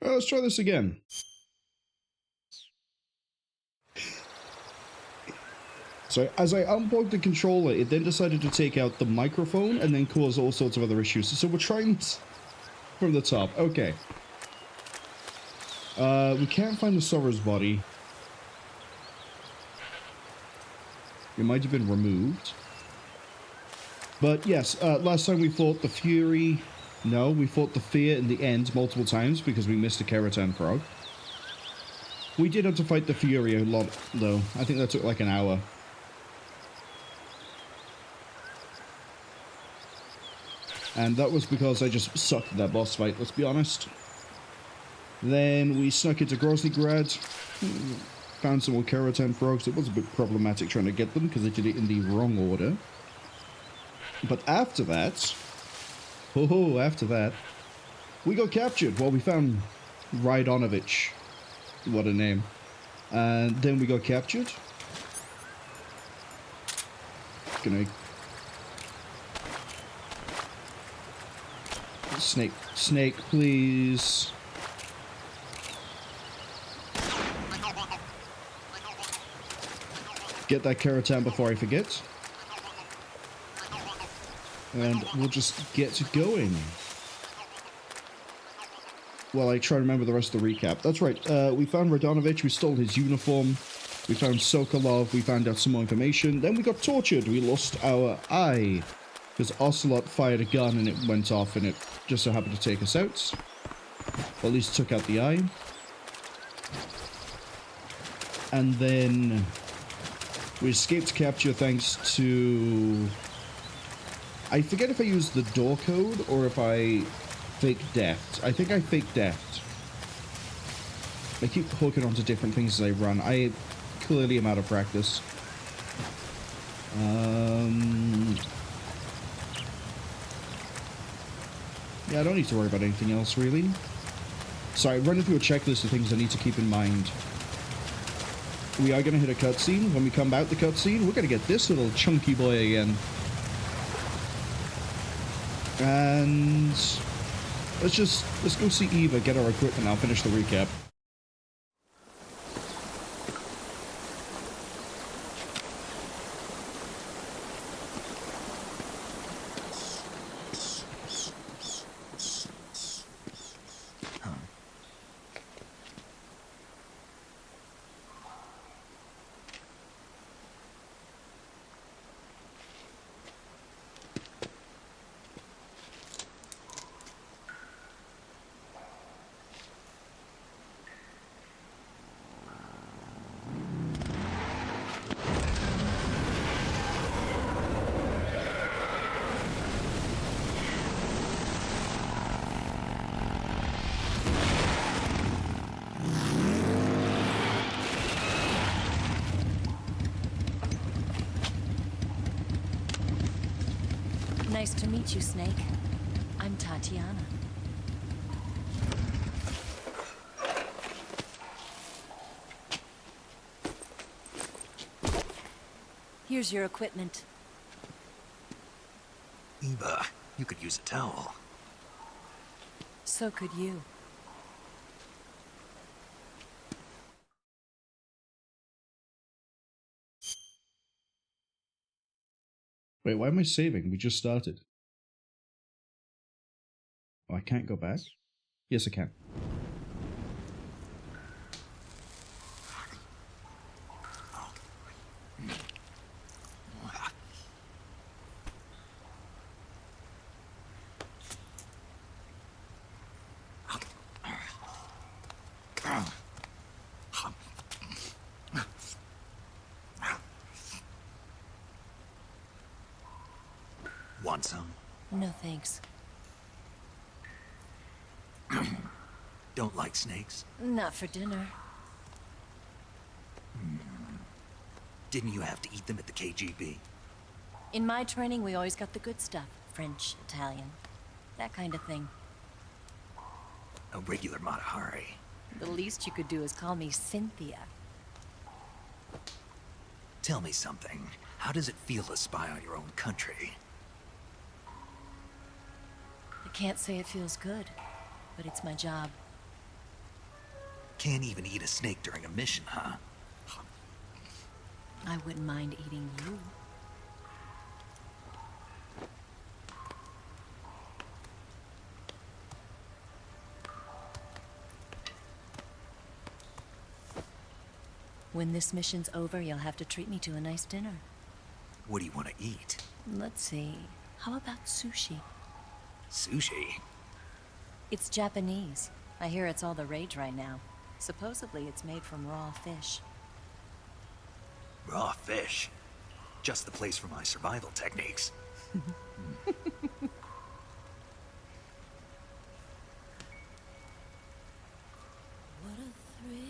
Let's try this again. So as I unplugged the controller, it then decided to take out the microphone and then cause all sorts of other issues. So we're trying this from the top. Okay. We can't find the Sora's body. It might have been removed. But yes, last time we fought the Fury. No, we fought the Fear in the end multiple times because we missed a Kerotan Frog. We did have to fight the Fury a lot, though. I think that took like an hour. And that was because I just sucked at that boss fight, let's be honest. Then we snuck into Groznyj Grad. Found some more Kerotan Frogs. It was a bit problematic trying to get them because I did it in the wrong order. But after that... after that... we got captured. Well, we found Raidonovich. What a name. And then we got captured. Gonna... Snake, please. Get that Kerotan before I forget. And we'll just get going. Well, I try to remember the rest of the recap. That's right. We found Raidonovich. We stole his uniform. We found Sokolov. We found out some more information. Then we got tortured. We lost our eye. Because Ocelot fired a gun and it went off and it just so happened to take us out. Or at least took out the eye. And then we escaped capture thanks to... I forget if I used the door code or if I fake death. I think I fake death. I keep hooking onto different things as I run. I clearly am out of practice. Yeah, I don't need to worry about anything else, really. So I'm running through a checklist of things I need to keep in mind. We are going to hit a cutscene. When we come out the cutscene, we're going to get this little chunky boy again. And let's go see Eva, get our equipment, I'll finish the recap. Nice to meet you, Snake. I'm Tatiana. Here's your equipment. Eva, you could use a towel. So could you. Wait, why am I saving? We just started. Oh, I can't go back? Yes, I can. Want some? No thanks. Don't like snakes? Not for dinner. Didn't you have to eat them at the KGB? In my training, we always got the good stuff. French, Italian, that kind of thing. A regular Matahari. The least you could do is call me Cynthia. Tell me something. How does it feel to spy on your own country? I can't say it feels good, but it's my job. Can't even eat a snake during a mission, huh? I wouldn't mind eating you. When this mission's over, you'll have to treat me to a nice dinner. What do you want to eat? Let's see. How about sushi? Sushi? It's Japanese. I hear it's all the rage right now. Supposedly it's made from raw fish. Raw fish? Just the place for my survival techniques. What a thrill.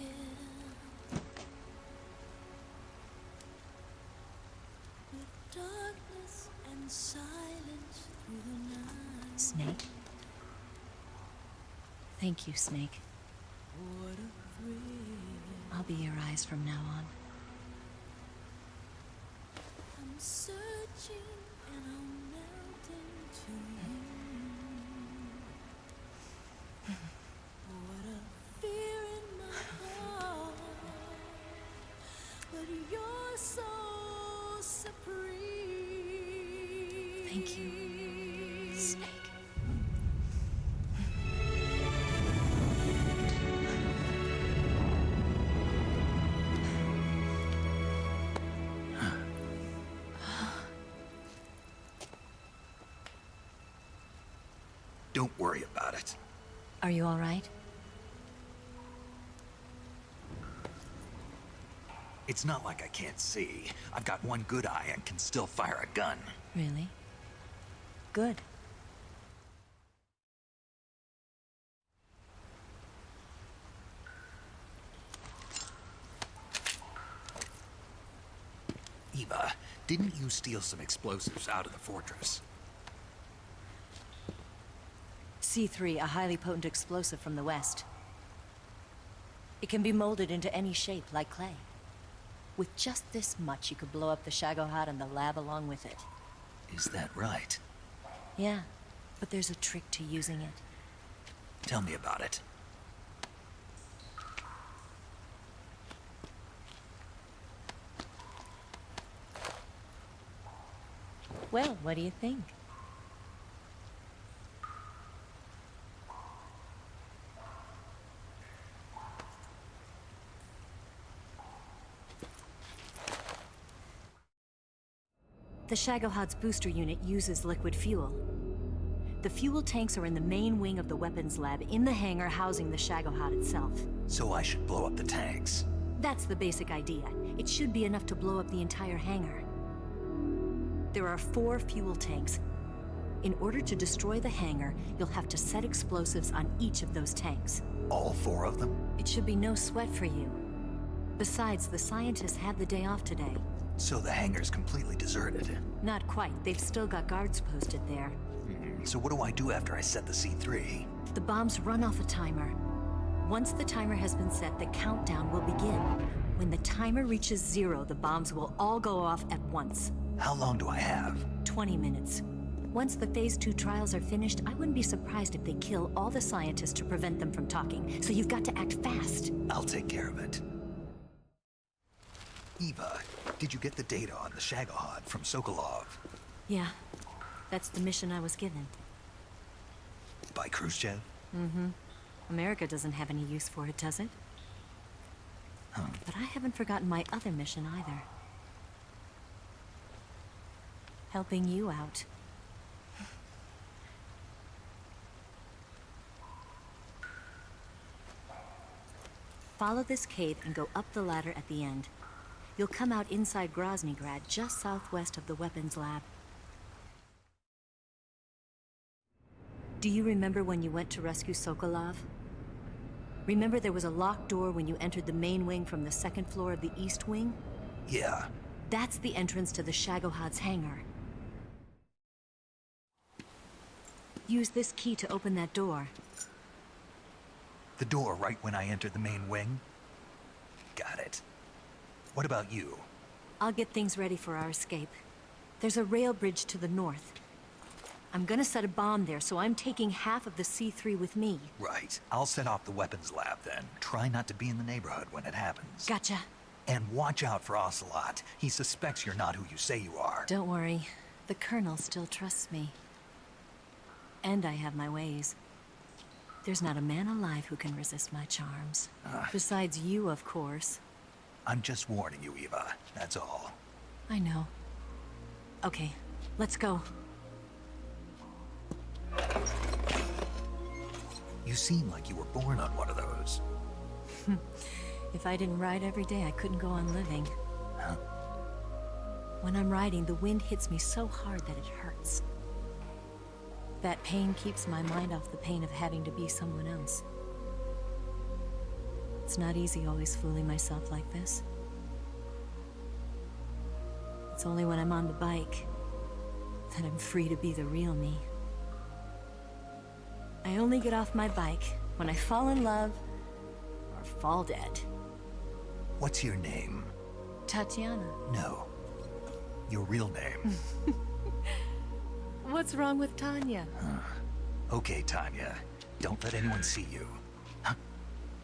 With darkness and silence through the night. Snake? Thank you, Snake. What a thrill. I'll be your eyes from now on. I'm searching and I'm melting to you. What a fear in my heart, but you're so supreme. Thank you, Snake. Don't worry about it. Are you all right? It's not like I can't see. I've got one good eye and can still fire a gun. Really? Good. Eva, didn't you steal some explosives out of the fortress? C3, a highly potent explosive from the west. It can be molded into any shape, like clay. With just this much, you could blow up the Shagohod and the lab along with it. Is that right? Yeah, but there's a trick to using it. Tell me about it. Well, what do you think? The Shagohod's booster unit uses liquid fuel. The fuel tanks are in the main wing of the weapons lab in the hangar housing the Shagohod itself. So I should blow up the tanks. That's the basic idea. It should be enough to blow up the entire hangar. There are 4 fuel tanks. In order to destroy the hangar, you'll have to set explosives on each of those tanks. All 4 of them? It should be no sweat for you. Besides, the scientists had the day off today. So the hangar's completely deserted. Not quite. They've still got guards posted there. So what do I do after I set the C3? The bombs run off a timer. Once the timer has been set, the countdown will begin. When the timer reaches 0, the bombs will all go off at once. How long do I have? 20 minutes. Once the Phase 2 trials are finished, I wouldn't be surprised if they kill all the scientists to prevent them from talking. So you've got to act fast. I'll take care of it. Eva, did you get the data on the Shagohod from Sokolov? Yeah, that's the mission I was given. By Khrushchev? Mm-hmm. America doesn't have any use for it, does it? Huh. But I haven't forgotten my other mission either. Helping you out. Follow this cave and go up the ladder at the end. You'll come out inside Groznyj Grad, just southwest of the weapons lab. Do you remember when you went to rescue Sokolov? Remember there was a locked door when you entered the main wing from the 2nd floor of the east wing? Yeah. That's the entrance to the Shagohod's hangar. Use this key to open that door. The door right when I entered the main wing? Got it. What about you? I'll get things ready for our escape. There's a rail bridge to the north. I'm gonna set a bomb there, so I'm taking half of the C3 with me. Right. I'll set off the weapons lab then. Try not to be in the neighborhood when it happens. Gotcha. And watch out for Ocelot. He suspects you're not who you say you are. Don't worry. The Colonel still trusts me. And I have my ways. There's not a man alive who can resist my charms. Besides you, of course. I'm just warning you, Eva. That's all. I know. Okay, let's go. You seem like you were born on one of those. If I didn't ride every day, I couldn't go on living. Huh? When I'm riding, the wind hits me so hard that it hurts. That pain keeps my mind off the pain of having to be someone else. It's not easy always fooling myself like this. It's only when I'm on the bike that I'm free to be the real me. I only get off my bike when I fall in love or fall dead. What's your name? Tatiana. No. Your real name. What's wrong with Tanya? Okay, Tanya. Don't let anyone see you. Huh?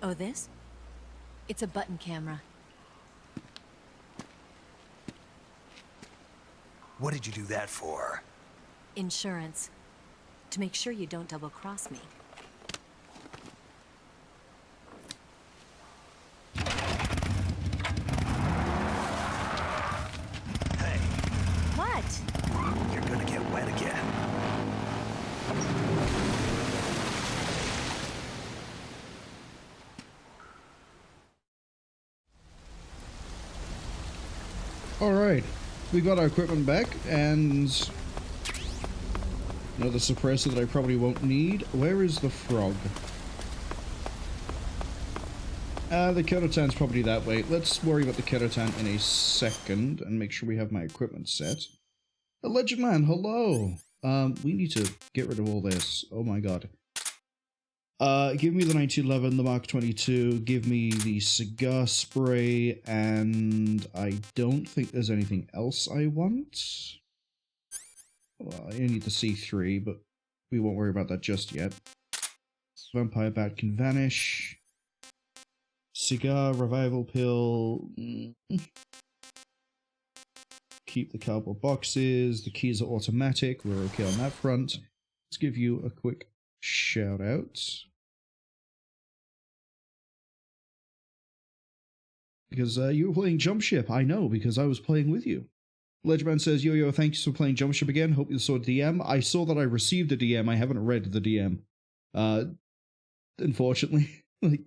Oh, this? It's a button camera. What did you do that for? Insurance. To make sure you don't double-cross me. Hey, What? you're gonna get wet again. Alright, we got our equipment back, and another suppressor that I probably won't need. Where is the frog? The Kerotan's probably that way. Let's worry about the Kerotan in a second, and make sure we have my equipment set. Alleged man, hello! We need to get rid of all this. Oh my god. Give me the 1911, the Mark 22, give me the cigar spray, and I don't think there's anything else I want. Well, I need the C3, but we won't worry about that just yet. Vampire bat can vanish. Cigar, revival pill. Keep the cardboard boxes. The keys are automatic. We're okay on that front. Let's give you a quick shout out. Because you were playing Jump Ship. I know, because I was playing with you. Ledgerman says, Yo-Yo, thanks for playing Jump Ship again. Hope you saw DM. I saw that I received a DM. I haven't read the DM. Unfortunately. Like,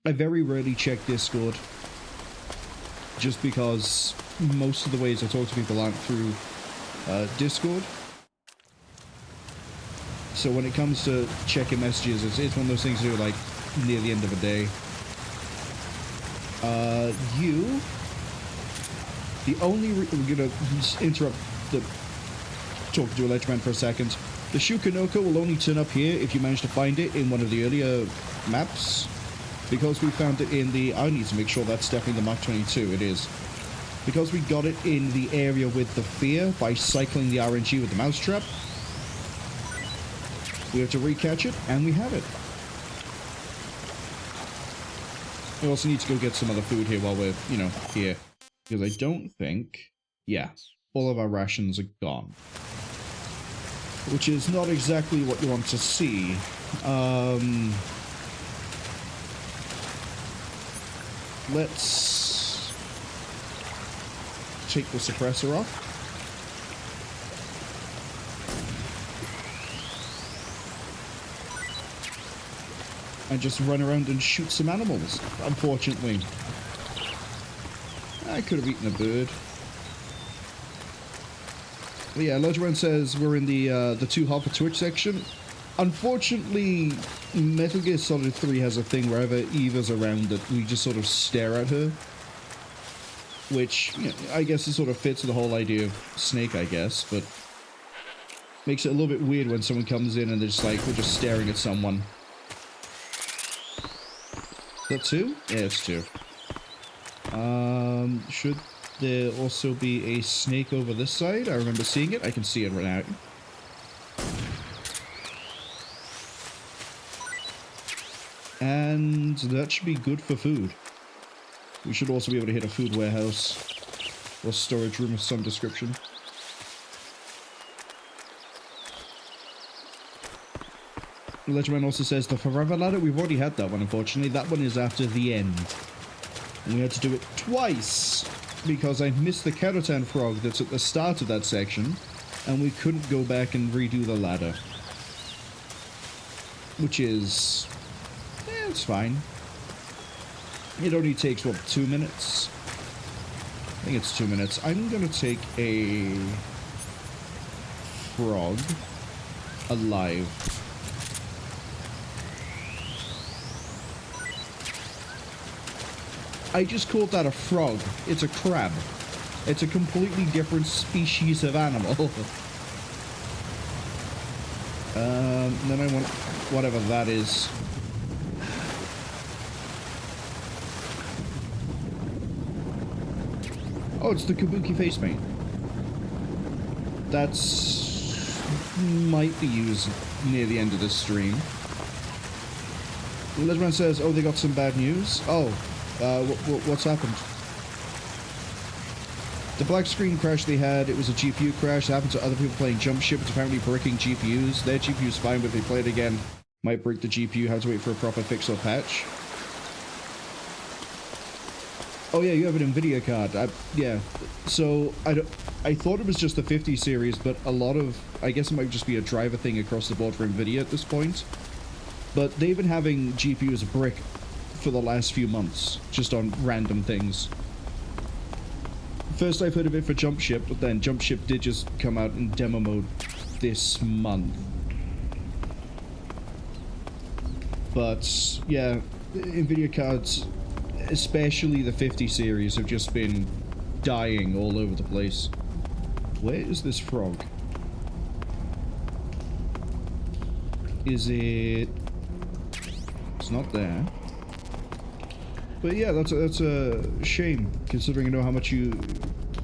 I very rarely check Discord. Just because most of the ways I talk to people aren't through Discord. So when it comes to checking messages, it's one of those things that are like near the end of a day. We're gonna interrupt the talk to Alleged Man for a second. The Tsuchinoko will only turn up here if you manage to find it in one of the earlier maps. Because we found it in the... I need to make sure that's definitely the Mark 22. It is. Because we got it in the area with the fear by cycling the RNG with the mousetrap. We have to recatch it, and we have it. We also need to go get some other food here while we're, here. Because I don't think... Yeah, all of our rations are gone. Which is not exactly what you want to see. Let's take the suppressor off. And just run around and shoot some animals, unfortunately. I could have eaten a bird. But yeah, Lodgeman says we're in the too hot for Twitch section. Unfortunately, Metal Gear Solid 3 has a thing wherever Eva's around that we just sort of stare at her. Which, I guess it sort of fits the whole idea of Snake, I guess, but makes it a little bit weird when someone comes in and they're just like, we're just staring at someone. Is that 2? Yeah, it's 2. Should there also be a snake over this side? I remember seeing it. I can see it right now. And that should be good for food. We should also be able to hit a food warehouse or storage room of some description. The Legend also says the Forever Ladder, we've already had that one, unfortunately. That one is after the end. And we had to do it twice because I missed the Kerotan Frog that's at the start of that section, and we couldn't go back and redo the ladder. Which is... it's fine. It only takes, what, 2 minutes? I think it's 2 minutes. I'm gonna take a... frog alive. I just called that a frog. It's a crab. It's a completely different species of animal. Then I want whatever that is. Oh, it's the Kabuki face paint. That's... might be used near the end of this stream. Lesman says, oh, they got some bad news? Oh. What's happened? The black screen crash they had, it was a GPU crash. It happened to other people playing Jump Ship. It's apparently bricking GPUs. Their GPU's fine, but if they play it again, might break the GPU. Have to wait for a proper fix or patch. Oh yeah, you have an NVIDIA card. Yeah. So, I thought it was just the 50 series, but a lot of... I guess it might just be a driver thing across the board for NVIDIA at this point. But they've been having GPUs brick for the last few months, just on random things. First I've heard of it for Jump Ship, but then Jump Ship did just come out in demo mode this month. But, yeah, NVIDIA cards, especially the 50 series, have just been dying all over the place. Where is this frog? Is it... It's not there. But yeah, that's a shame, considering I know how much you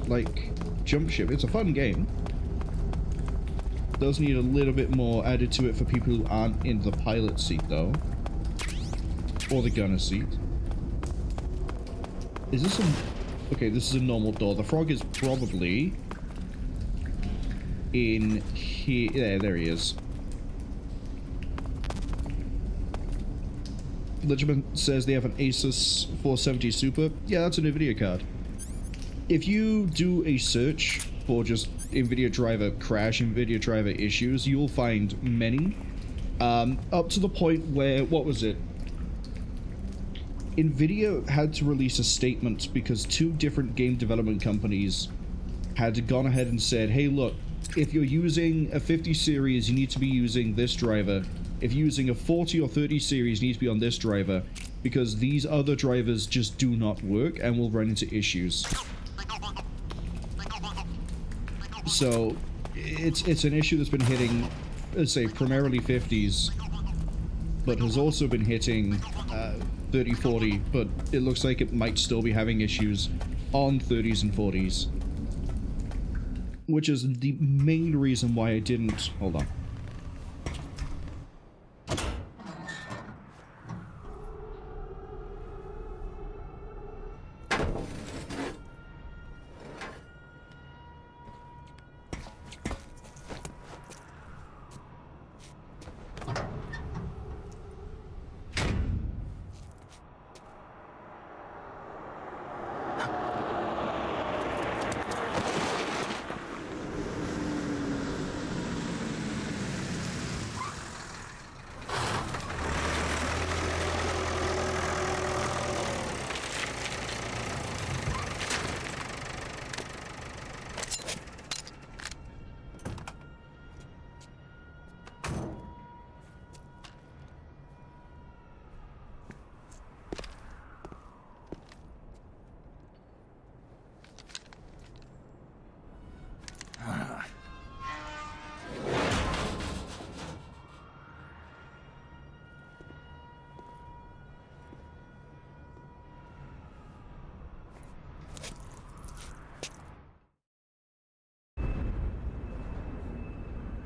like Jump Ship. It's a fun game. Does need a little bit more added to it for people who aren't in the pilot seat, though. Or the gunner seat. Is this a... Okay, this is a normal door. The frog is probably... in here... There he is. Legend says they have an Asus 470 Super. Yeah, that's an NVIDIA card. If you do a search for just NVIDIA driver crash, NVIDIA driver issues, you'll find many. Up to the point where, what was it? NVIDIA had to release a statement because 2 different game development companies had gone ahead and said, hey look, if you're using a 50 series, you need to be using this driver. If you're using a 40 or 30 series, you need to be on this driver, because these other drivers just do not work and will run into issues. So, it's an issue that's been hitting, let's say, primarily 50s, but has also been hitting 30, 40, but it looks like it might still be having issues on 30s and 40s. Which is the main reason why I didn't... Hold on.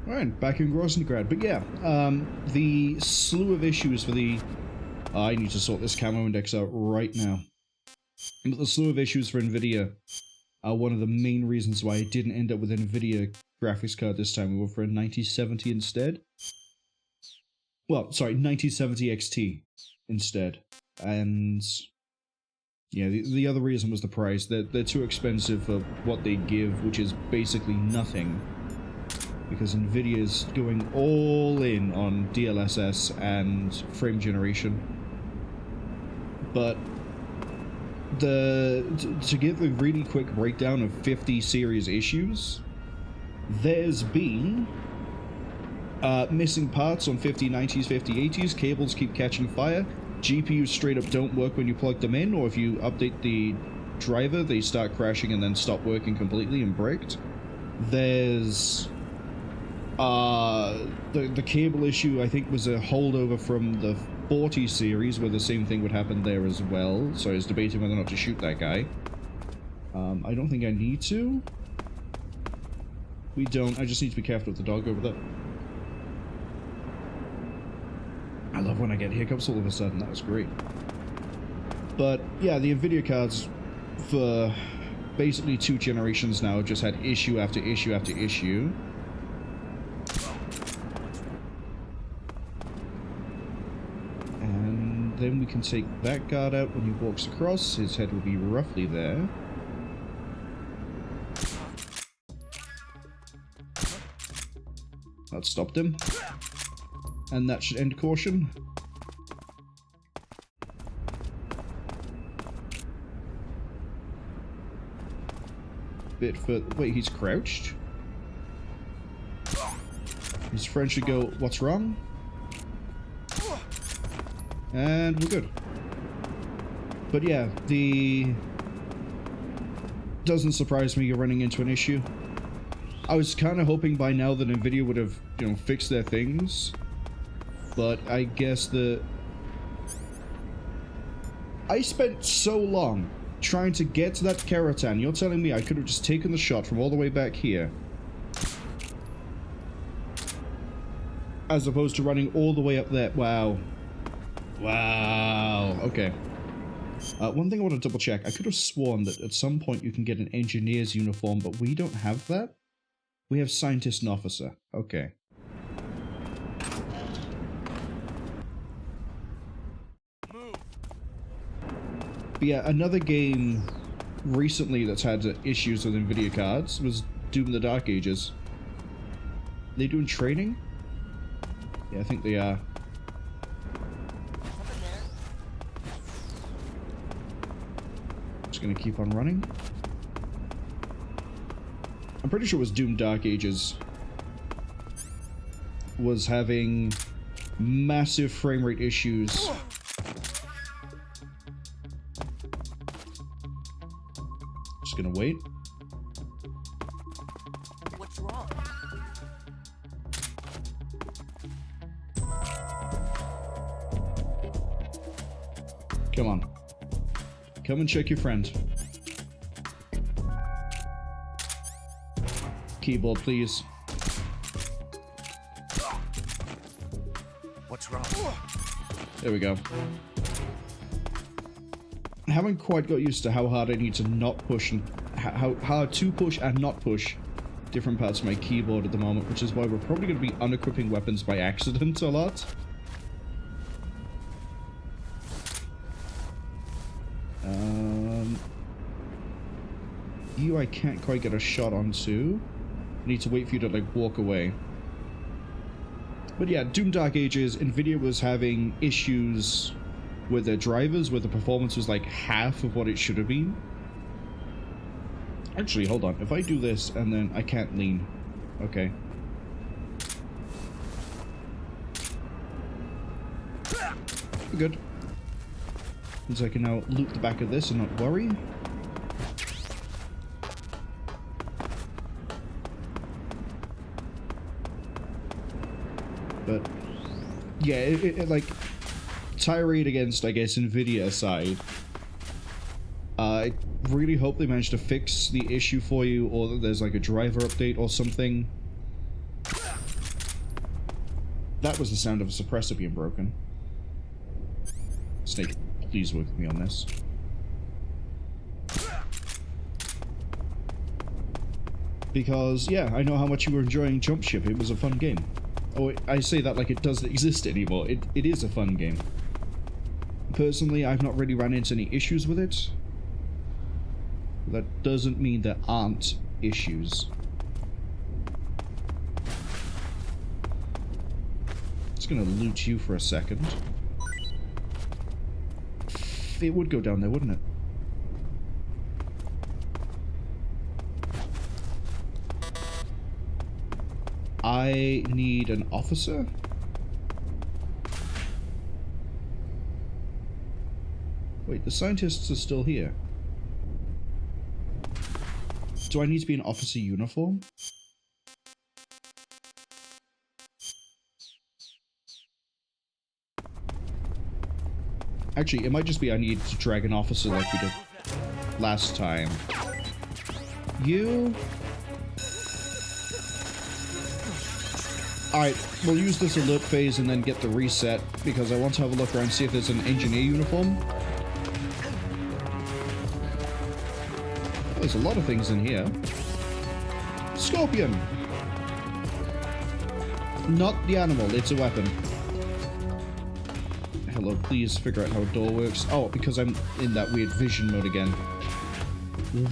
Alright, back in Grad. But yeah, the slew of issues for the I need to sort this camo index out right now. But the slew of issues for NVIDIA are one of the main reasons why I didn't end up with an NVIDIA graphics card this time. We went for a 9070 instead. Well, sorry, 9070 XT instead. And yeah, the other reason was the price. They're too expensive for what they give, which is basically nothing. Because NVIDIA's going all in on DLSS and frame generation. But to give a really quick breakdown of 50 series issues, there's been missing parts on 5090s, 5080s, cables keep catching fire, GPUs straight up don't work when you plug them in, or if you update the driver, they start crashing and then stop working completely and bricked. There's the cable issue, I think, was a holdover from the 40 series, where the same thing would happen there as well, so I was debating whether or not to shoot that guy. I don't think I need to. We don't. I just need to be careful with the dog over there. I love when I get hiccups all of a sudden, that was great. But yeah, the NVIDIA cards for basically 2 generations now have just had issue after issue after issue. And then we can take that guard out when he walks across. His head will be roughly there. That stopped him. And that should end caution. Bit further. Wait, he's crouched? His friend should go, what's wrong? And we're good. But yeah, doesn't surprise me you're running into an issue. I was kind of hoping by now that NVIDIA would have, you know, fixed their things. But I guess I spent so long trying to get to that Kerotan. You're telling me I could have just taken the shot from all the way back here, as opposed to running all the way up there. Wow. Wow. Okay. One thing I want to double check. I could have sworn that at some point you can get an engineer's uniform, but we don't have that. We have scientist and officer. Okay. But yeah, another game recently that's had issues with NVIDIA cards was Doom the Dark Ages. Are they doing training? Yeah, I think they are. Just gonna keep on running. I'm pretty sure it was Doom Dark Ages was having massive frame rate issues. Just gonna wait. What's wrong? Come on. Come and check your friend. Keyboard, please. What's wrong? There we go. I haven't quite got used to how hard I need to not push and how hard to push and not push different parts of my keyboard at the moment, which is why we're probably going to be unequipping weapons by accident a lot. You I can't quite get a shot onto. I need to wait for you to like walk away. But yeah, Doom Dark Ages, NVIDIA was having issues with their drivers where the performance was like half of what it should have been. Actually, hold on. If I do this and then I can't lean. Okay. We're good. Means I can now loop the back of this and not worry. But yeah, it like tirade against, I guess, NVIDIA aside, I really hope they managed to fix the issue for you, or that there's like a driver update or something. That was the sound of a suppressor being broken. Snake, please work with me on this. Because, yeah, I know how much you were enjoying Jump Ship. It was a fun game. Oh, I say that like it doesn't exist anymore. It is a fun game. Personally, I've not really run into any issues with it. That doesn't mean there aren't issues. Just gonna loot you for a second. It would go down there, wouldn't it? I need an officer? Wait, the scientists are still here. Do I need to be in officer uniform? Actually, it might just be I need to drag an officer like we did last time. You... Alright, we'll use this alert phase and then get the reset, because I want to have a look around and see if there's an engineer uniform. There's a lot of things in here. Scorpion! Not the animal, it's a weapon. Hello, please figure out how a door works. Oh, because I'm in that weird vision mode again.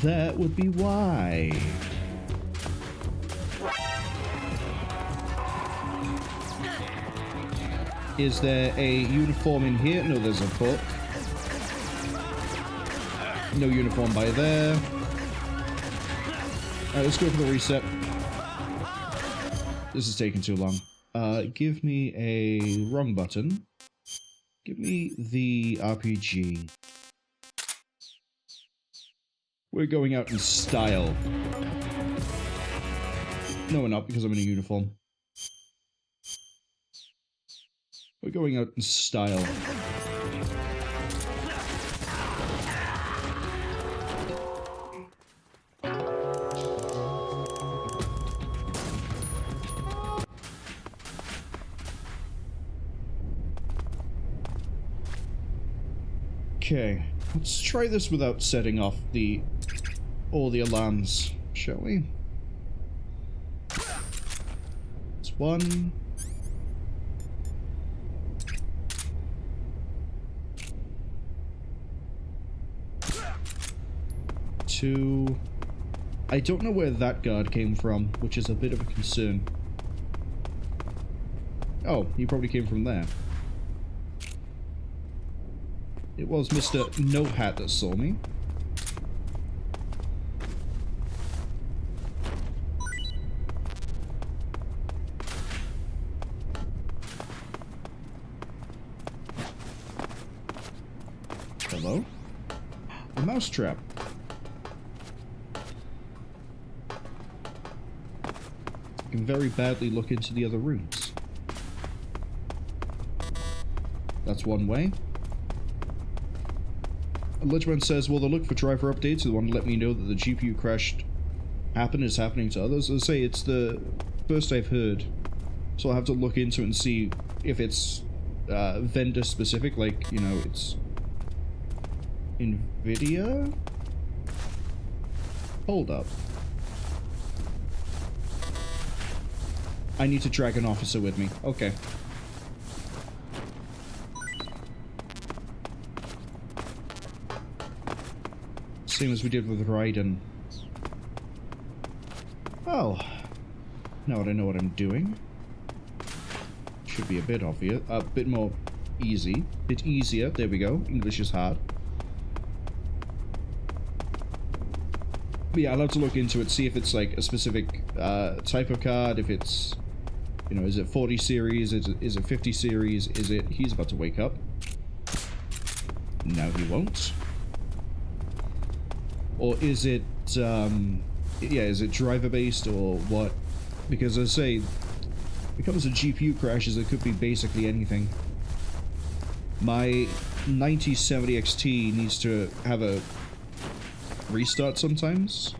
That would be why. Is there a uniform in here? No, there's a book. No uniform by there. Alright, let's go for the reset. This is taking too long. Give me a wrong button. Give me the RPG. We're going out in style. No, we're not, because I'm in a uniform. We're going out in style. Okay, let's try this without setting off all the alarms, shall we? It's one. Two. I don't know where that guard came from, which is a bit of a concern. Oh, he probably came from there. It was Mr. No Hat that saw me. Hello? A mousetrap. I can very badly look into the other rooms. That's one way. Ledgeman says, well, the look for driver updates. They want to let me know that the GPU crash is happening to others. As I say, it's the first I've heard. So I'll have to look into it and see if it's vendor specific, like, you know, it's NVIDIA? Hold up. I need to drag an officer with me. Okay. Same as we did with Raiden. Oh. Now that I know what I'm doing. Should be a bit obvious. A bit more easy. Bit easier. There we go. English is hard. But yeah, I'll have to look into it, see if it's like a specific type of card, if it's, you know, is it 40 series, is it 50 series, is it... He's about to wake up. No, he won't. Or is it, yeah, is it driver-based or what? Because as I say, when it comes to GPU crashes, it could be basically anything. My 9070 XT needs to have a restart sometimes.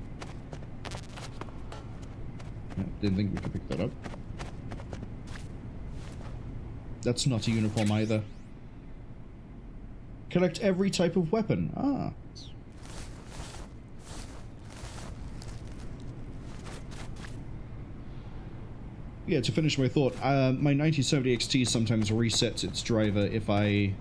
No, didn't think we could pick that up. That's not a uniform either. Collect every type of weapon. Ah. Yeah, to finish my thought, my 1970 XT sometimes resets its driver if I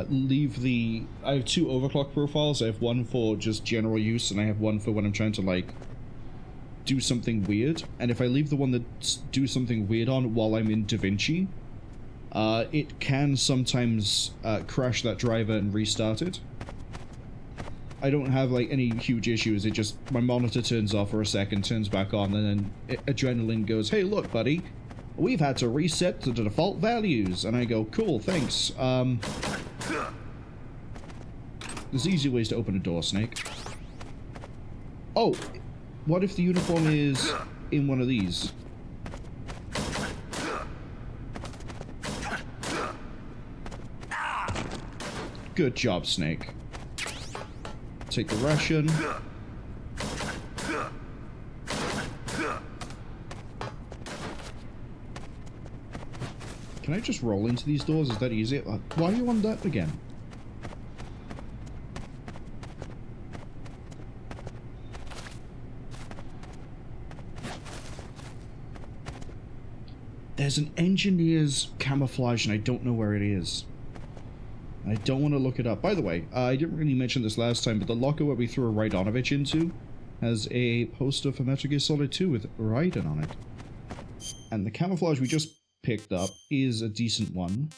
leave the... I have two overclock profiles. I have one for just general use, and I have one for when I'm trying to, like, do something weird. And if I leave the one that do something weird on while I'm in DaVinci, it can sometimes crash that driver and restart it. I don't have, like, any huge issues. It just, my monitor turns off for a second, turns back on, and then Adrenaline goes, "Hey, look, buddy, we've had to reset to the default values." And I go, "Cool, thanks. There's easy ways to open a door, Snake." Oh, what if the uniform is in one of these? Good job, Snake. Take the ration. Can I just roll into these doors? Is that easy? Why are you on that again? There's an engineer's camouflage and I don't know where it is. I don't want to look it up. By the way, I didn't really mention this last time, but the locker where we threw a Raidonovich into has a poster for Metal Gear Solid 2 with Raiden on it. And the camouflage we just picked up is a decent one,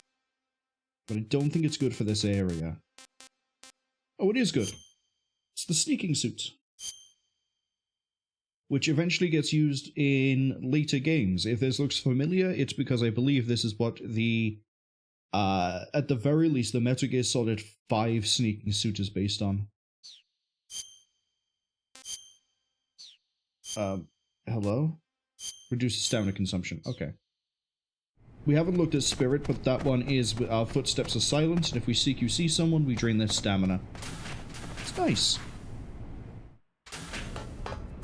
but I don't think it's good for this area. Oh, it is good. It's the sneaking suit, which eventually gets used in later games. If this looks familiar, it's because I believe this is what the at the very least, the Metal Gear Solid 5 sneaking suit is based on. Hello? Reduces stamina consumption. Okay. We haven't looked at Spirit, but that one is our footsteps are silent, and if we CQC someone, we drain their stamina. It's nice.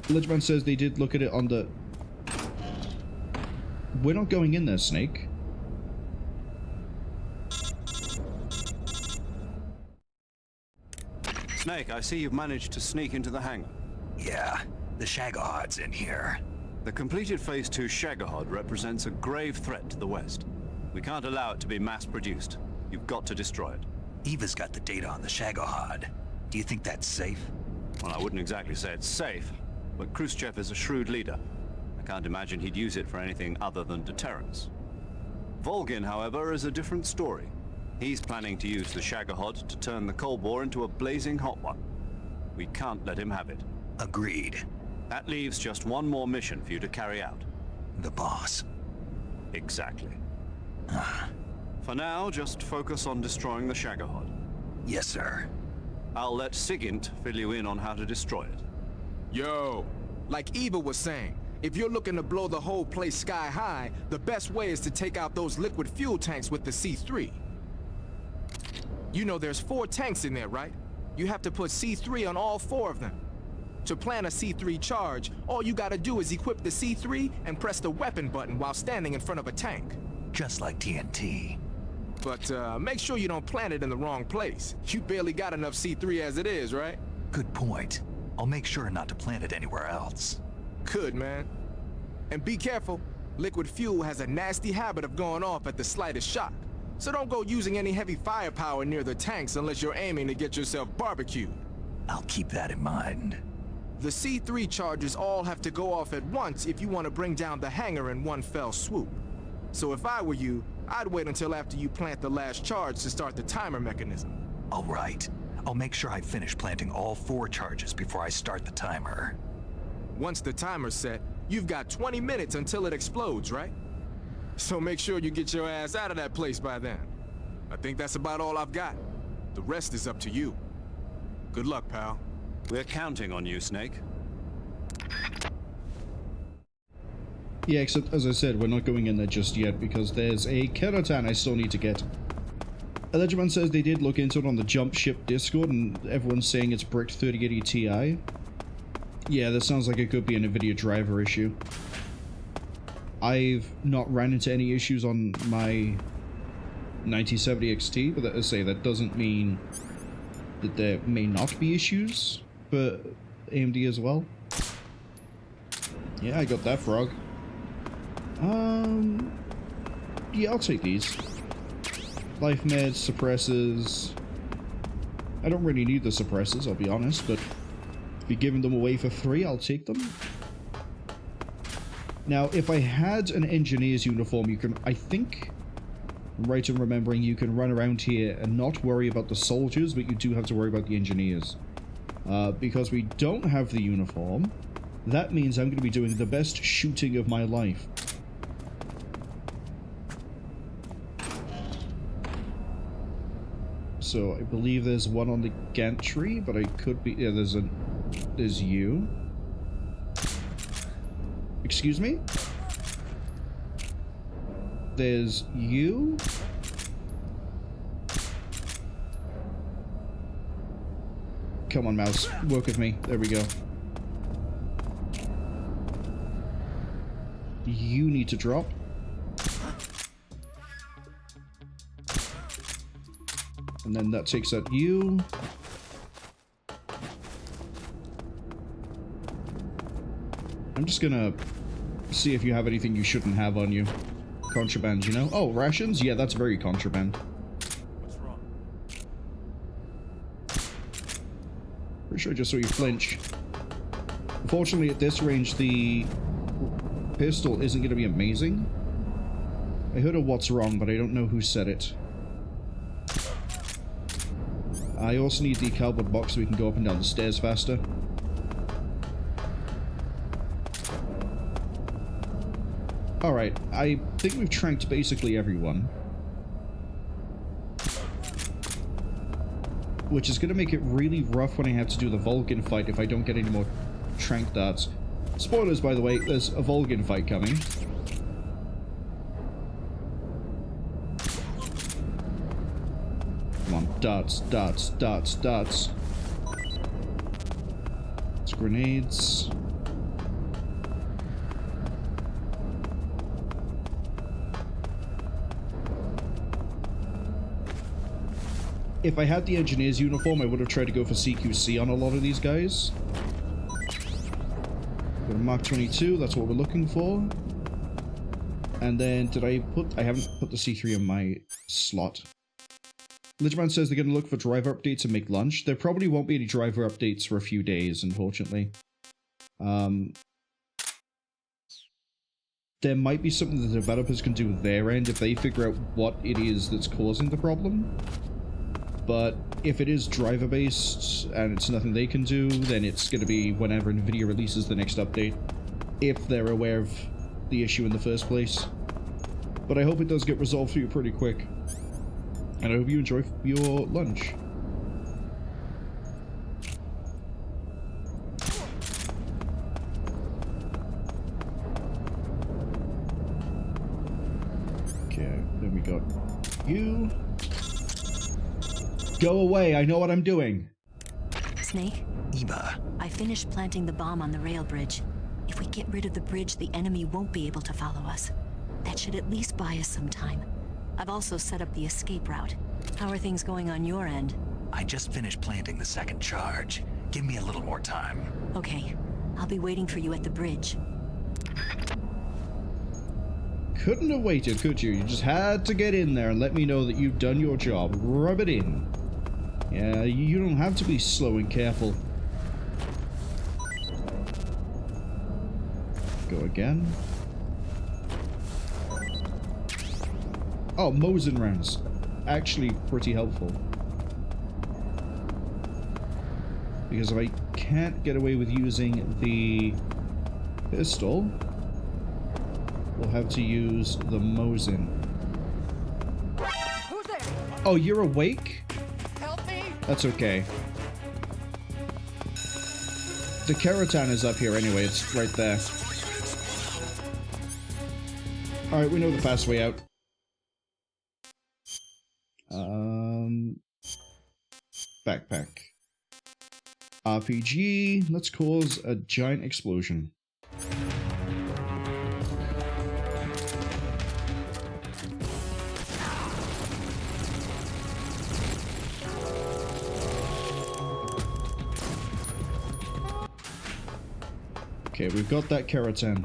Ledgeman says they did look at it on the... We're not going in there, Snake. Snake, I see you've managed to sneak into the hangar. Yeah, the Shagohod's in here. The completed Phase 2 Shagohod represents a grave threat to the West. We can't allow it to be mass-produced. You've got to destroy it. Eva's got the data on the Shagohod. Do you think that's safe? Well, I wouldn't exactly say it's safe, but Khrushchev is a shrewd leader. I can't imagine he'd use it for anything other than deterrence. Volgin, however, is a different story. He's planning to use the Shagohod to turn the Cold War into a blazing hot one. We can't let him have it. Agreed. That leaves just one more mission for you to carry out. The boss. Exactly. For now, just focus on destroying the Shagohod. Yes, sir. I'll let Sigint fill you in on how to destroy it. Yo, like Eva was saying, if you're looking to blow the whole place sky high, the best way is to take out those liquid fuel tanks with the C3. You know there's 4 tanks in there, right? You have to put C3 on all 4 of them. To plan a C3 charge, all you gotta do is equip the C3 and press the weapon button while standing in front of a tank. Just like TNT. But make sure you don't plant it in the wrong place. You barely got enough C3 as it is, right? Good point. I'll make sure not to plant it anywhere else. Good, man. And be careful. Liquid fuel has a nasty habit of going off at the slightest shock. So don't go using any heavy firepower near the tanks unless you're aiming to get yourself barbecued. I'll keep that in mind. The C3 charges all have to go off at once if you want to bring down the hangar in one fell swoop. So if I were you, I'd wait until after you plant the last charge to start the timer mechanism. All right. I'll make sure I finish planting all 4 charges before I start the timer. Once the timer's set, you've got 20 minutes until it explodes, right? So make sure you get your ass out of that place by then. I think that's about all I've got. The rest is up to you. Good luck, pal. We're counting on you, Snake. Yeah, except, as I said, we're not going in there just yet because there's a Kerotan I still need to get. Ledgerman says they did look into it on the Jump Ship Discord and everyone's saying it's bricked 3080 Ti. Yeah, that sounds like it could be an NVIDIA driver issue. I've not ran into any issues on my 9070 XT, but I say that doesn't mean that there may not be issues for AMD as well. Yeah, I got that frog. Yeah, I'll take these. Life meds, suppressors. I don't really need the suppressors, I'll be honest, but if you're giving them away for free, I'll take them. Now, if I had an engineer's uniform, you can, I think, right in remembering, you can run around here and not worry about the soldiers, but you do have to worry about the engineers. Because we don't have the uniform, that means I'm going to be doing the best shooting of my life. So I believe there's one on the gantry, but I could be... Yeah, there's you. Excuse me? There's you. Come on, mouse. Work with me. There we go. You need to drop. And then that takes out you. I'm just gonna see if you have anything you shouldn't have on you. Contraband, you know? Oh, rations? Yeah, that's very contraband. What's wrong? Pretty sure I just saw you flinch. Unfortunately, at this range, the pistol isn't going to be amazing. I heard a what's wrong, but I don't know who said it. I also need the cardboard box so we can go up and down the stairs faster. Alright, I think we've tranked basically everyone. Which is going to make it really rough when I have to do the Volgin fight if I don't get any more trank darts. Spoilers, by the way, there's a Volgin fight coming. Come on, darts, darts, darts, darts. It's grenades. If I had the engineer's uniform, I would have tried to go for CQC on a lot of these guys. Got a Mark 22, that's what we're looking for. And then, I haven't put the C3 in my slot. Lidgeman says they're going to look for driver updates and make lunch. There probably won't be any driver updates for a few days, unfortunately. There might be something the developers can do their end if they figure out what it is that's causing the problem. But if it is driver-based and it's nothing they can do, then it's going to be whenever NVIDIA releases the next update, if they're aware of the issue in the first place. But I hope it does get resolved for you pretty quick. And I hope you enjoy your lunch. Okay, then we got you. Go away, I know what I'm doing. Snake? Eva. I finished planting the bomb on the rail bridge. If we get rid of the bridge, the enemy won't be able to follow us. That should at least buy us some time. I've also set up the escape route. How are things going on your end? I just finished planting the second charge. Give me a little more time. Okay. I'll be waiting for you at the bridge. Couldn't have waited, could you? You just had to get in there and let me know that you've done your job. Rub it in. Yeah, you don't have to be slow and careful. Go again. Oh, Mosin rounds. Actually pretty helpful. Because if I can't get away with using the pistol, we'll have to use the Mosin. Who's there? Oh, you're awake? Help me! That's okay. The Kerotan is up here anyway, it's right there. Alright, we know the fast way out. Backpack. RPG, let's cause a giant explosion. Okay, we've got that Kerotan.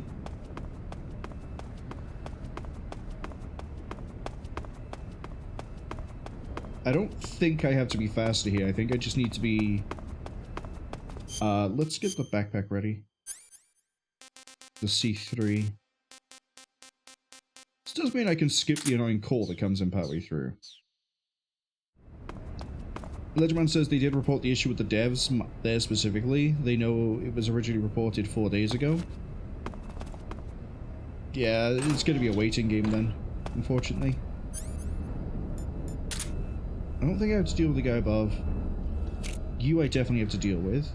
I don't think I have to be faster here. I think I just need to be... let's get the backpack ready. The C3. This does mean I can skip the annoying call that comes in partway through. Ledgerman says they did report the issue with the devs there specifically. They know it was originally reported 4 days ago. Yeah, it's going to be a waiting game then, unfortunately. I don't think I have to deal with the guy above. You I definitely have to deal with.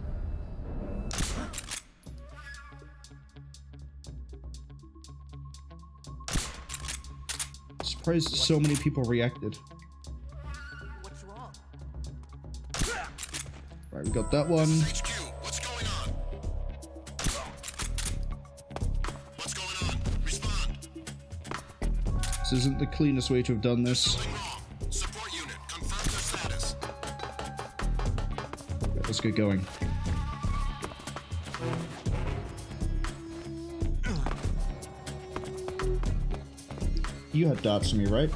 Surprised so many people reacted. What's wrong? Right, we got that one. HQ, what's going on? What's going on? Respond. This isn't the cleanest way to have done this. Something wrong. Support unit, confirm their status. Yeah, let's get going. You had darts for me, right?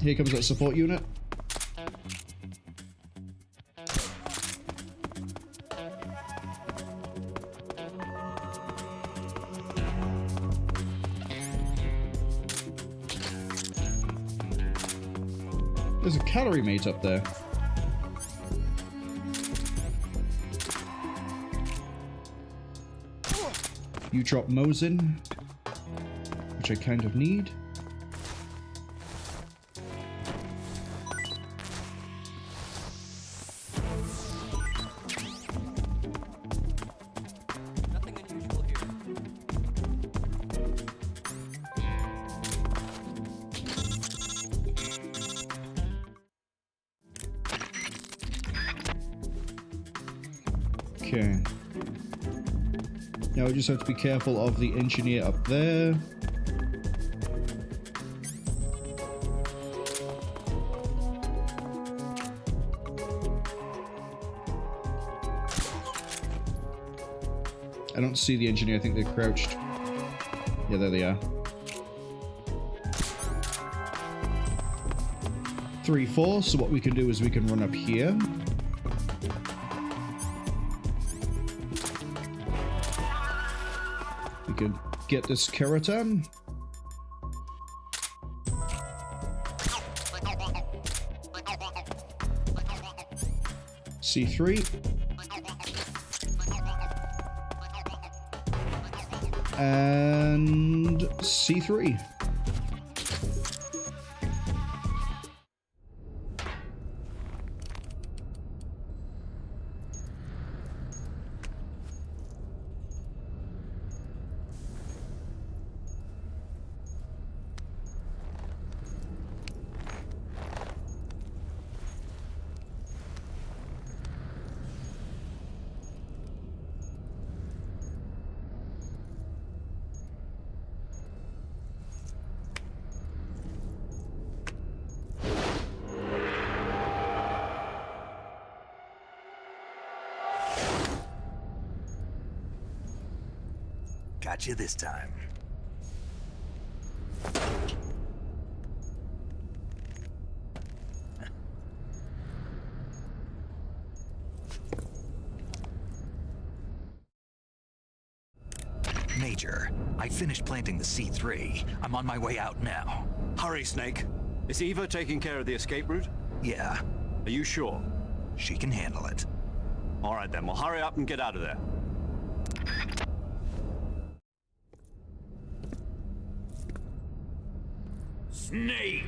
Here comes that support unit. There's a calorie mate up there. You drop Mosin, which I kind of need. Nothing unusual here. Okay. Now we just have to be careful of the engineer up there. I don't see the engineer, I think they're crouched. Yeah, there they are. 3-4, so what we can do is we can run up here. We can get this Kerotan. C3. And C3. Got you this time. Major, I finished planting the C3. I'm on my way out now. Hurry, Snake. Is Eva taking care of the escape route? Yeah, Are you sure? she can handle it. All right then, well hurry up and get out of there. Snake!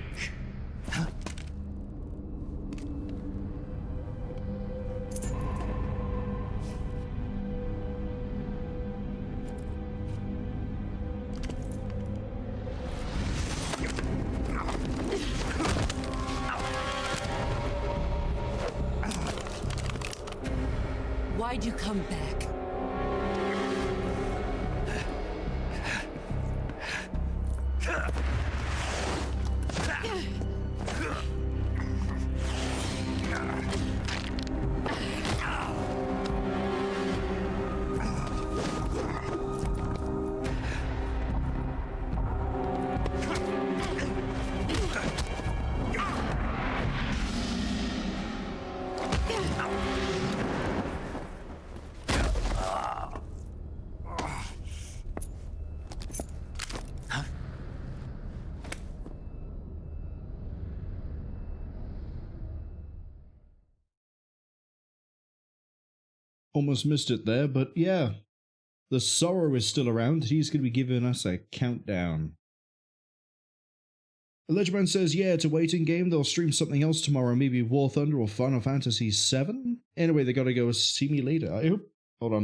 Why'd you come back? Almost missed it there, but yeah. The Sorrow is still around. He's going to be giving us a countdown. Ledgerman says, yeah, it's a waiting game. They'll stream something else tomorrow, maybe War Thunder or Final Fantasy VII. Anyway, they got to go see me later. I hope. Hold on.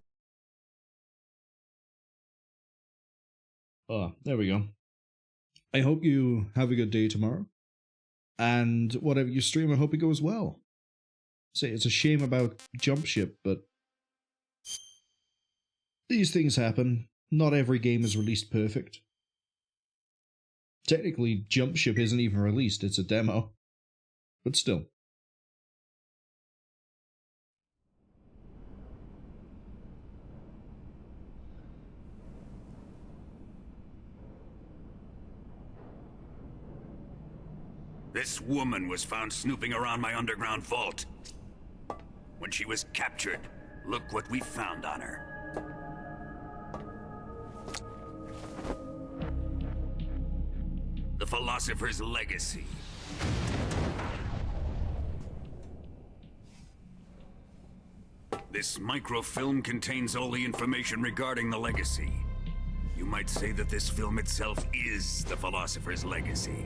Oh, there we go. I hope you have a good day tomorrow. And whatever you stream, I hope it goes well. Say, it's a shame about Jump Ship, but these things happen. Not every game is released perfect. Technically, Jump Ship isn't even released, it's a demo. But still. This woman was found snooping around my underground vault. When she was captured, look what we found on her. The Philosopher's Legacy. This microfilm contains all the information regarding the Legacy. You might say that this film itself is the Philosopher's Legacy.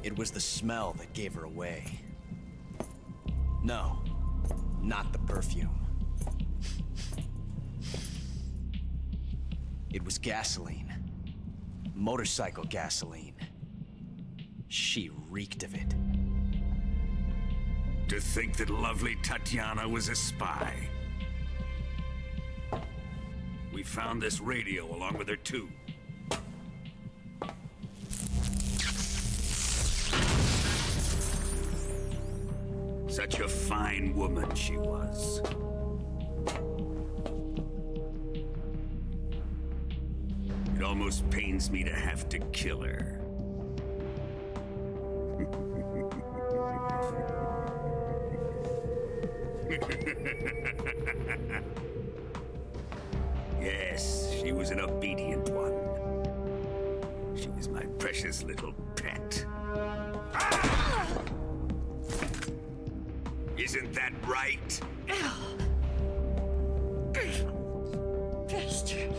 It was the smell that gave her away. No, not the perfume. It was gasoline. Motorcycle gasoline. She reeked of it. To think that lovely Tatiana was a spy. We found this radio along with her too. Such a fine woman she was. It almost pains me to have to kill her. Yes, she was an obedient one. She was my precious little pet. Ah! Isn't that right? Bastard.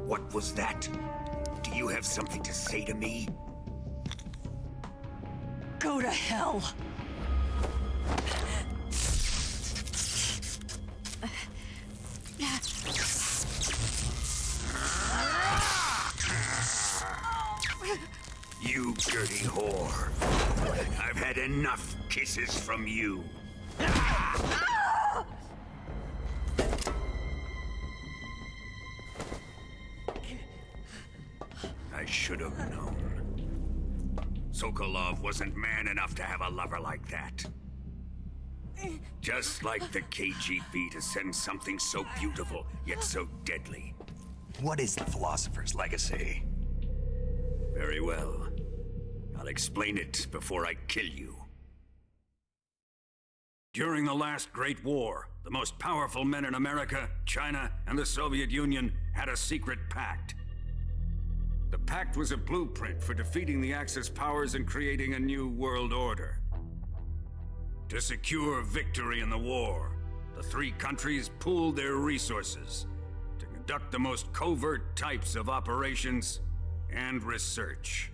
What was that? Do you have something to say to me? Go to hell. You dirty whore. I've had enough kisses from you. I should have known. Sokolov wasn't man enough to have a lover like that. Just like the KGB to send something so beautiful, yet so deadly. What is the Philosopher's Legacy? Very well. I'll explain it before I kill you. During the last Great War, the most powerful men in America, China, and the Soviet Union had a secret pact. The pact was a blueprint for defeating the Axis powers and creating a new world order. To secure victory in the war, the three countries pooled their resources to conduct the most covert types of operations and research.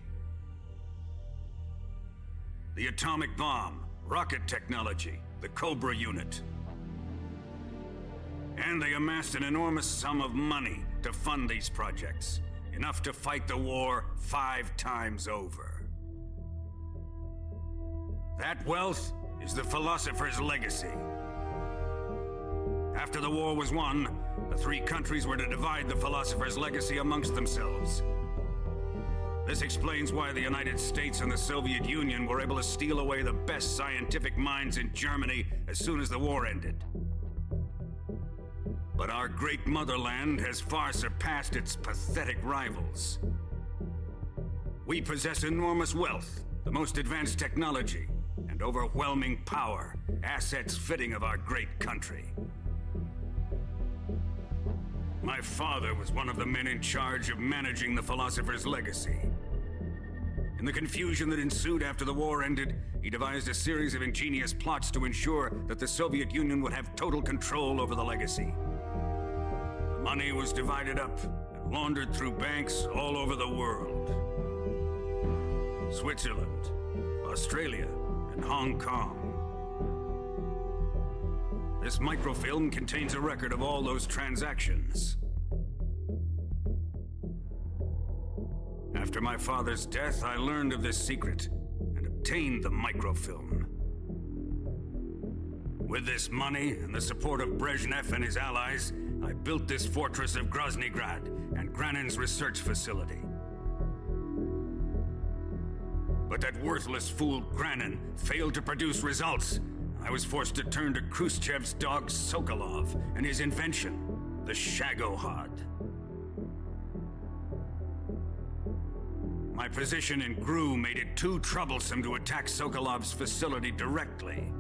The atomic bomb, rocket technology, the Cobra unit. And they amassed an enormous sum of money to fund these projects, enough to fight the war 5 times over. That wealth is the Philosopher's Legacy. After the war was won, the three countries were to divide the Philosopher's Legacy amongst themselves. This explains why the United States and the Soviet Union were able to steal away the best scientific minds in Germany as soon as the war ended. But our great motherland has far surpassed its pathetic rivals. We possess enormous wealth, the most advanced technology, and overwhelming power, assets fitting of our great country. My father was one of the men in charge of managing the Philosopher's Legacy. In the confusion that ensued after the war ended, he devised a series of ingenious plots to ensure that the Soviet Union would have total control over the legacy. The money was divided up and laundered through banks all over the world. Switzerland, Australia, and Hong Kong. This microfilm contains a record of all those transactions. After my father's death, I learned of this secret and obtained the microfilm. With this money and the support of Brezhnev and his allies, I built this fortress of Groznyj and Granin's research facility. But that worthless fool Granin failed to produce results. I was forced to turn to Khrushchev's dog Sokolov and his invention, the Shagohod. My position in GRU made it too troublesome to attack Sokolov's facility directly.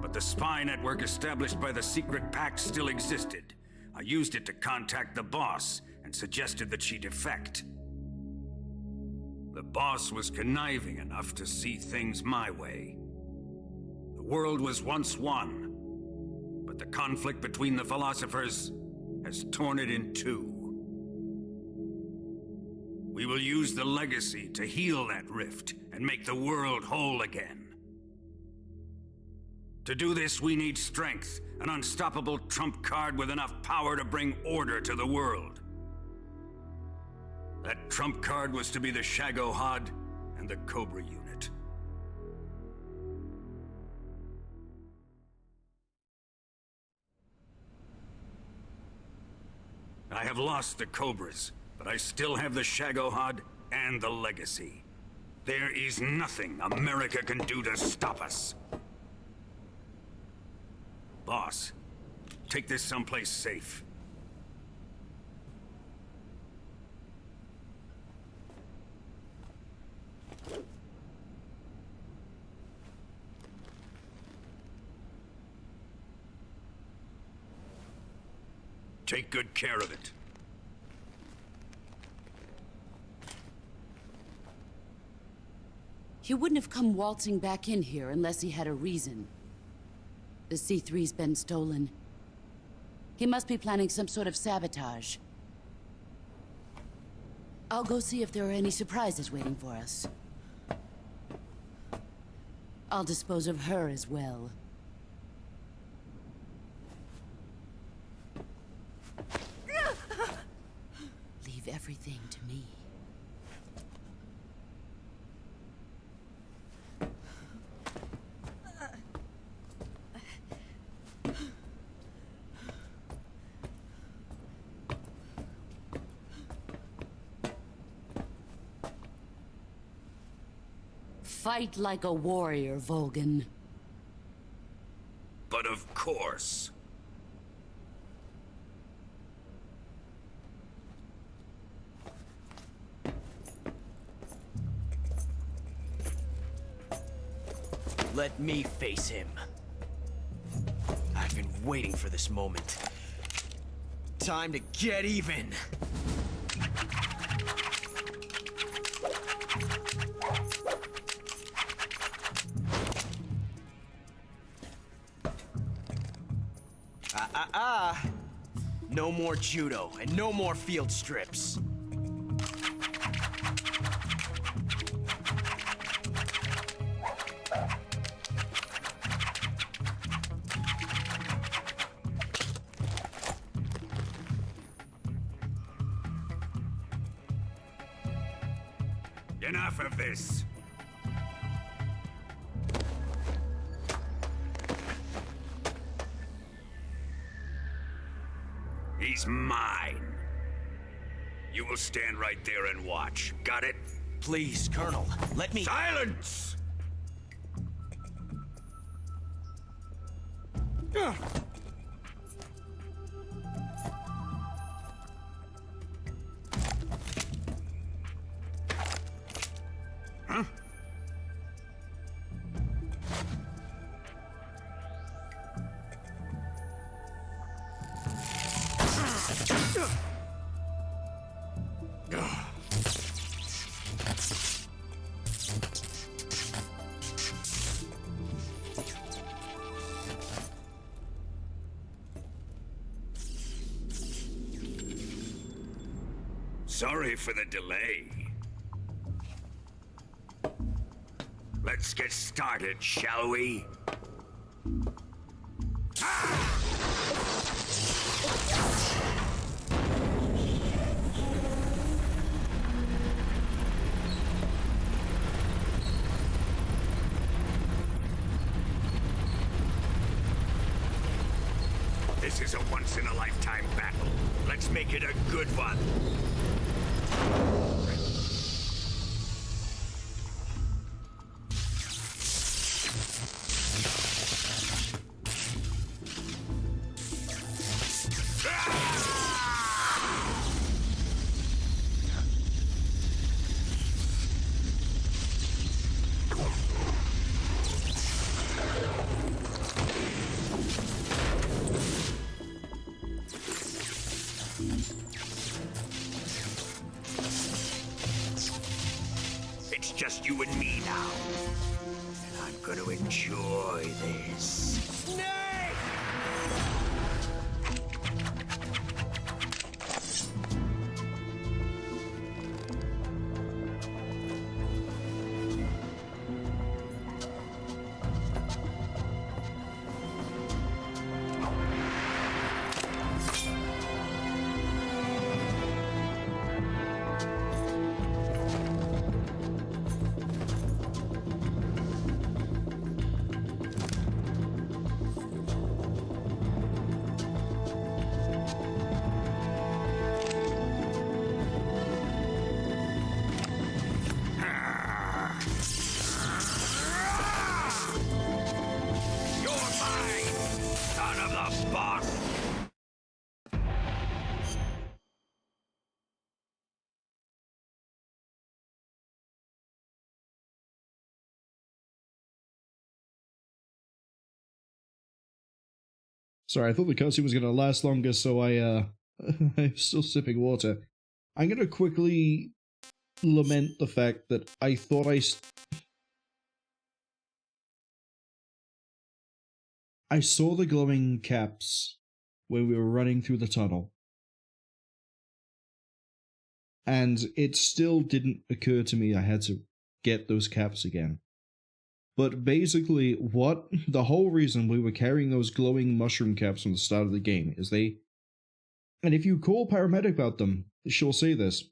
But the spy network established by the secret pact still existed. I used it to contact the boss and suggested that she defect. The boss was conniving enough to see things my way. The world was once one, but the conflict between the philosophers has torn it in two. We will use the legacy to heal that rift and make the world whole again. To do this, we need strength, an unstoppable trump card with enough power to bring order to the world. That trump card was to be the Shagohod and the Cobra unit. I have lost the Cobras, but I still have the Shagohod and the legacy. There is nothing America can do to stop us. Boss, take this someplace safe. Take good care of it. He wouldn't have come waltzing back in here unless he had a reason. The C3's been stolen. He must be planning some sort of sabotage. I'll go see if there are any surprises waiting for us. I'll dispose of her as well. Leave everything to me. Fight like a warrior, Volgin. But of course. Let me face him. I've been waiting for this moment. Time to get even! No more judo, and no more field strips. Enough of this. He's mine. You will stand right there and watch. Got it? Please, Colonel, let me— Silence! Huh? Sorry for the delay. Let's get started, shall we? This is a once-in-a-lifetime battle. Let's make it a good one. It's just you and me now. And I'm gonna enjoy this. Sorry, I thought the cutscene was going to last longer, so I'm still sipping water. I'm going to quickly lament the fact that I thought I saw the glowing caps when we were running through the tunnel. And it still didn't occur to me I had to get those caps again. But basically, the whole reason we were carrying those glowing mushroom caps from the start of the game is and if you call paramedic about them, she'll say this,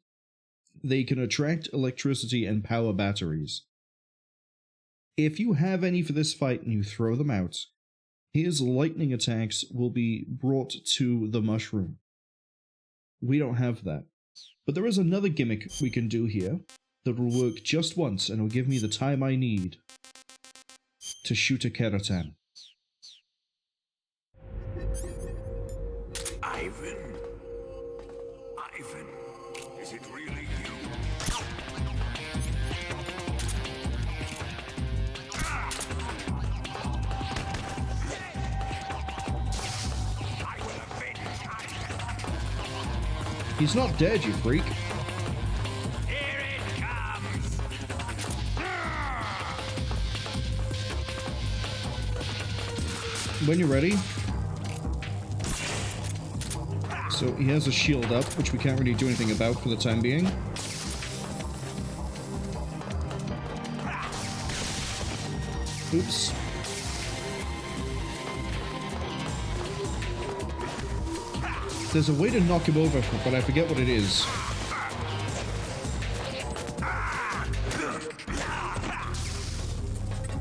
they can attract electricity and power batteries. If you have any for this fight and you throw them out, his lightning attacks will be brought to the mushroom. We don't have that. But there is another gimmick we can do here that will work just once and will give me the time I need to shoot a Kerotan. Ivan? Ivan, is it really you? I will avenge Ivan. He's not dead, you freak. Here it comes! When you're ready. So he has a shield up, which we can't really do anything about for the time being. Oops. There's a way to knock him over, but I forget what it is.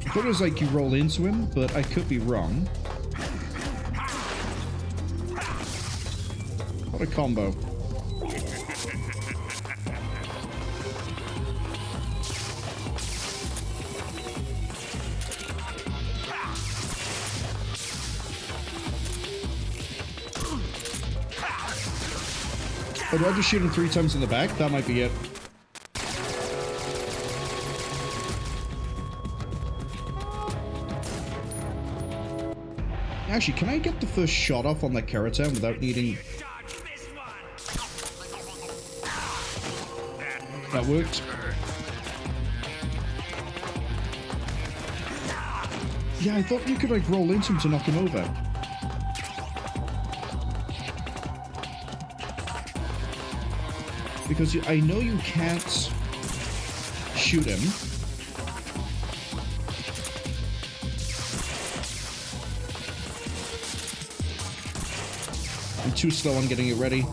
I thought it was like you roll into him, but I could be wrong. What a combo. Oh, do I just shoot him 3 times in the back? That might be it. Actually, can I get the first shot off on that Kerotan without needing... That worked. Yeah, I thought you could like roll into him to knock him over. Because I know you can't shoot him. I'm too slow on getting it ready.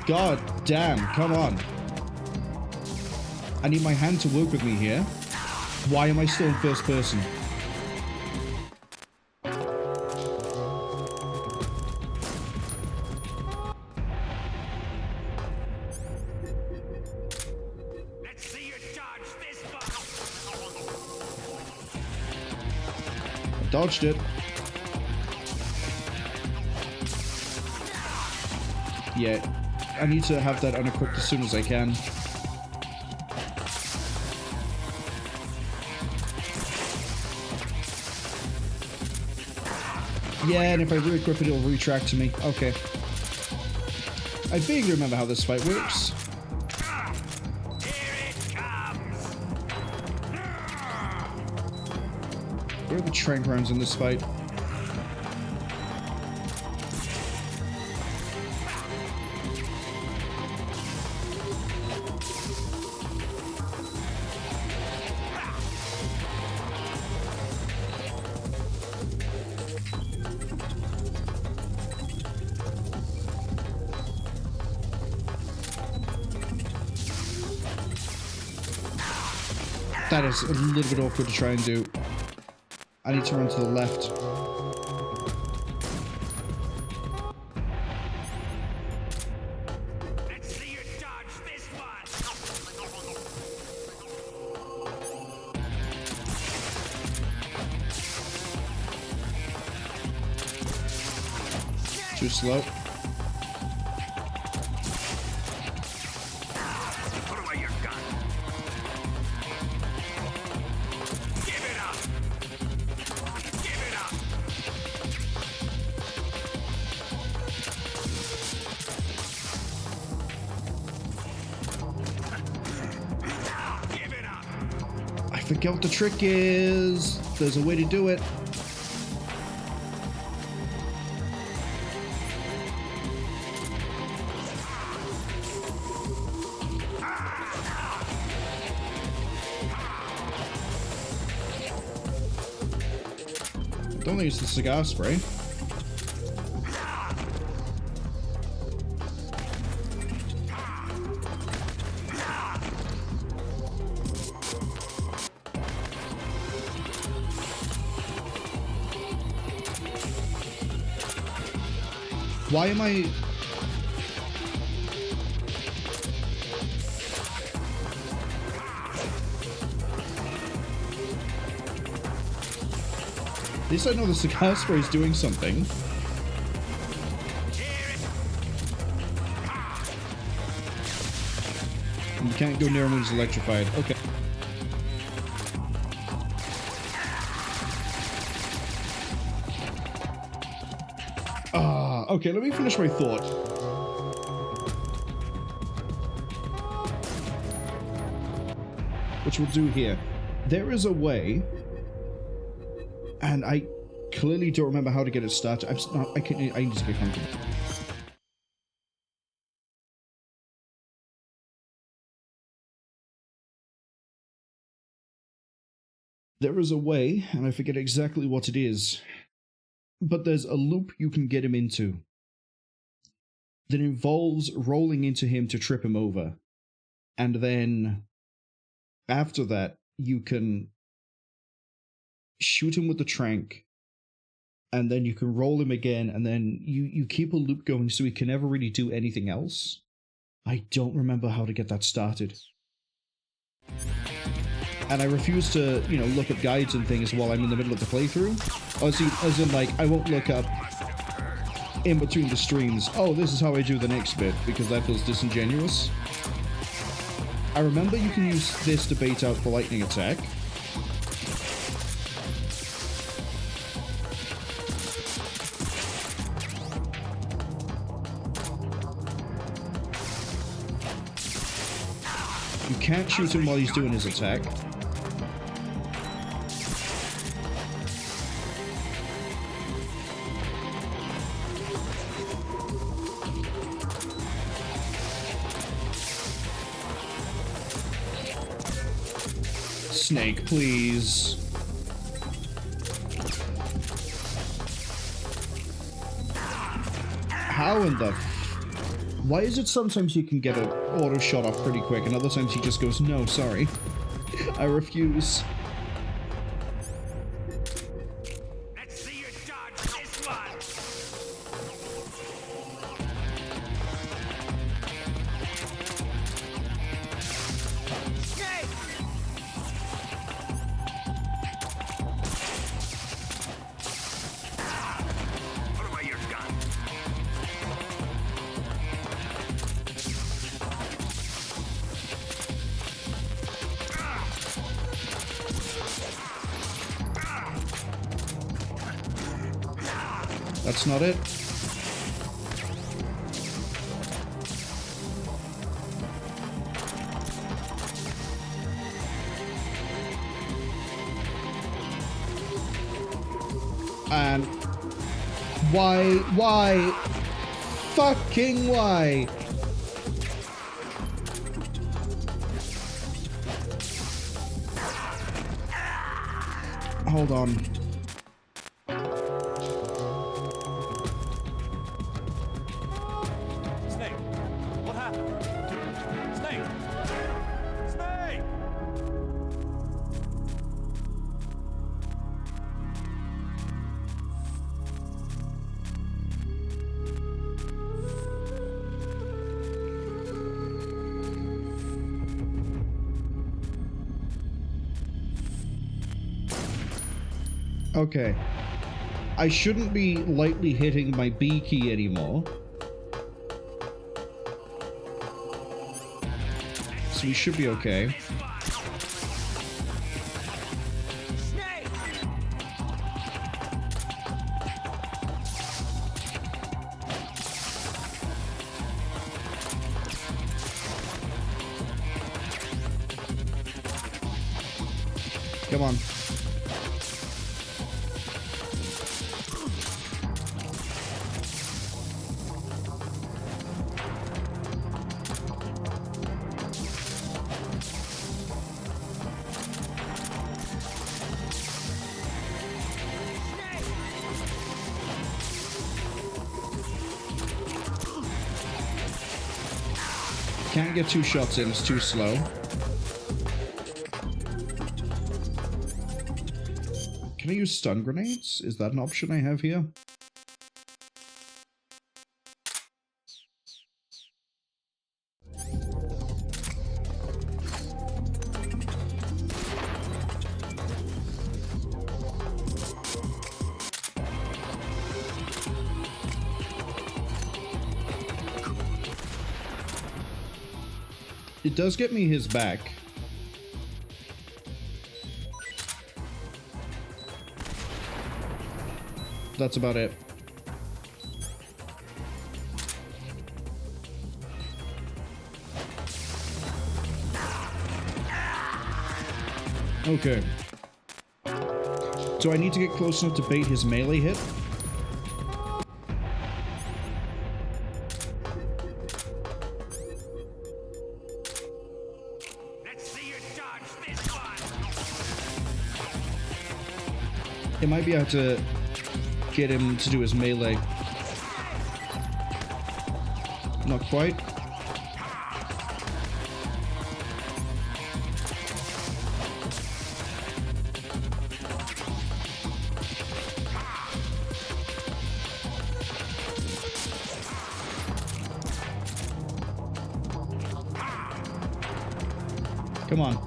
God damn, come on. I need my hand to work with me here. Why am I still in first person? Let's see you dodge this I dodged it. Yeah, I need to have that unequipped as soon as I can. Yeah, and if I re-equip it, it'll retract to me. Okay. I vaguely remember how this fight works. Where are the trank rounds in this fight? That is a little bit awkward to try and do. I need to run to the left. Let's see you dodge this one. Too slow. Put away your gun. Give it up. Give it up. Give it up. I forget what the trick is. There's a way to do it. Don't think it's the cigar spray. Why am I... At least I know the cigar spray is doing something. You can't go near him when he's electrified. Okay. Okay, let me finish my thought. Which we'll do here. There is a way, and I clearly don't remember how to get it started. I need to be comfortable. There is a way, and I forget exactly what it is, but there's a loop you can get him into that involves rolling into him to trip him over. And then after that, you can shoot him with the trank, and then you can roll him again, and then you keep a loop going so he can never really do anything else. I don't remember how to get that started. And I refuse to, you know, look up guides and things while I'm in the middle of the playthrough. As in, like, I won't look up in between the streams, oh, this is how I do the next bit, because that feels disingenuous. I remember you can use this to bait out the lightning attack. You can't shoot him while he's doing his attack. Snake, please. How in the... Why is it sometimes you can get an auto shot off pretty quick and other times he just goes, no, sorry. I refuse. Let's see you dodge this one! Snake! Put away your gun. That's not it. And why? Fucking why? Hold on. Snake, what happened? Snake! Snake! Okay. I shouldn't be lightly hitting my B key anymore. So we should be okay. Come on. Can't get 2 shots in, it's too slow. Can I use stun grenades? Is that an option I have here? It does get me his back. That's about it. Okay. Do I need to get close enough to bait his melee hit? It might be able to get him to do his melee. Not quite. Come on.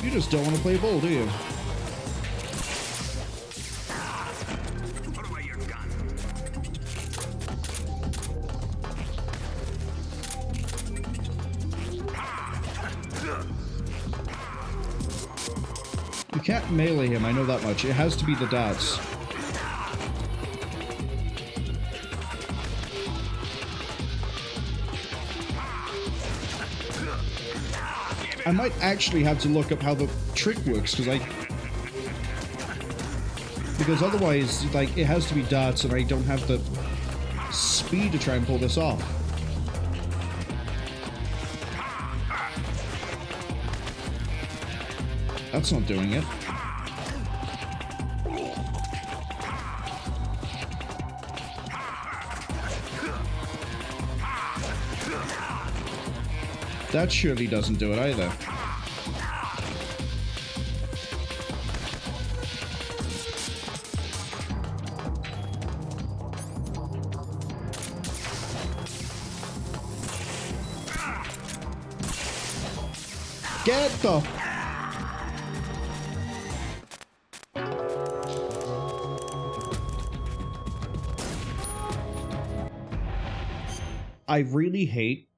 You just don't want to play ball, do you? Put away your gun. You can't melee him, I know that much. It has to be the darts. I might actually have to look up how the trick works, because Because otherwise, like, it has to be darts, and I don't have the speed to try and pull this off. That's not doing it. That surely doesn't do it either. Get the... I really hate...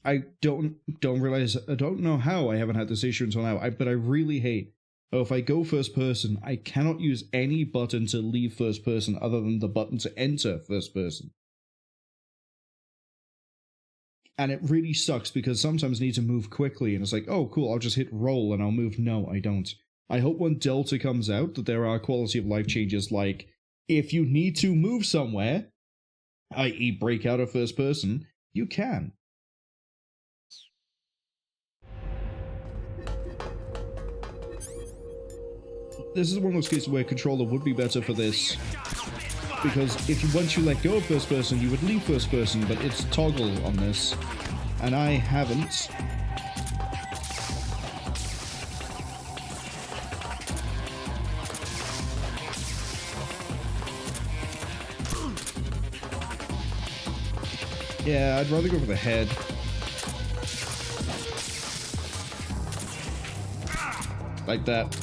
I don't realize... I don't know how I haven't had this issue until now, but I really hate... Oh, if I go first person, I cannot use any button to leave first person other than the button to enter first person. And it really sucks because sometimes I need to move quickly and it's like, oh cool, I'll just hit roll and I'll move. No, I don't. I hope when Delta comes out that there are quality of life changes like, if you need to move somewhere, i.e. break out of first person, you can. This is one of those cases where controller would be better for this. Because once you let go of first person, you would leave first person, but it's toggle on this. And I haven't. Yeah, I'd rather go for the head. Like that.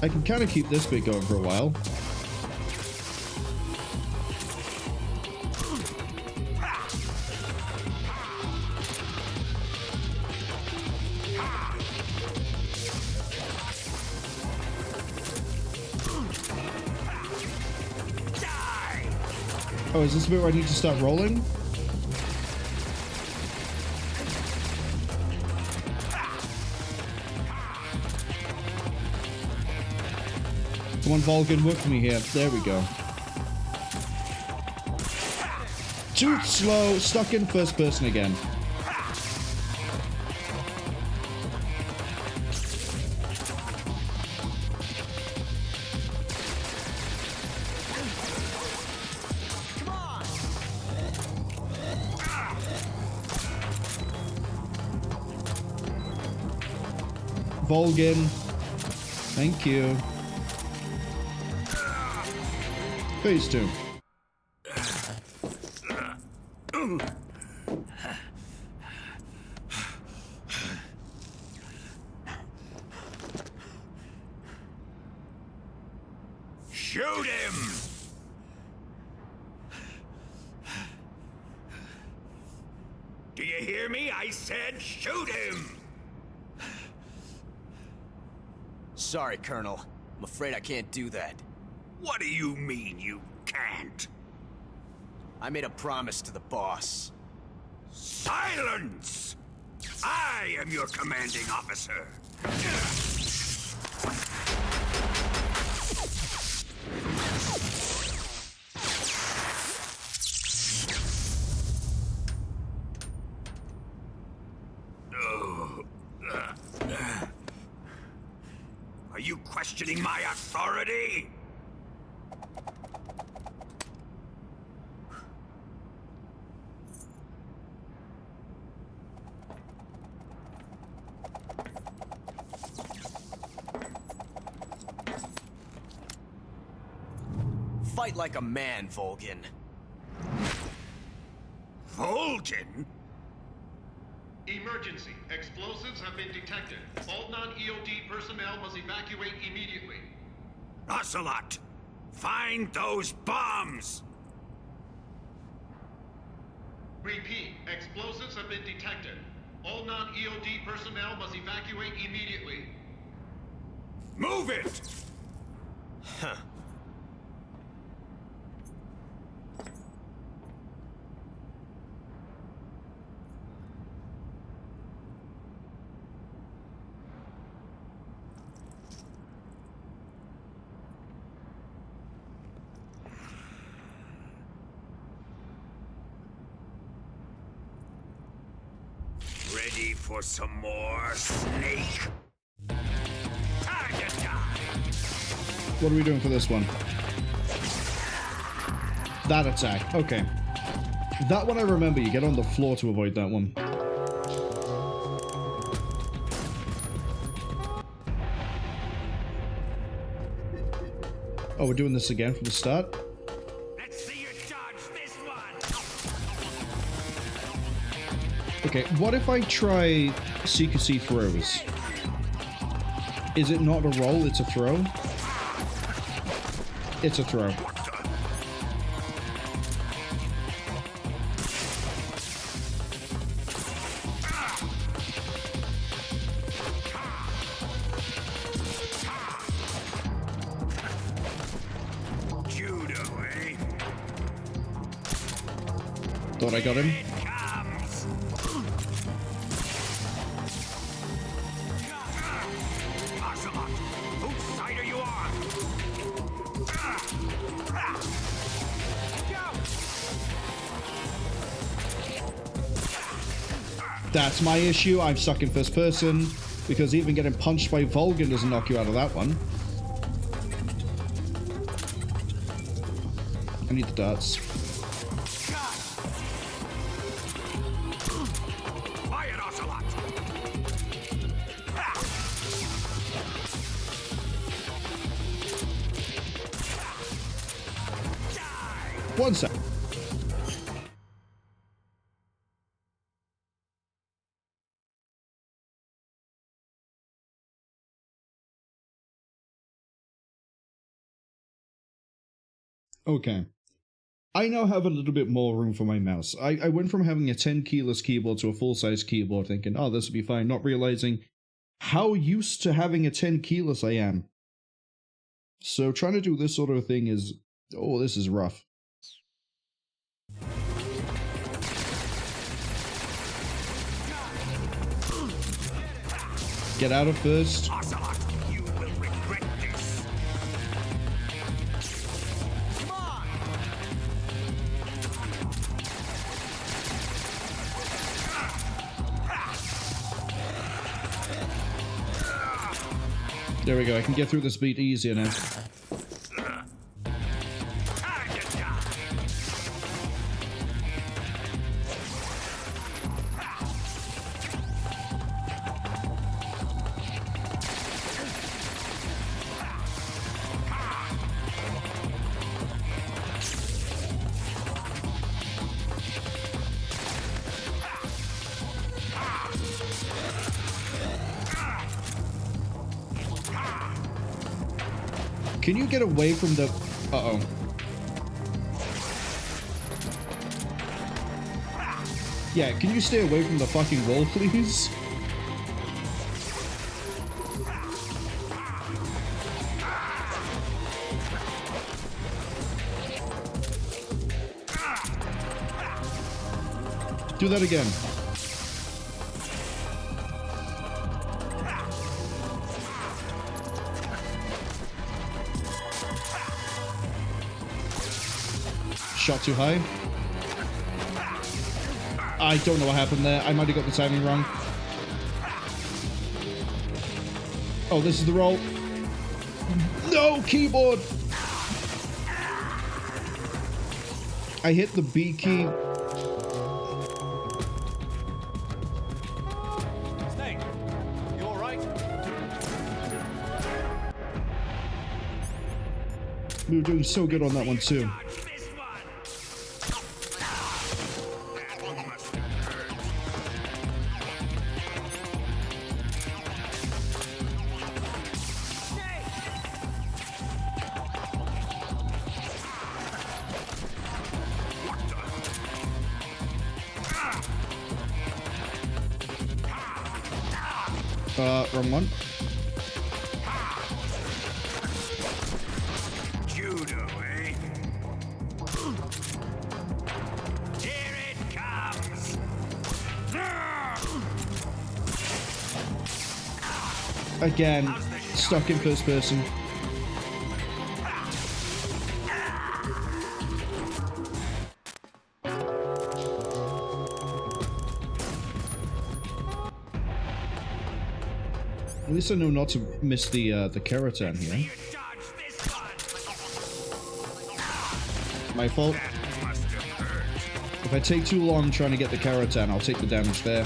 I can kind of keep this bit going for a while. Oh, is this the bit where I need to start rolling? Come on, Volgin, work for me here. There we go. Too slow, stuck in first person again. Volgin, thank you. Phase 2. Shoot him! Do you hear me? I said shoot him! Sorry, Colonel. I'm afraid I can't do that. What do you mean you can't? I made a promise to the boss. Silence! I am your commanding officer. Are you questioning my authority? Fight like a man, Volgin. Volgin? Emergency. Explosives have been detected. All non-EOD personnel must evacuate immediately. Ocelot! Find those bombs! Repeat, explosives have been detected. All non-EOD personnel must evacuate immediately. Move it! Huh. Ready for some more, Snake? Target time! What are we doing for this one? That attack. Okay. That one I remember. You get on the floor to avoid that one. Oh, we're doing this again from the start? Let's see you dodge this one! Okay, what if I try secrecy throws? Is it not a roll, it's a throw? It's a throw. Judo, eh? Thought I got him. Comes! Ocelot, whose side are you on? That's my issue. I'm stuck in first person because even getting punched by Volgin doesn't knock you out of that one. I need the darts. Quiet, Ocelot! One sec. Okay. I now have a little bit more room for my mouse. I went from having a 10 keyless keyboard to a full-size keyboard thinking, oh, this will be fine, not realizing how used to having a 10 keyless I am. So trying to do this sort of thing is, oh, this is rough. Get out of first. Ocelot, you will regret this. Come on! There we go, I can get through this beat easier now. Target time! Can you get away from the... Uh-oh. Yeah, can you stay away from the fucking wall, please? Do that again. Shot too high. I don't know what happened there. I might have got the timing wrong. Oh, this is the roll. No, keyboard! I hit the B key. Snake, you all right? We were doing so good on that one too. Wrong one. Judo, eh? Here it comes! Again, stuck in first person. At least I know not to miss the Kerotan here. My fault. If I take too long trying to get the Kerotan, I'll take the damage there.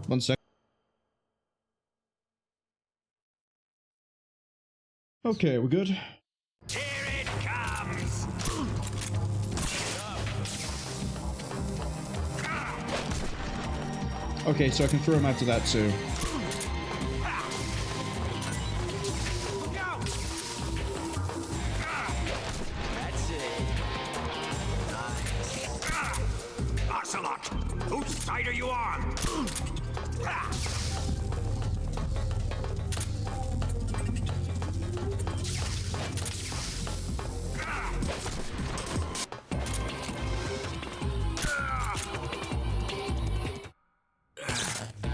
One sec. Okay, we're good. Here it comes! Okay, so I can throw him after that too. That's it. Ocelot! Whose side are you on?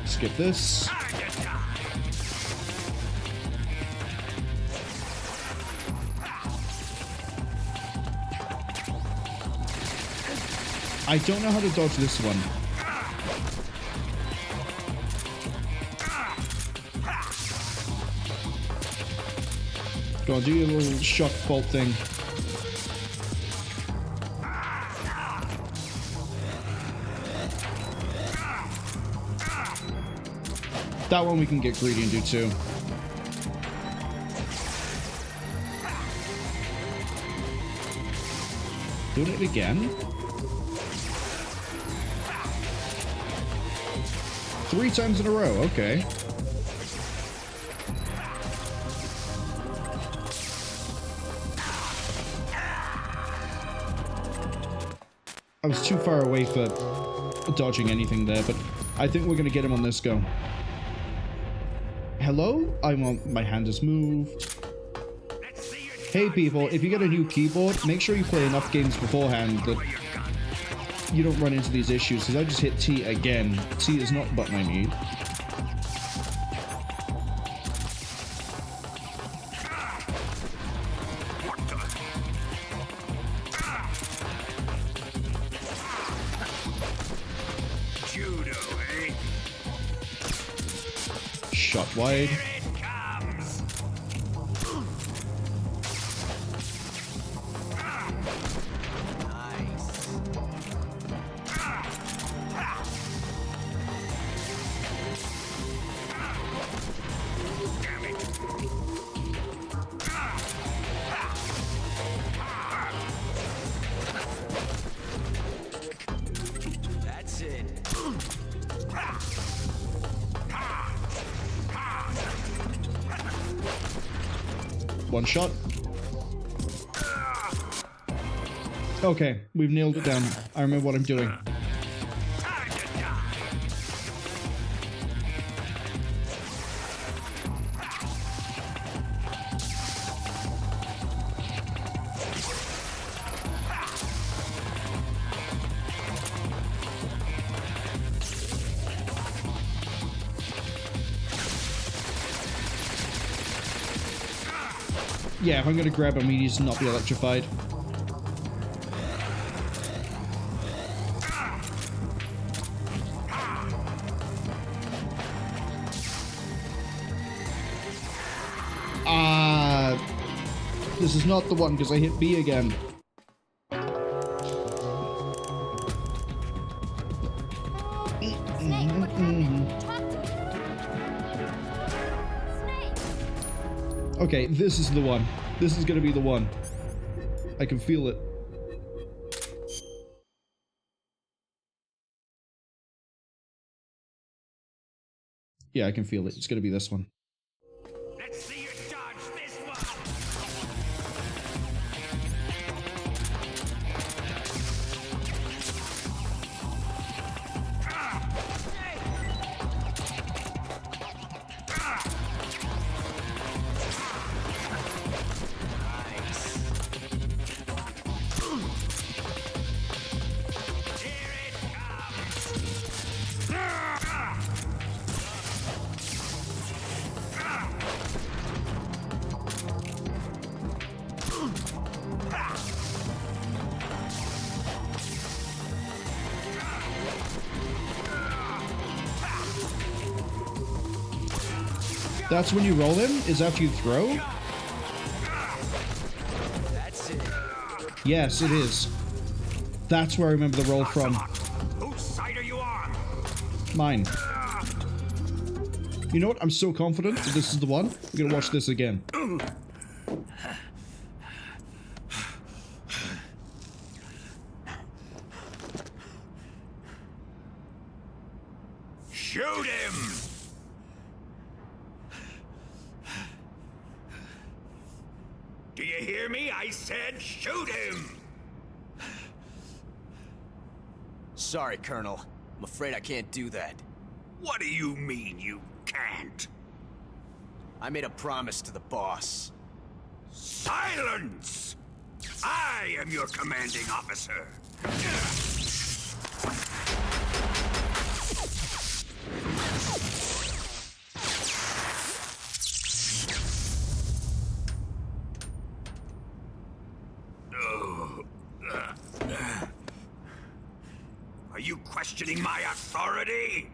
Skip this. I don't know how to dodge this one. Go on, do your little shock bolt thing. That one we can get greedy and do too. Doing it again? 3 times in a row, okay. I was too far away for dodging anything there, but I think we're gonna get him on this go. Hello? My hand is moved. Hey people, if you get a new keyboard, make sure you play enough games beforehand that you don't run into these issues, because I just hit T again. T is not the button I need. Shot wide. That's it. One shot. Okay, we've nailed it down. I remember what I'm doing. Yeah, if I'm gonna grab him, he needs to not be electrified. This is not the one because I hit B again. Snake, what happened? Talk to me. Snake. Okay, this is the one. This is gonna be the one. I can feel it. Yeah, I can feel it. It's gonna be this one. Let's see you dodge this one. That's when you roll him? Is after you throw? That's it. Yes, it is. That's where I remember the roll from. Whose side are you on? Mine. You know what? I'm so confident that this is the one. We're gonna watch this again. Shoot him! Do you hear me? I said shoot him! Sorry, Colonel. I'm afraid I can't do that. What do you mean you can't? I made a promise to the boss. Silence! I am your commanding officer. Are you questioning my authority?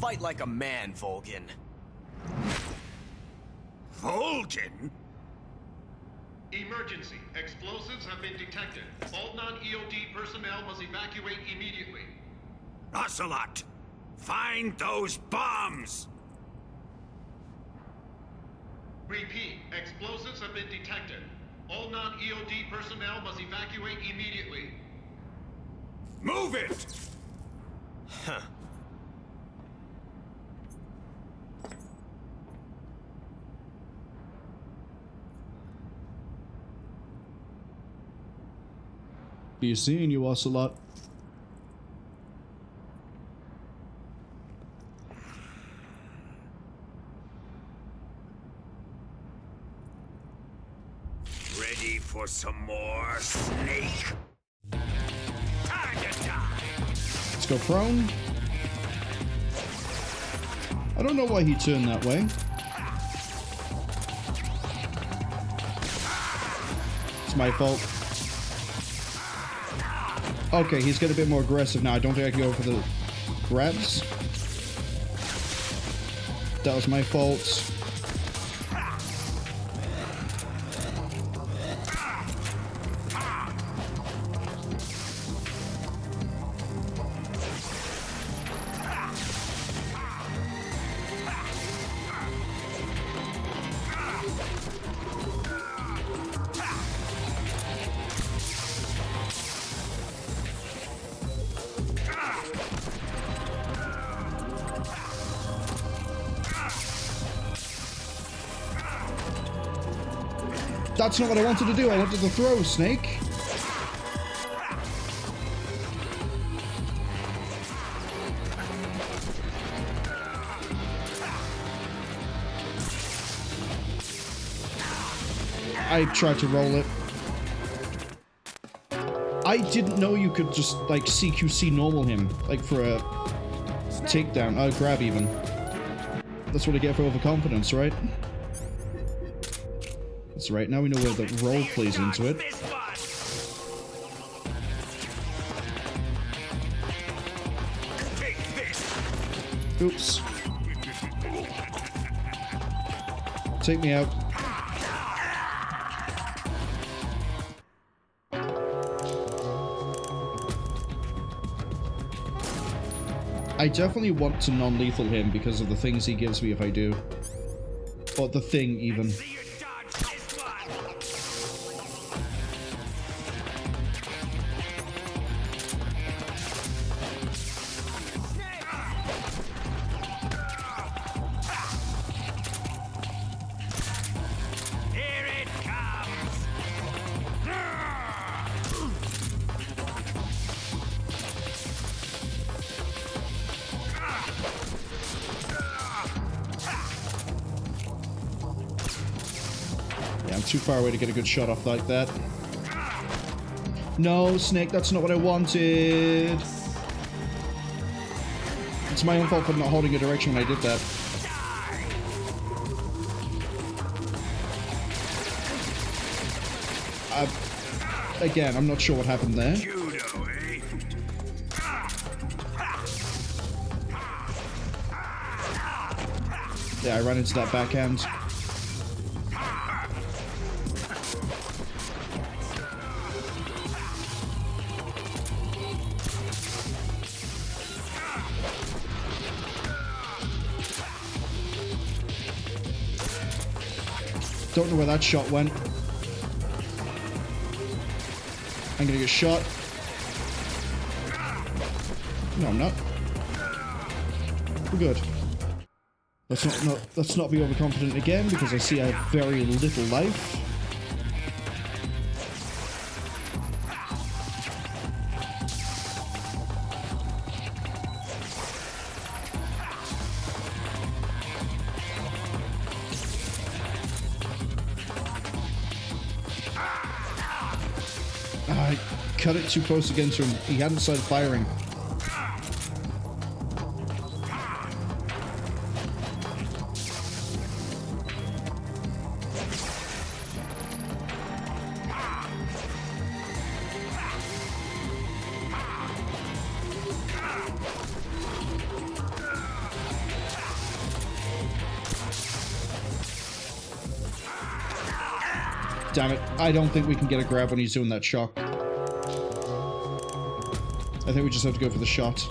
Fight like a man, Volgin. Volgin? Emergency. Explosives have been detected. All non-EOD personnel must evacuate immediately. Ocelot! Find those bombs! Repeat. Explosives have been detected. All non-EOD personnel must evacuate immediately. Move it! Huh. Be seeing you, Ocelot. Ready for some more, Snake? Time to die! Let's go prone. I don't know why he turned that way. It's my fault. Okay, he's getting a bit more aggressive now. I don't think I can go for the grabs. That was my fault. That's not what I wanted to do. I wanted to throw, Snake. I tried to roll it. I didn't know you could just, like, CQC normal him, like, for a takedown. Grab, even. That's what I get for overconfidence, right? That's right, now we know where the roll plays into it. Oops. Take me out. I definitely want to non-lethal him because of the things he gives me if I do. Or the thing, even. Too far away to get a good shot off like that. No, Snake, that's not what I wanted. It's my own fault for not holding a direction when I did that. Again, I'm not sure what happened there. Yeah, I ran into that backhand. Don't know where that shot went. I'm gonna get shot. No, I'm not. We're good. Let's not be overconfident again because I see I have very little life. I cut it too close against him. He hadn't started firing. Damn it. I don't think we can get a grab when he's doing that shock. I think we just have to go for the shot.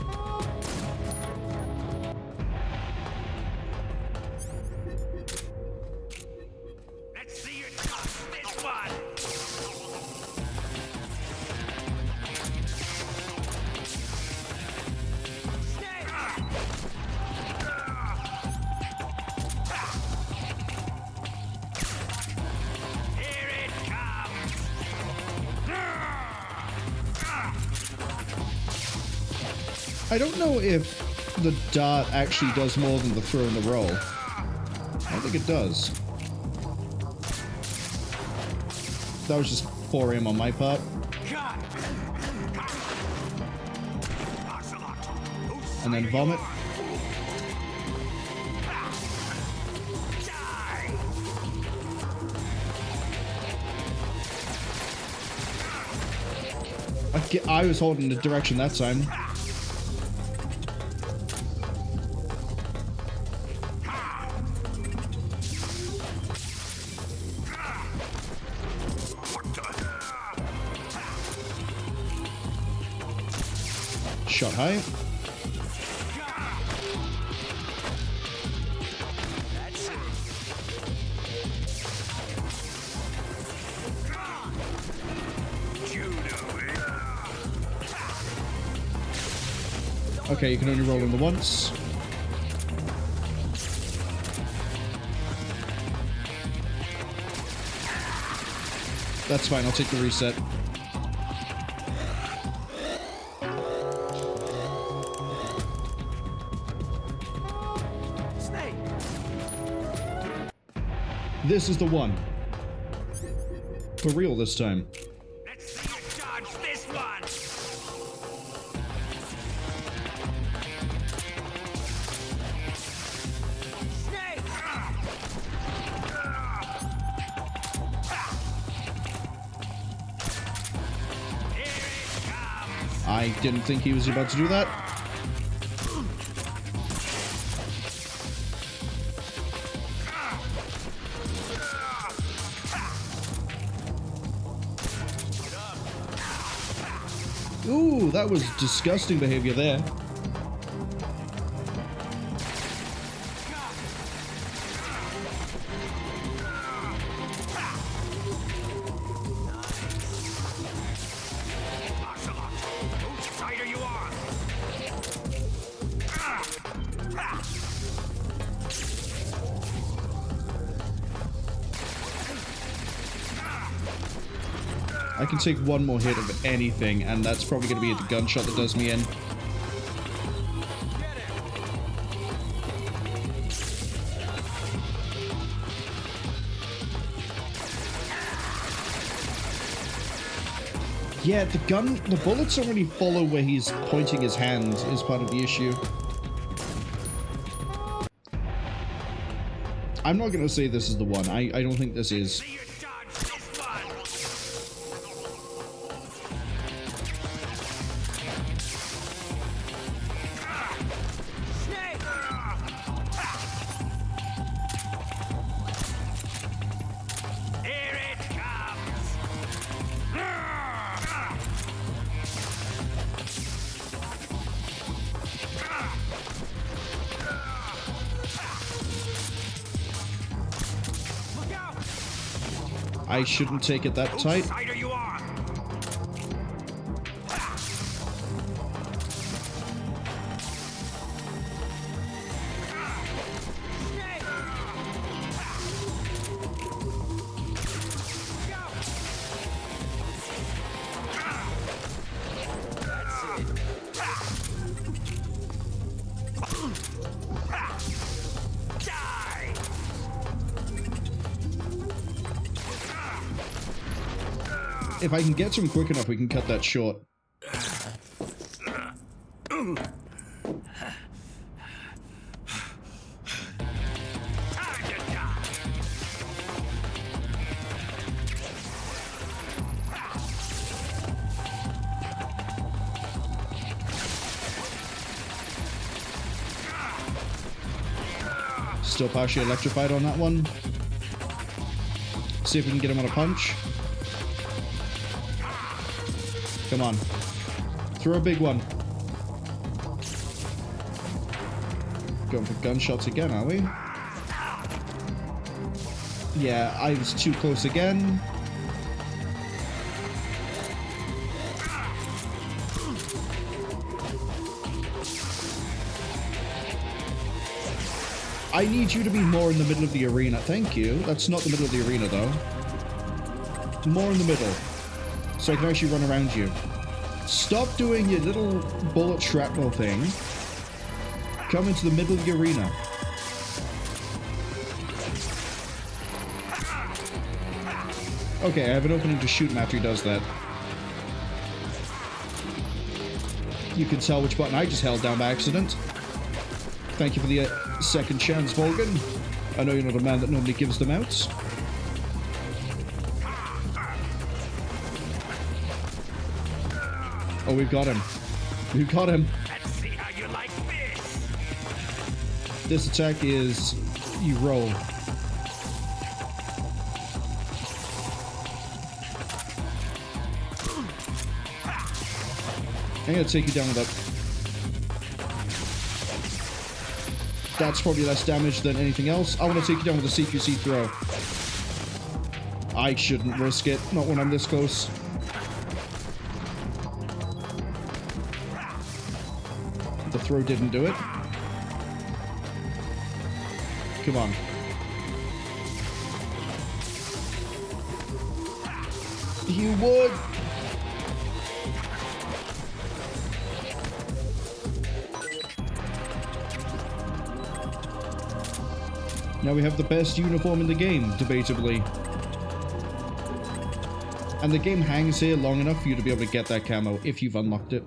Let's see you toss this one. I don't know if the dart actually does more than the throw and the roll. I don't think it does. That was just poor aim on my part. And then vomit. I was holding the direction that time. Shot high. Okay, you can only roll in the once. That's fine, I'll take the reset. This is the one. For real this time. Let's see you dodge this one. I didn't think he was about to do that. Ooh, that was disgusting behavior there. I can take one more hit of anything, and that's probably going to be the gunshot that does me in. Yeah, the bullets don't really follow where he's pointing his hand is part of the issue. I'm not going to say this is the one. I don't think this is. I shouldn't take it that tight. If I can get to him quick enough, we can cut that short. Still partially electrified on that one. See if we can get him on a punch. Come on. Throw a big one. Going for gunshots again, are we? Yeah, I was too close again. I need you to be more in the middle of the arena. Thank you. That's not the middle of the arena, though. More in the middle. So I can actually run around you. Stop doing your little bullet shrapnel thing. Come into the middle of the arena. Okay, I have an opening to shoot him after he does that. You can tell which button I just held down by accident. Thank you for the second chance, Volgin. I know you're not a man that normally gives them out. Oh, we've got him. We've got him. Let's see how you like this. This attack is... you roll. I'm gonna take you down with that. That's probably less damage than anything else. I want to take you down with a CQC throw. I shouldn't risk it. Not when I'm this close. The throw didn't do it. Come on. You would. Now we have the best uniform in the game, debatably. And the game hangs here long enough for you to be able to get that camo if you've unlocked it.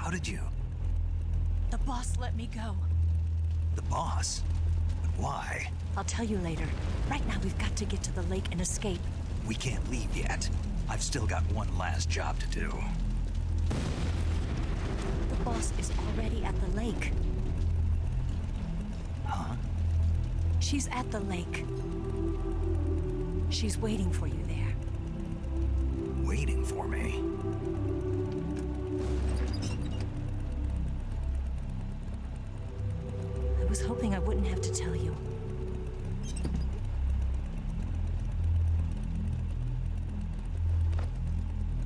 How did you? The boss let me go. The boss? But why? I'll tell you later. Right now, we've got to get to the lake and escape. We can't leave yet. I've still got one last job to do. The boss is already at the lake. Huh? She's at the lake. She's waiting for you there. Waiting for me? I was hoping I wouldn't have to tell you.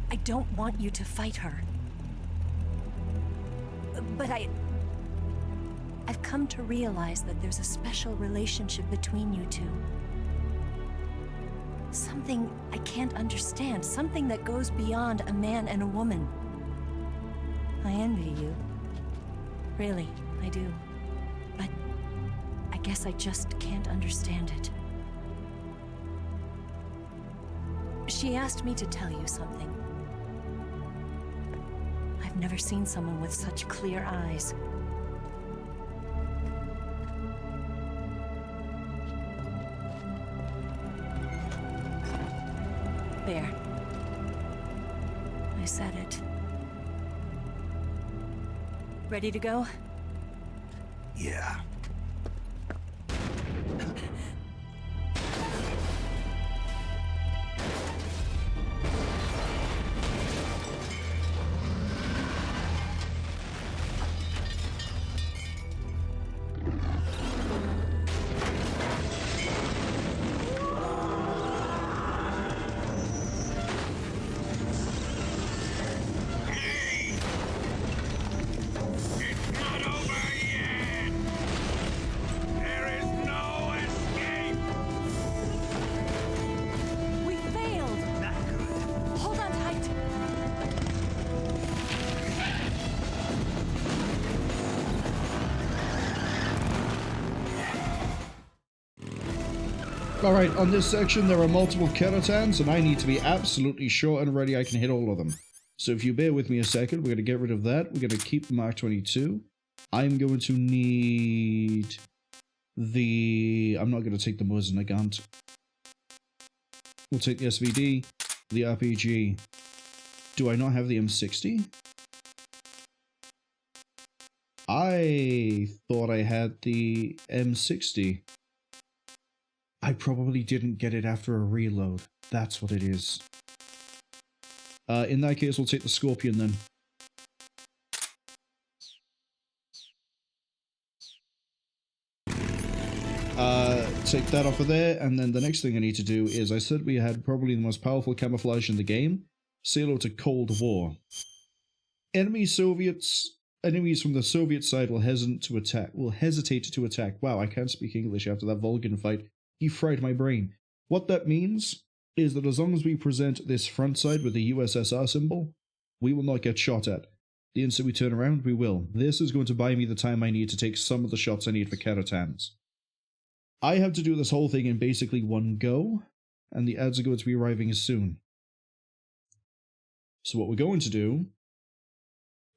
I don't want you to fight her. But I've come to realize that there's a special relationship between you two. Something I can't understand, something that goes beyond a man and a woman. I envy you. Really, I do. But I guess I just can't understand it. She asked me to tell you something. I've never seen someone with such clear eyes. There. I said it. Ready to go? Yeah. Alright, on this section there are multiple Kerotans, and I need to be absolutely sure and ready I can hit all of them. So if you bear with me a second, we're going to get rid of that. We're going to keep the Mark 22. I'm going to need the... I'm not going to take the Mosin. We'll take the SVD, the RPG. Do I not have the M60? I thought I had the M60. I probably didn't get it after a reload. That's what it is. In that case, we'll take the Scorpion then. Take that off of there, and then the next thing I need to do is, I said we had probably the most powerful camouflage in the game. Say hello to Cold War. Enemies from the Soviet side will hesitate to attack. Wow, I can't speak English after that Volgin fight. He fried my brain. What that means is that as long as we present this front side with the USSR symbol, we will not get shot at. The instant we turn around, we will. This is going to buy me the time I need to take some of the shots I need for Kerotans. I have to do this whole thing in basically one go, and the ads are going to be arriving soon. So what we're going to do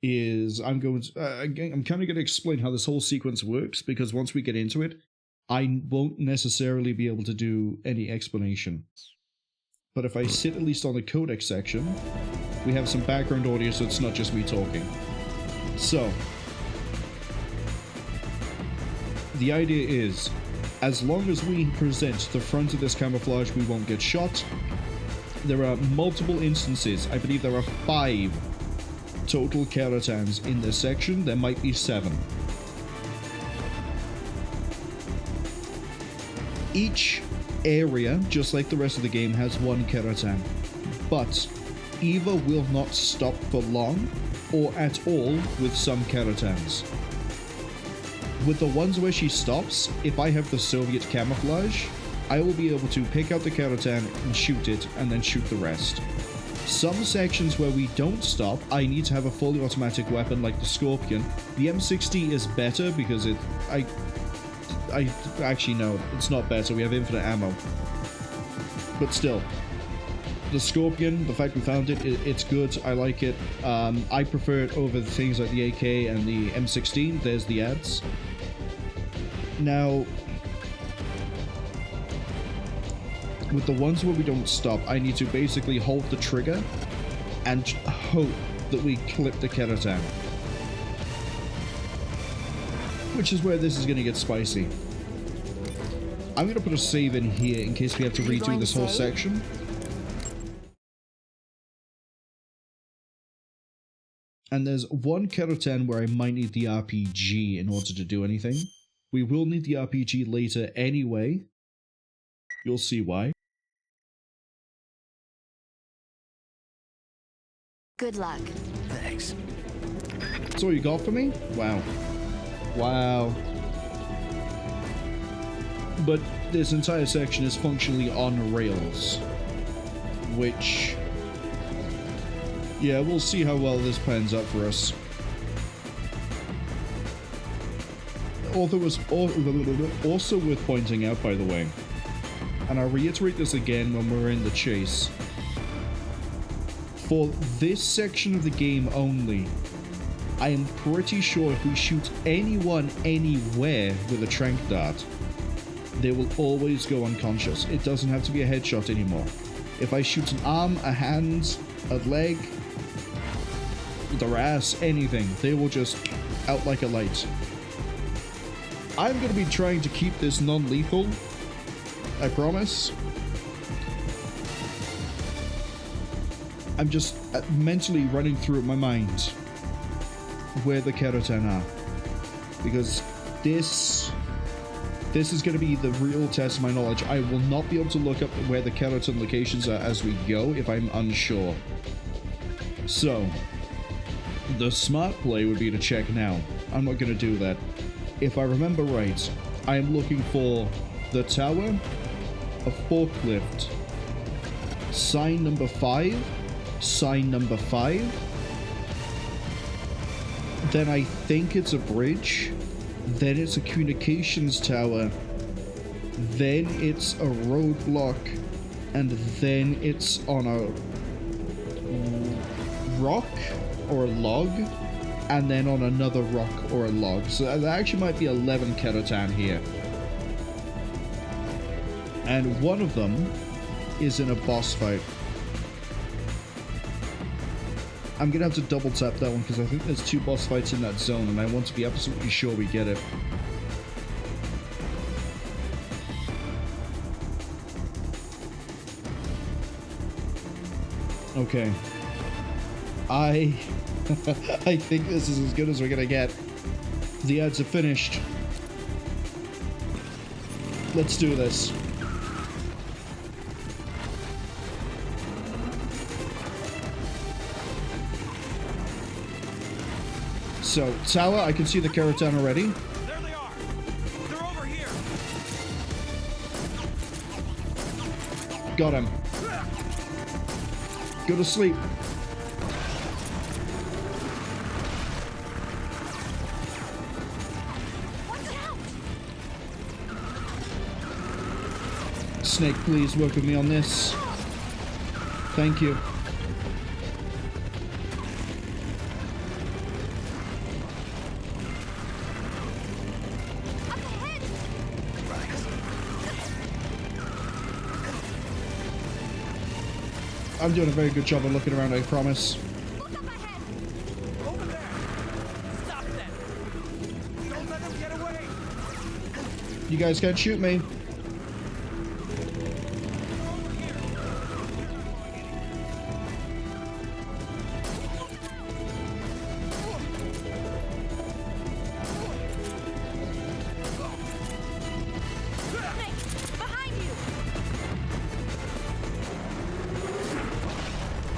is I'm kind of going to explain how this whole sequence works, because once we get into it, I won't necessarily be able to do any explanation. But if I sit at least on the codex section, we have some background audio so it's not just me talking. So, the idea is, as long as we present the front of this camouflage, we won't get shot. There are multiple instances, I believe there are 5 total Kerotans in this section, there might be 7. Each area, just like the rest of the game, has 1 Kerotan, but Eva will not stop for long, or at all, with some Kerotans. With the ones where she stops, if I have the Soviet camouflage, I will be able to pick out the Kerotan and shoot it, and then shoot the rest. Some sections where we don't stop, I need to have a fully automatic weapon like the Scorpion. The M60 is better because actually no, it's not better, we have infinite ammo. But still, the Scorpion, the fact we found it, it's good. I like it. I prefer it over the things like the AK and the M16. There's the ads. Now, with the ones where we don't stop, I need to basically hold the trigger and hope that we clip the Kerotan. Which is where this is going to get spicy. I'm going to put a save in here in case we have to redo this whole section. And there's one Kerotan where I might need the RPG in order to do anything. We will need the RPG later anyway. You'll see why. Good luck. Thanks. That's all you got for me? Wow. Wow. But this entire section is functionally on rails. Which... yeah, we'll see how well this pans out for us. Although it's also worth pointing out, by the way, and I'll reiterate this again when we're in the chase, for this section of the game only, I am pretty sure if we shoot anyone anywhere with a tranq dart, they will always go unconscious. It doesn't have to be a headshot anymore. If I shoot an arm, a hand, a leg, their ass, anything, they will just out like a light. I'm going to be trying to keep this non-lethal, I promise. I'm just mentally running through my mind where the Kerotan are, because this is going to be the real test of my knowledge. I will not be able to look up where the Kerotan locations are as we go if I'm unsure. So, the smart play would be to check now. I'm not going to do that. If I remember right, I am looking for the tower, a forklift, sign number 5, sign number 5, then I think it's a bridge, then it's a communications tower, then it's a roadblock, and then it's on a rock or a log, and then on another rock or a log. So there actually might be 11 Kerotan here. And one of them is in a boss fight. I'm gonna have to double tap that one because I think there's 2 boss fights in that zone and I want to be absolutely sure we get it. Okay. I think this is as good as we're gonna get. The ads are finished. Let's do this. So, tower, I can see the Kerotan already. There they are. They're over here. Got him. Go to sleep. Snake, please work with me on this. Thank you. I'm doing a very good job of looking around, I promise. Look up ahead. Over there. Stop them. Don't let them get away. You guys can't shoot me.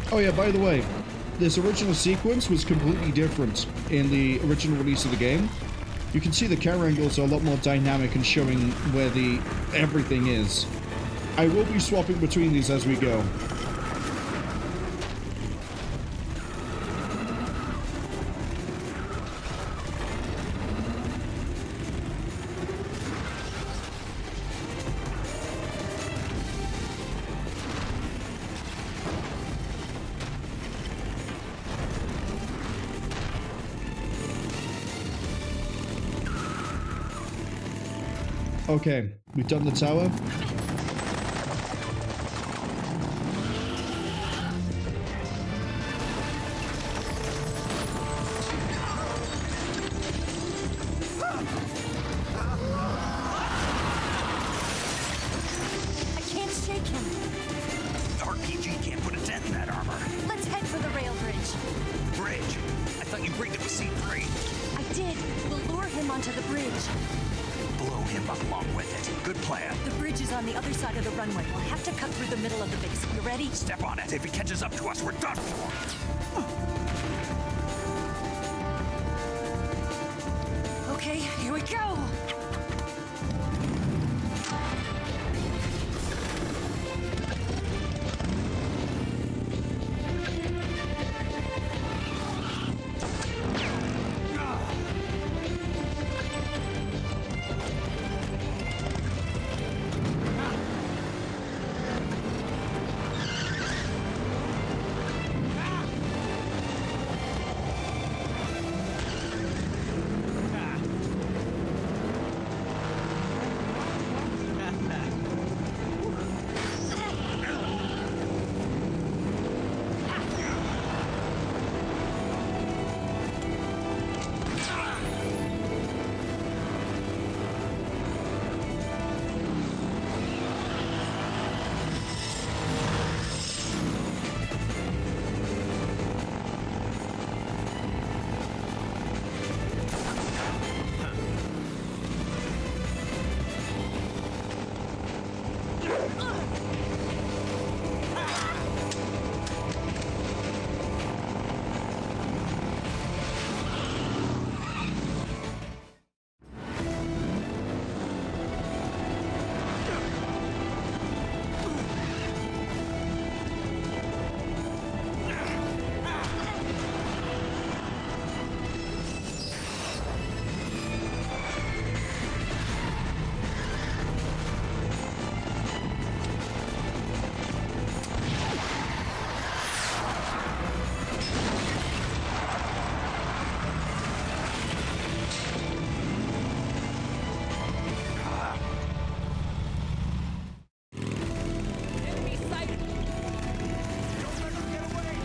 Oh yeah, by the way, this original sequence was completely different in the original release of the game. You can see the camera angles are a lot more dynamic and showing where the everything is. I will be swapping between these as we go. Okay, we've done the tower. I can't shake him. RPG can't put a dent in that armor. Let's head for the rail bridge. Bridge. I thought you rigged it with C3. I did. We'll lure him onto the bridge. Blow him up along with it. Good plan. The bridge is on the other side of the runway. We'll have to cut through the middle of the base. You ready? Step on it. If he catches up to us, we're done for. Okay, here we go. Enemy sighted! Don't let her get away!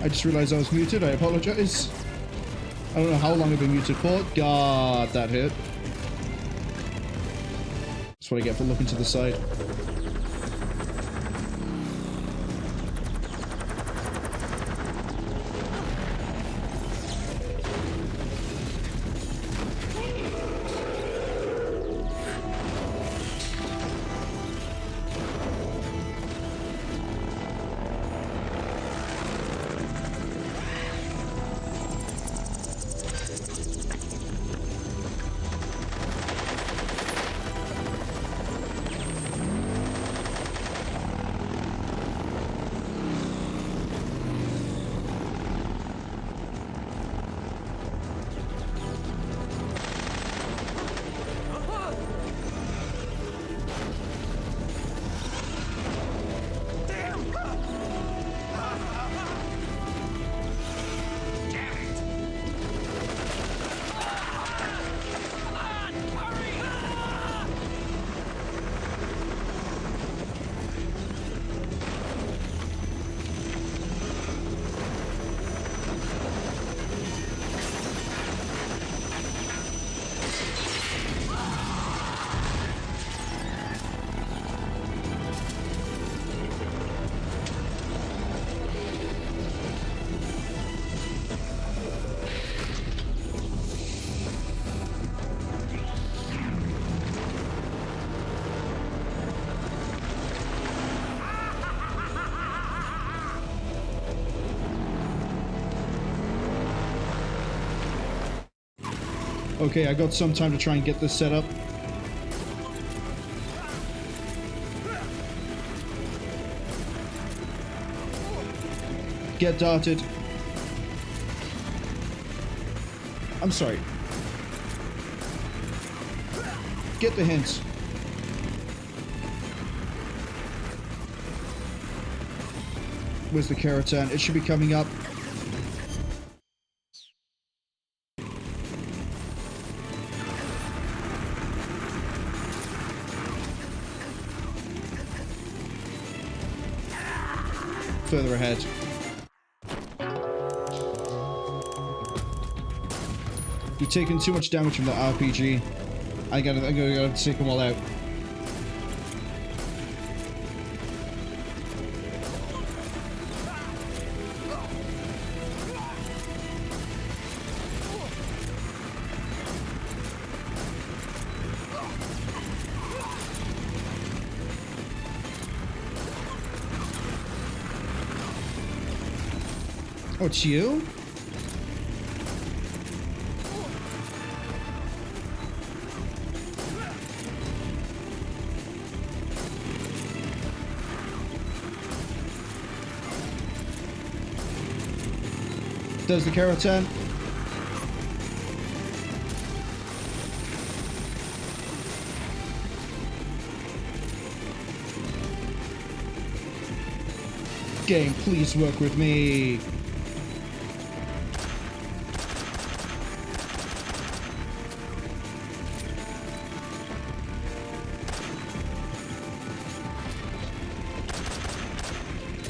I just realized I was muted. I apologize. I don't know how long I've been muted for. God, that hit. That's what I get for looking to the side. Okay, I got some time to try and get this set up. Get darted. I'm sorry. Get the hints. Where's the Kerotan? It should be coming up. Further ahead. You've taken too much damage from the RPG. I gotta take them all out. Oh, it's you? Does the Kerotan? Game, please work with me.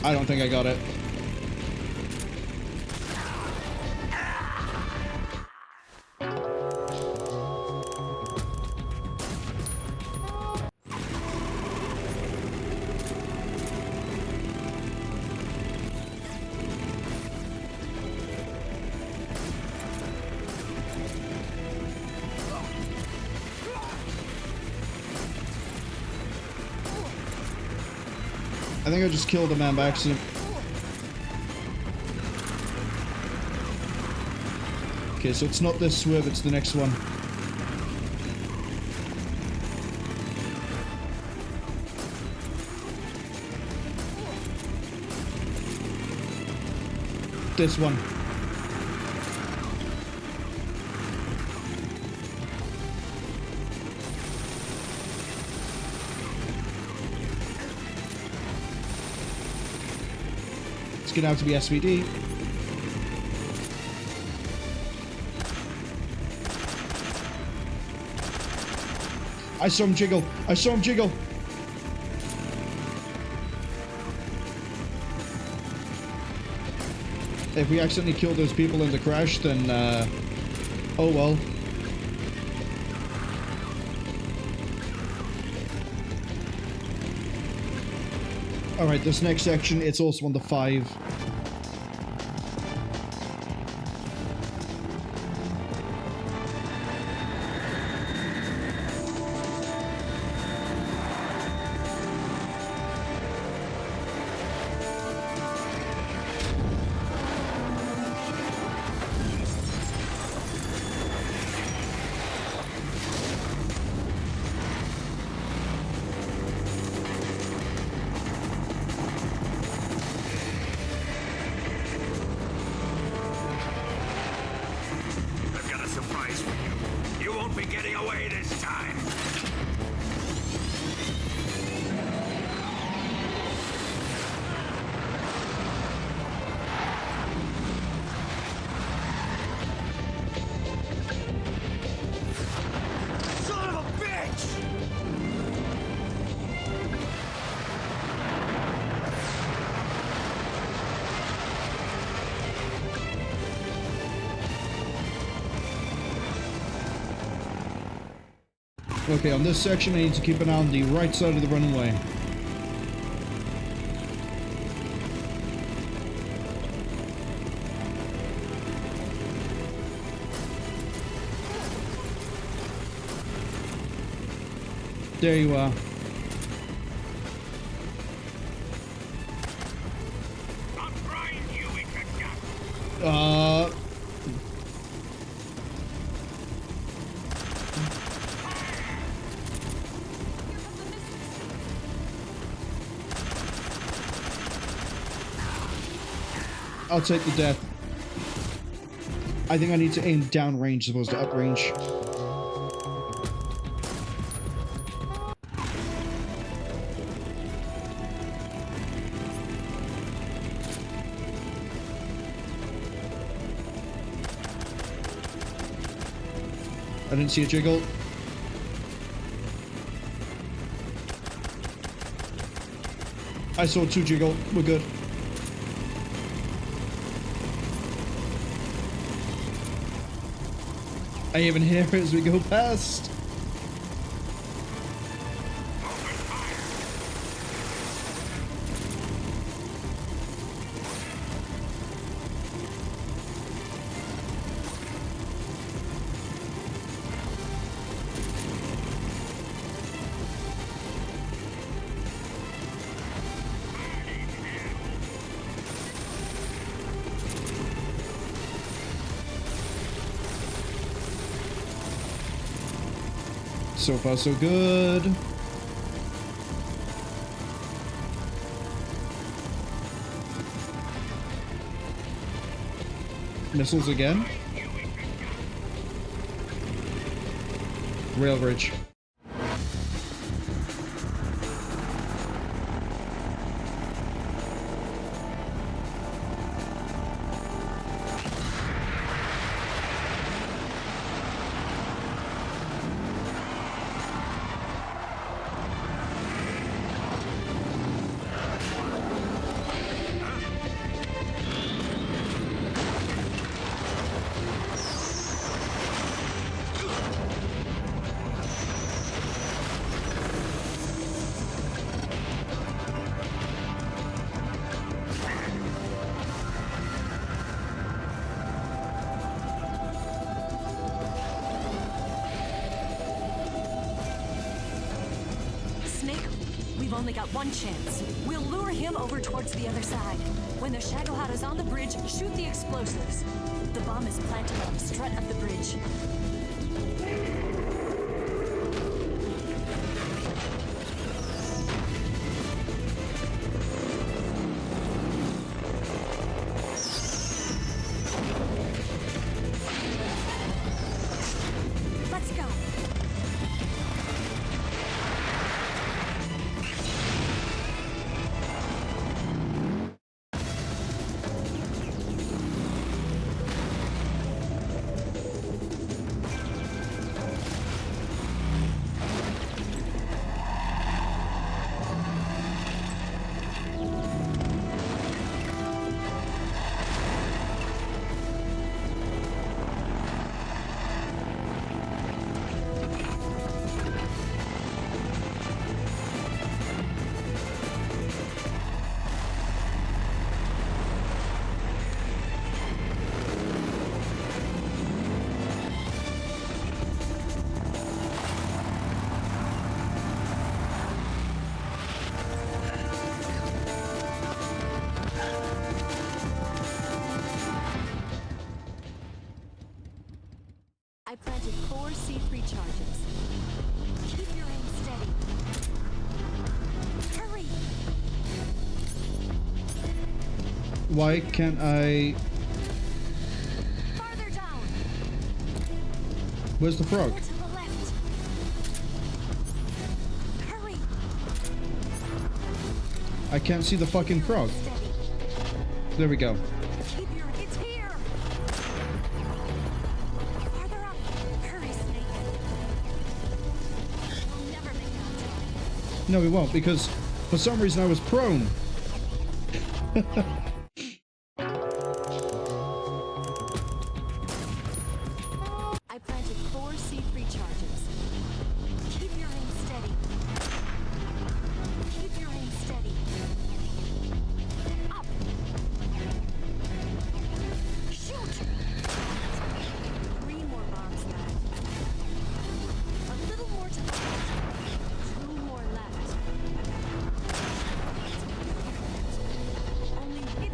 I don't think I got it. I think I just killed a man by accident. Okay, so it's not this swerve, it's the next one. This one. It's gonna have to be SVD. I saw him jiggle. I saw him jiggle. If we accidentally kill those people in the crash, then, oh well. Alright, this next section, it's also on the 5. Okay, on this section I need to keep an eye on the right side of the runway. There you are. I'll take the death. I think I need to aim downrange as opposed to uprange. I didn't see a jiggle. I saw 2 jiggle. We're good. I even hear it as we go past. So far, so good. Missiles again. Rail bridge. We've only got one chance. We'll lure him over towards the other side. When the Shagohod is on the bridge, shoot the explosives. The bomb is planted on the strut of the bridge. Let's go. I planted 4 C3 charges. Keep your aim steady. Hurry! Why can't I... Farther down! Where's the frog? More to the left. Hurry! I can't see the fucking frog. Steady. There we go. Keep your... It's here! Farther up. Hurry, Snake. We'll never make it on time. No, we won't, because for some reason I was prone. I planted 4 C3 charges. Keep your aim steady. Keep your aim steady. Up! Shoot! 3 more bombs left. A little more to the left. 2 more left. Only it's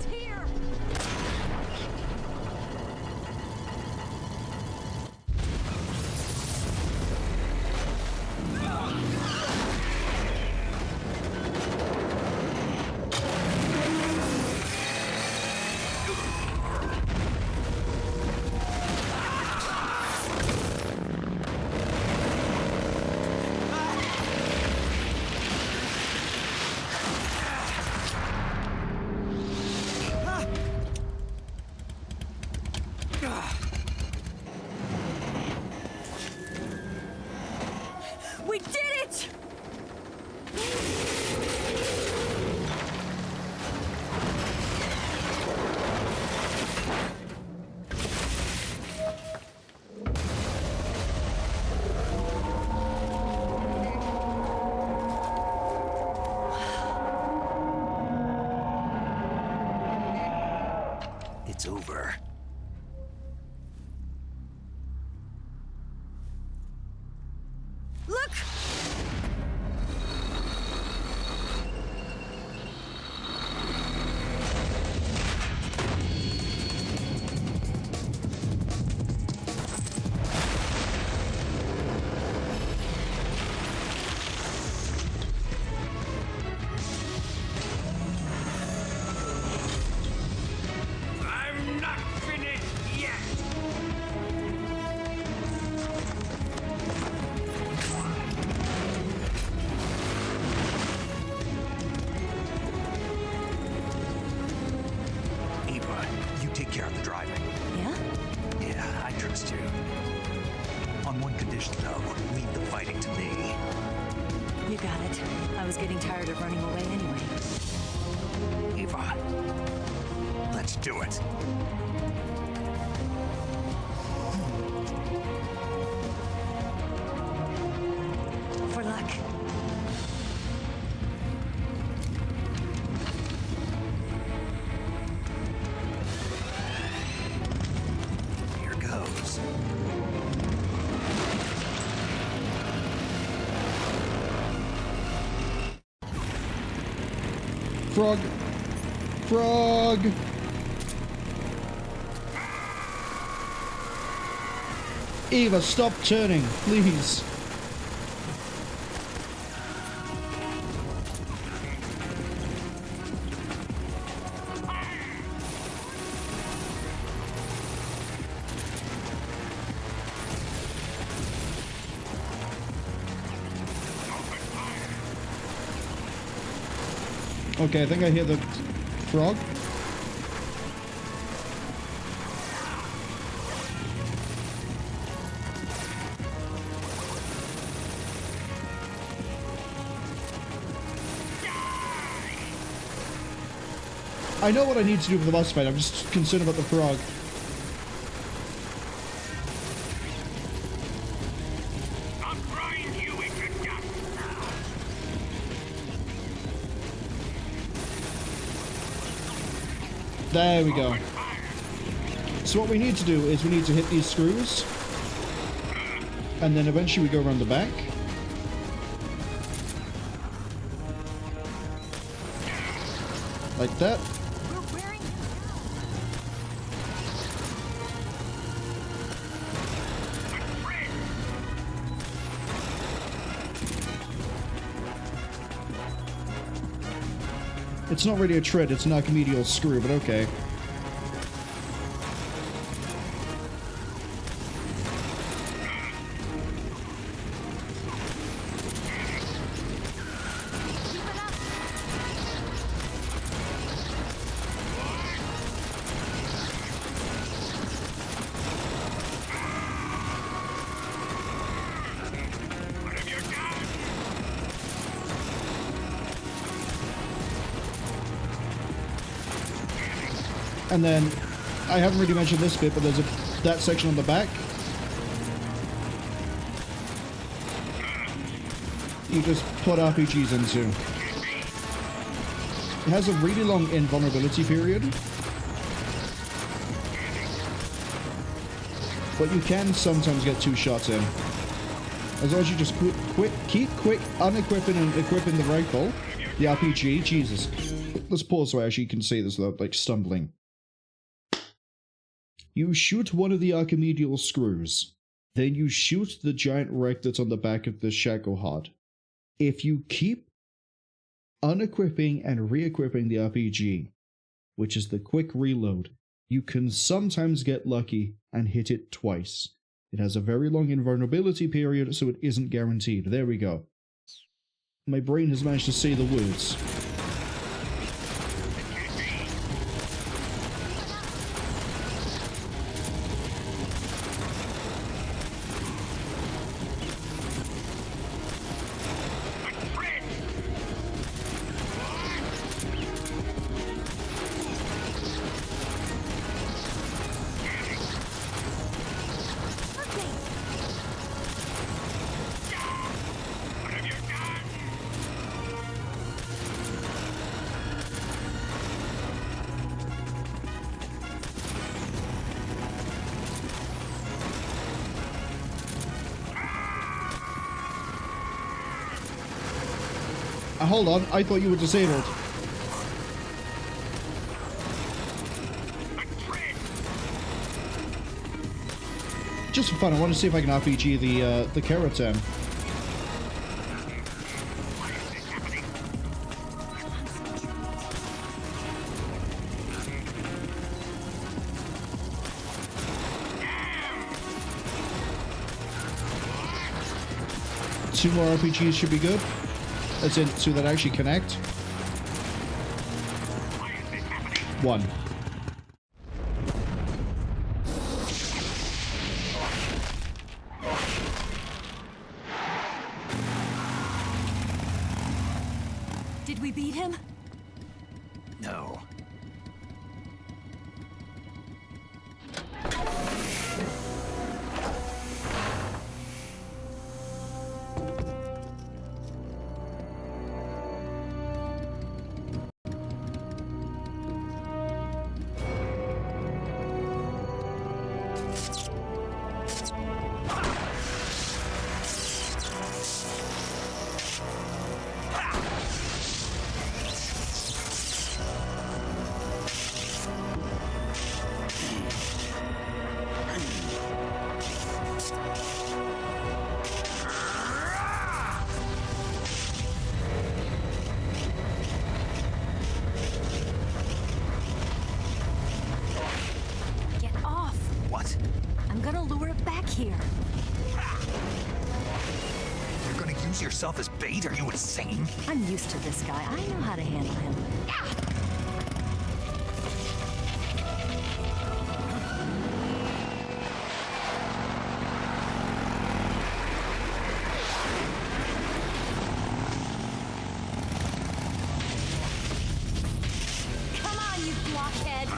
it's over. Look! I'm not finished yet! Eva, you take care of the driving. Yeah? Yeah, I trust you. On one condition, though, leave the fighting to me. You got it. I was getting tired of running away anyway. Eva, let's do it. For luck. Here goes. Frog! Frog! Eva, stop turning, please. Okay, I think I hear the frog. I know what I need to do for the boss fight, I'm just concerned about the frog. I'll grind you into dust now! There we go. So what we need to do is we need to hit these screws. And then eventually we go around the back. Like that. It's not really a tread, it's an archimedeal screw, but okay. And then, I haven't really mentioned this bit, but there's that section on the back. You just put RPGs into. It has a really long invulnerability period. But you can sometimes get 2 shots in. As long as you just keep unequipping and equipping the rifle, the RPG, Jesus. Let's pause so I actually can see this without, like, stumbling. You shoot one of the archimedeal screws. Then you shoot the giant wreck that's on the back of the Shagohod. If you keep unequipping and re-equipping the RPG, which is the quick reload, you can sometimes get lucky and hit it twice. It has a very long invulnerability period, so it isn't guaranteed. There we go. My brain has managed to say the words. Hold on, I thought you were disabled. Just for fun, I want to see if I can RPG the Kerotan. Two more RPGs should be good. As in, two that actually connect. One. Did we beat him? No. Get off! What? I'm gonna lure it back here. You're gonna use yourself as bait? Are you insane? I'm used to this guy. I know how to handle him. Come on, you blockhead!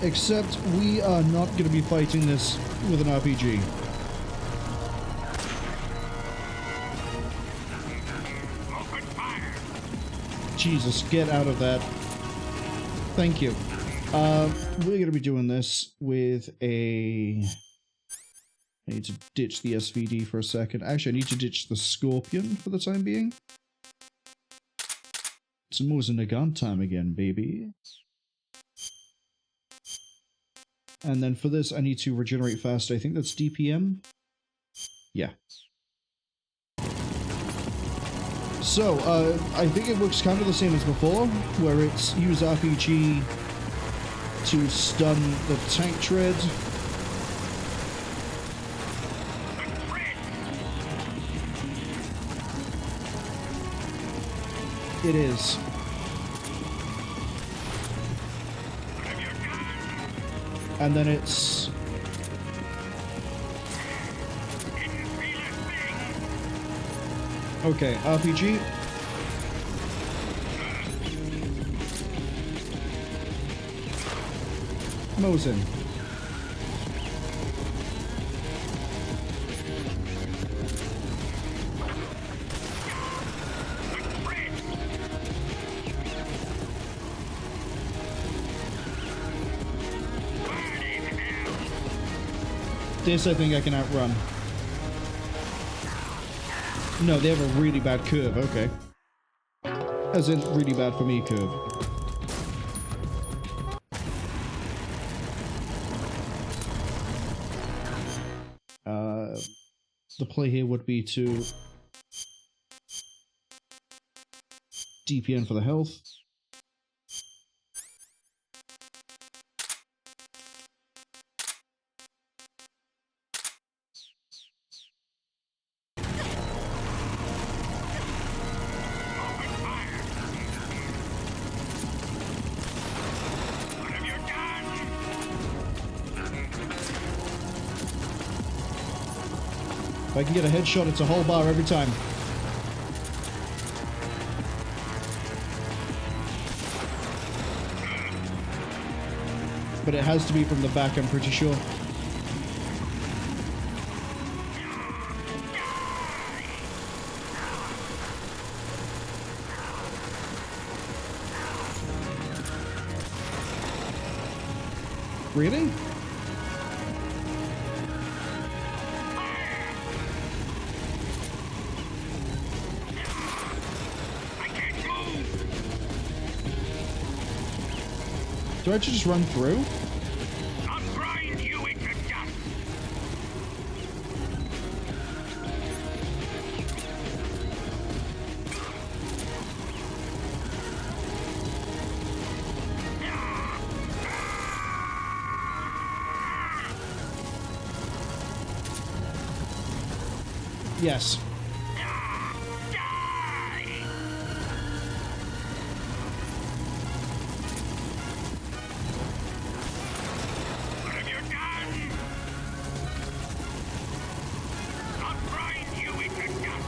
Except we are not going to be fighting this with an RPG. Jesus, get out of that. Thank you. We're going to be doing this with a... I need to ditch the SVD for a second. Actually, I need to ditch the Scorpion for the time being. It's Mosin Nagant time again, baby. And then for this, I need to regenerate fast. I think that's DPM. Yeah. So, I think it works kind of the same as before, where it's use RPG to stun the tank tread. It is. And then it's... Okay, RPG. Mosin. This I think I can outrun. No, they have a really bad curve, okay. As in, really bad for me curve. The play here would be to DPN for the health. If I can get a headshot, it's a whole bar every time. but it has to be from the back, I'm pretty sure. Really? Do I just run through? I'll grind you into dust. Yes. What have you done? I'll grind you into dust.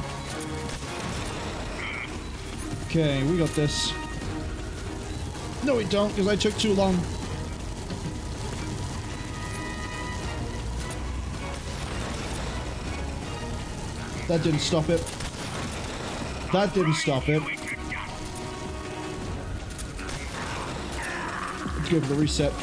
Okay, we got this. No, we don't, because I took too long. That didn't stop it. That didn't stop it. Let's go for the reset.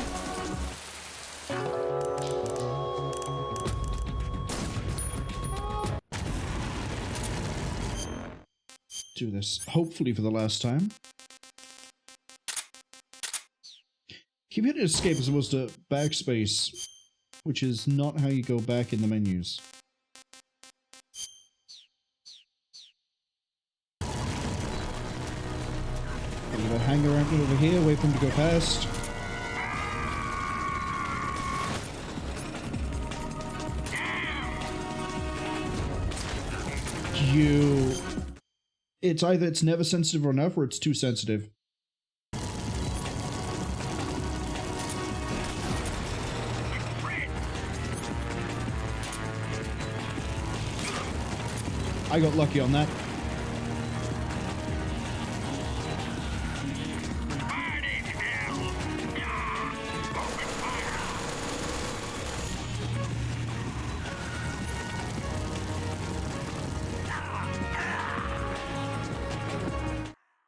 Do this, hopefully for the last time. Keep hitting escape as opposed to backspace, which is not how you go back in the menus. I'm gonna hang around over here, wait for him to go past. It's either it's never sensitive enough or it's too sensitive. I got lucky on that.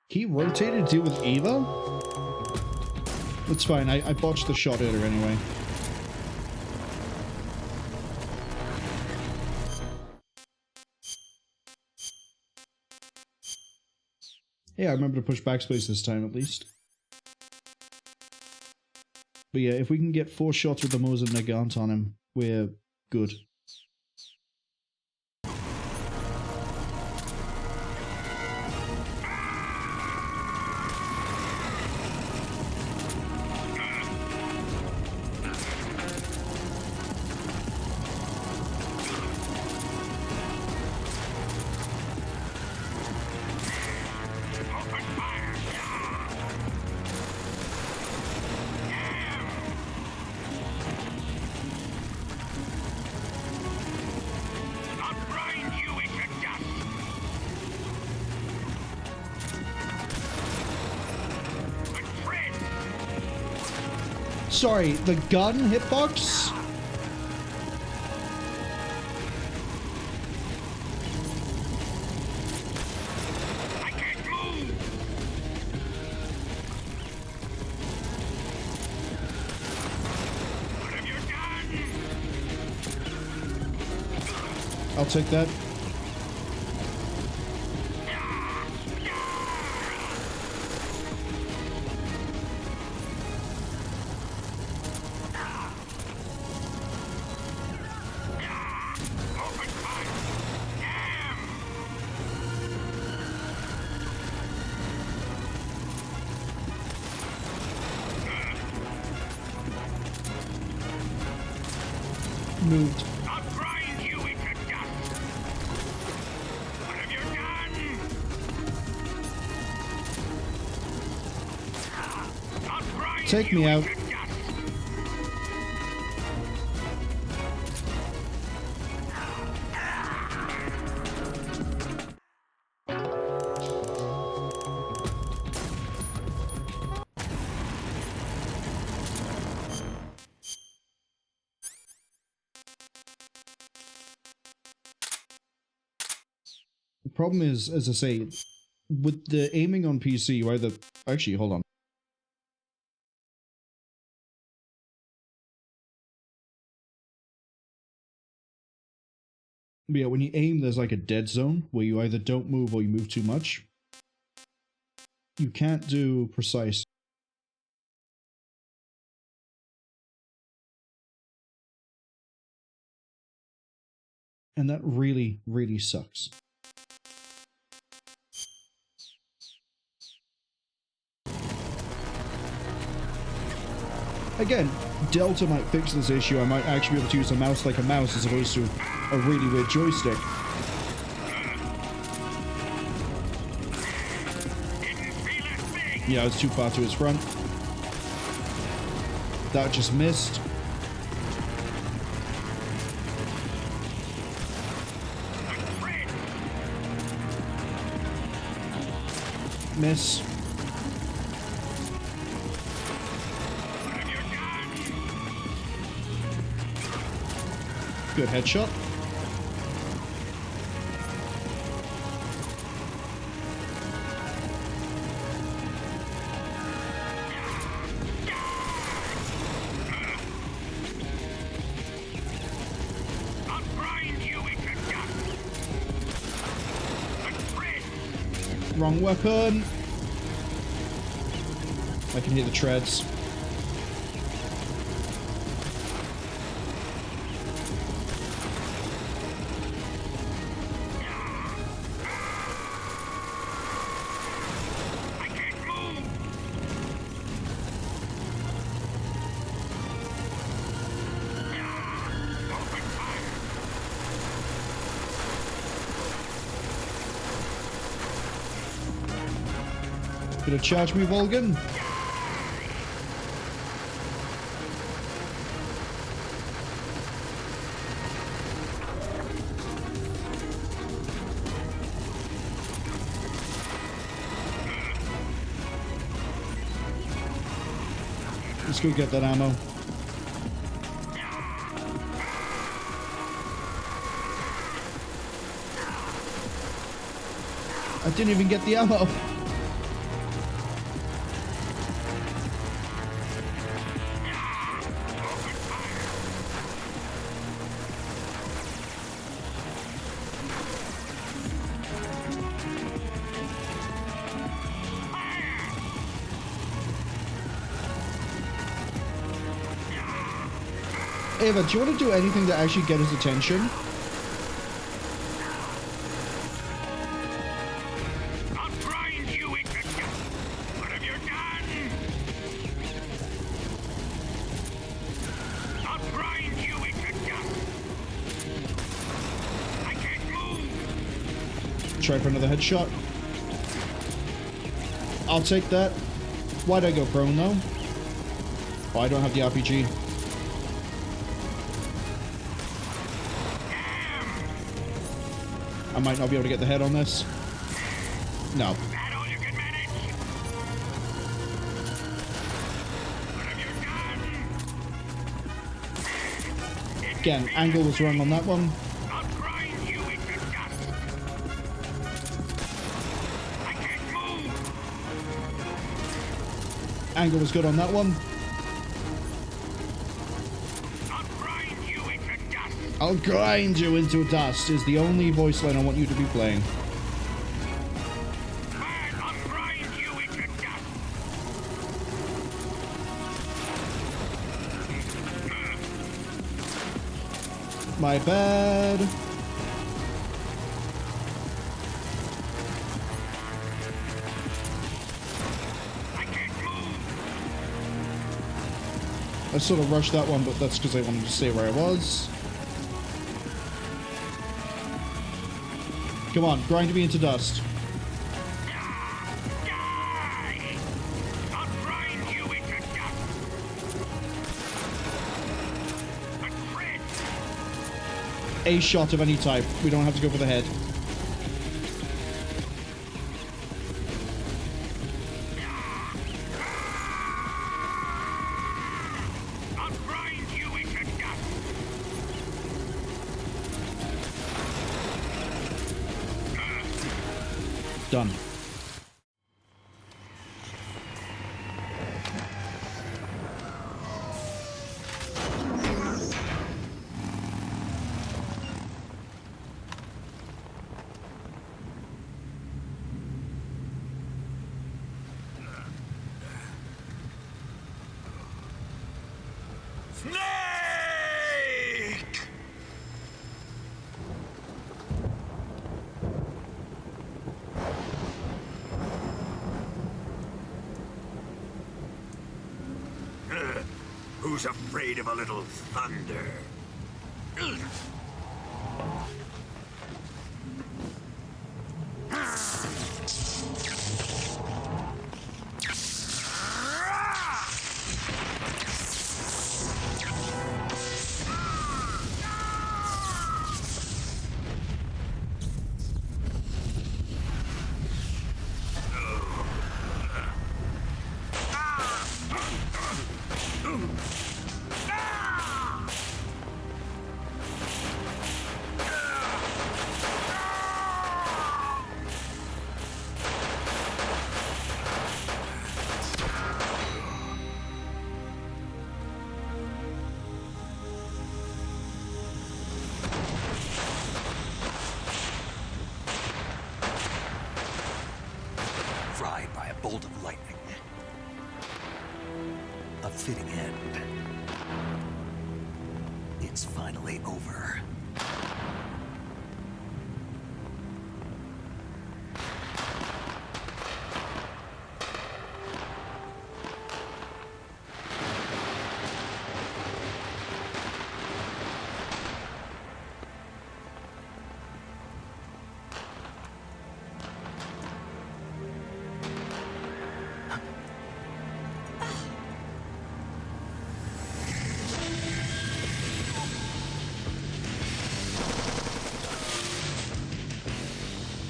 He rotated to deal with Eva? That's fine, I botched the shot at her anyway. Yeah, I remember to push backspace this time at least. But yeah, if we can get 4 shots with the Mosin Nagant on him, we're good. Sorry, the gun hitbox? I can't move. What have you done? I'll take that. Moved. I'll grind you into dust. What have you done? I'll grind Take me out. into dust. The problem is, as I say, with the aiming on PC, you either... Actually, hold on. Yeah, when you aim, there's like a dead zone, where you either don't move or you move too much. You can't do precise. And that really, really sucks. Again, Delta might fix this issue. I might actually be able to use a mouse like a mouse as opposed to a really weird joystick. Yeah, I was too far to his front. That just missed. Miss. Good headshot. Wrong weapon. I can hear the treads. Gonna charge me, Volgin? Let's go get that ammo. I didn't even get the ammo. Ava, do you want to do anything to actually get his attention? I'll grind you into dust. What have you done? I'll grind you into dust. I can't move. Try for another headshot. I'll take that. Why'd I go prone though? Oh, I don't have the RPG. I might not be able to get the head on this. No. Again, angle was wrong on that one. Angle was good on that one. I'll grind you into dust is the only voice line I want you to be playing. I'll grind you into dust. My bad. I sort of rushed that one, but that's because I wanted to stay where I was. Come on, grind me into dust. I'll grind you into dust. A shot of any type. We don't have to go for the head. I'll grind you into dust. Done. Who's afraid of a little thunder? Fried by a bolt of lightning. A fitting end. It's finally over.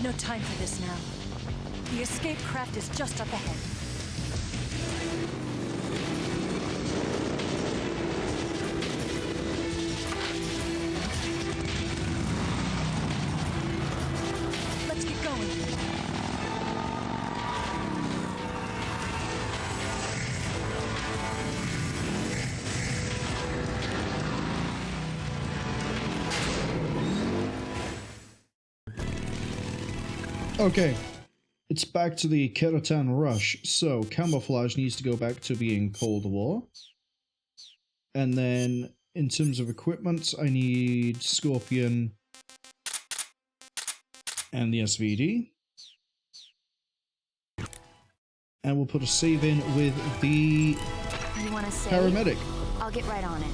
No time for this now. The escape craft is just up ahead. Let's get going. Okay, it's back to the Kerotan Rush, so camouflage needs to go back to being Cold War. And then, in terms of equipment, I need Scorpion and the SVD. And we'll put a save in with the You want to say? paramedic. I'll get right on it.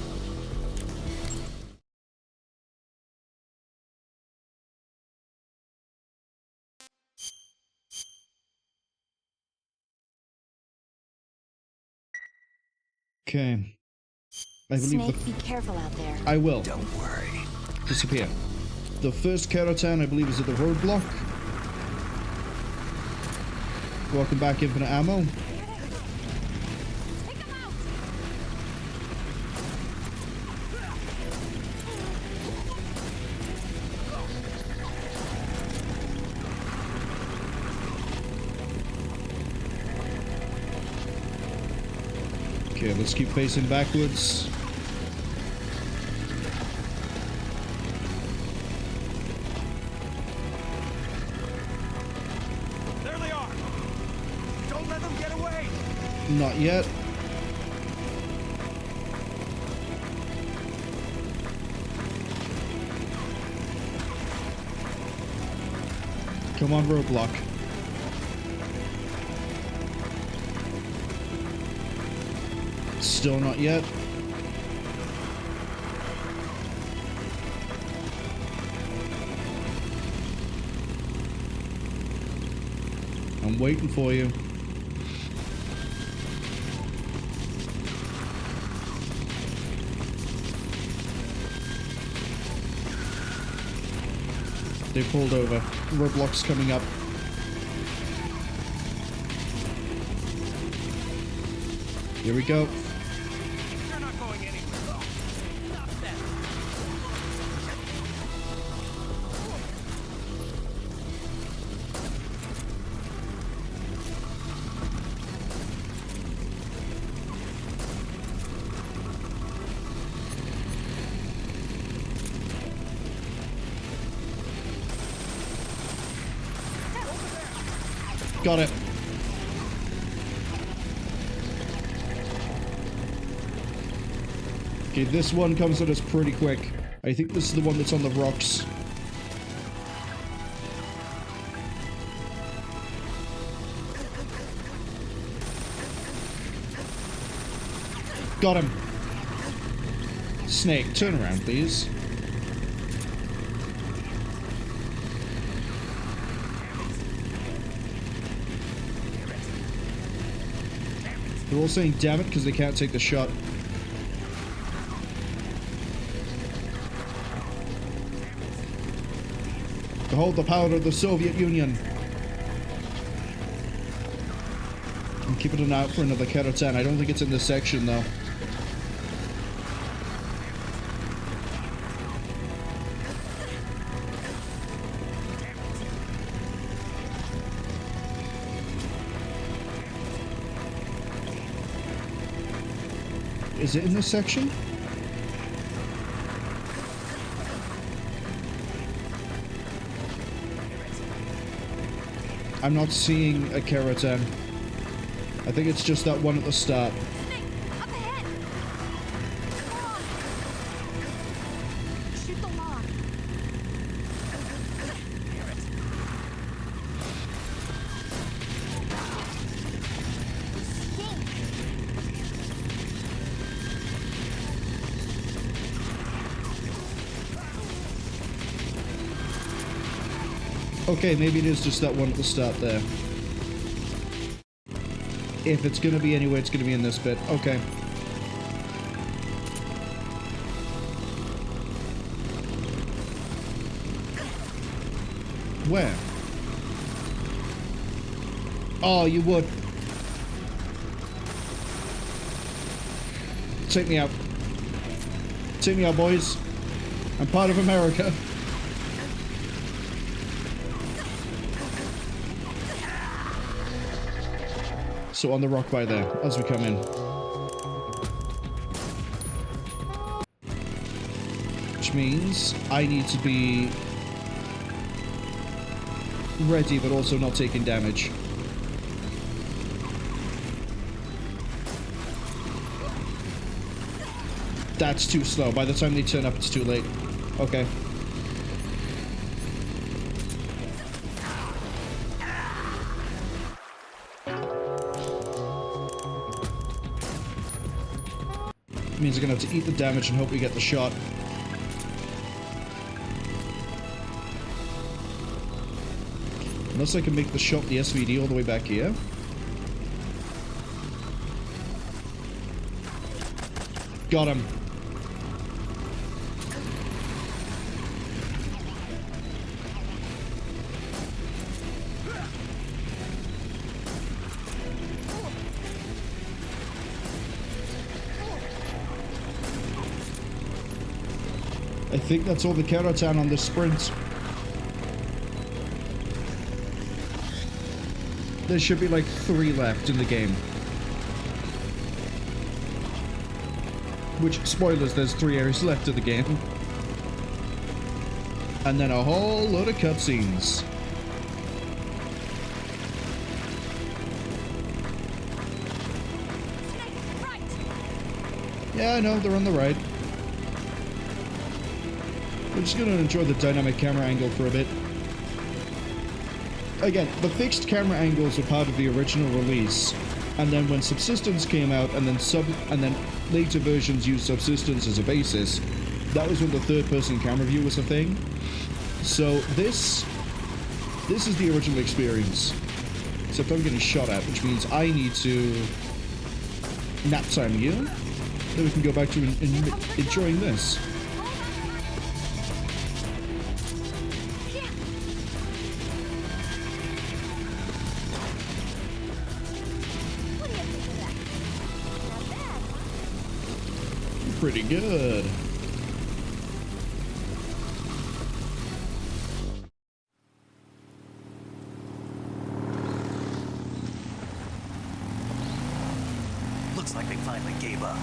Okay. I believe Snake, be careful out there. I will. Don't worry. Disappear. The first Kerotan, I believe, is at the roadblock. Welcome back, infinite ammo. Take him out! Okay, let's keep facing backwards. There they are! Don't let them get away! Not yet. Come on, roadblock. Still not yet. I'm waiting for you. They pulled over. Roadblock's coming up. Here we go. They're not going anywhere. Stop them! Got it. Okay, this one comes at us pretty quick. I think this is the one that's on the rocks. Got him. Snake, turn around, please. They're all saying damn it because they can't take the shot. Behold the power of the Soviet Union. I'm keeping an eye out for another Kerotan. I don't think it's in this section though. Is it in this section? I'm not seeing a Kerotan. I think it's just that one at the start. Snake, up ahead! Come on. Shoot the log. Okay, maybe it is just that one at the start there. If it's gonna be anywhere, it's gonna be in this bit. Okay. Where? Oh, you would. Take me out. Take me out, boys. I'm part of America. So on the rock by there, as we come in. Which means I need to be ready, but also not taking damage. That's too slow. By the time they turn up, it's too late. Okay. Means we're gonna have to eat the damage and hope we get the shot. Unless I can make the shot the SVD all the way back here. Got him. I think that's all the Kerotan on this sprint. There should be like 3 left in the game. Which, spoilers, there's 3 areas left of the game. And then a whole load of cutscenes. Yeah, I know, they're on the right. We're just going to enjoy the dynamic camera angle for a bit. Again, the fixed camera angles were part of the original release, and then when Subsistence came out, and then later versions used Subsistence as a basis, that was when the third-person camera view was a thing. So this is the original experience, except I'm getting shot at, which means I need to nap time you. Then we can go back to enjoying this. Pretty good. Looks like they finally gave up.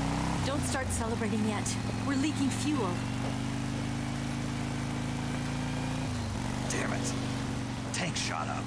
Don't start celebrating yet. We're leaking fuel. Damn it. Tank shot up.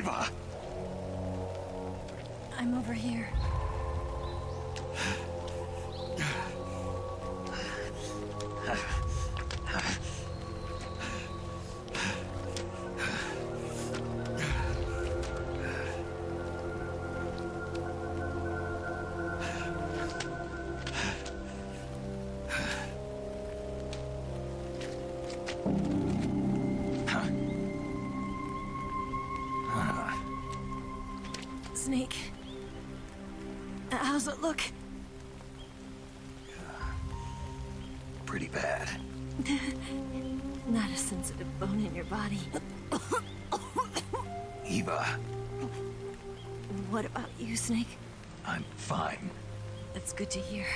Eva! I'm over here. Snake. How's it look? Pretty bad. Not a sensitive bone in your body. Eva, What about you, Snake? I'm fine. That's good to hear.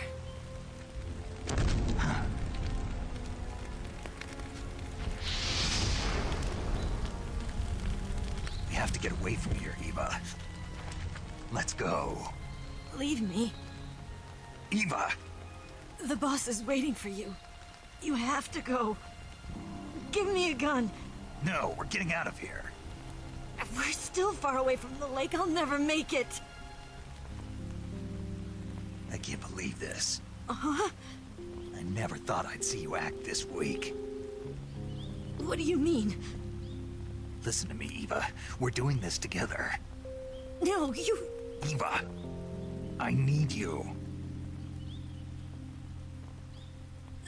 We have to get away from here, Eva. Let's go. Leave me. Eva! The boss is waiting for you. You have to go. Give me a gun. No, we're getting out of here. We're still far away from the lake. I'll never make it. I can't believe this. Uh-huh. I never thought I'd see you act this weak. What do you mean? Listen to me, Eva. We're doing this together. No, you... Eva, I need you.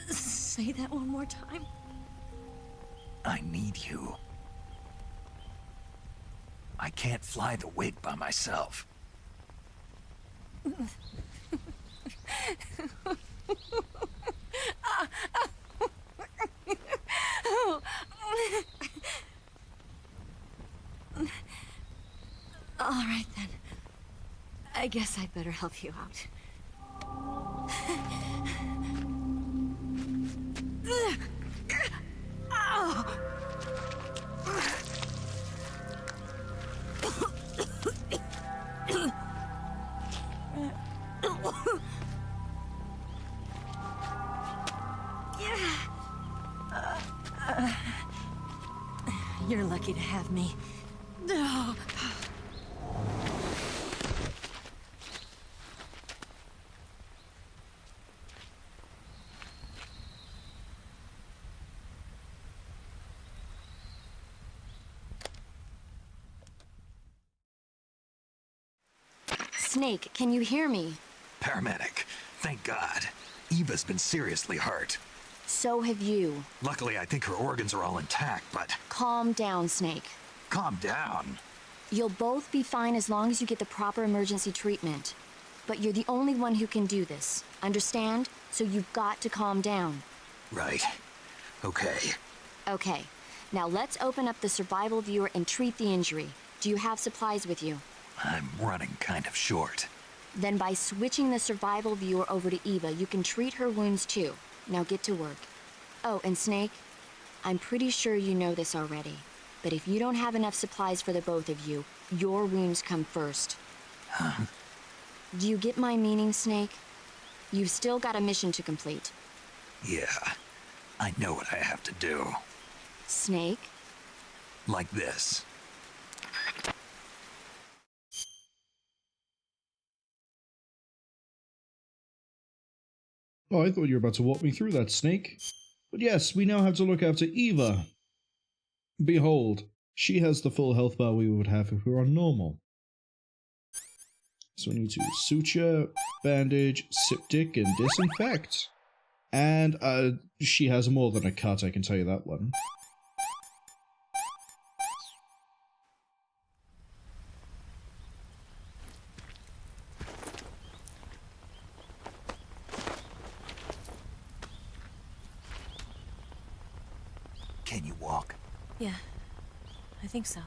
Say that one more time. I need you. I can't fly the wig by myself. All right, then. I guess I'd better help you out. You're lucky to have me. Snake, can you hear me? Paramedic, thank God. Eva's been seriously hurt. So have you. Luckily, I think her organs are all intact, but... Calm down, Snake. Calm down. You'll both be fine as long as you get the proper emergency treatment. But you're the only one who can do this. Understand? So you've got to calm down. Right. Okay. Okay. Now let's open up the survival viewer and treat the injury. Do you have supplies with you? I'm running kind of short. Then by switching the survival viewer over to Eva, you can treat her wounds too. Now get to work. Oh, and Snake, I'm pretty sure you know this already, but if you don't have enough supplies for the both of you, your wounds come first. Huh? Do you get my meaning, Snake? You've still got a mission to complete. Yeah, I know what I have to do. Snake? Like this. Oh, I thought you were about to walk me through that, Snake. But yes, we now have to look after Eva. Behold, she has the full health bar we would have if we were on normal. So we need to suture, bandage, septic, and disinfect. And she has more than a cut, I can tell you that one. Can you walk? Yeah, I think so.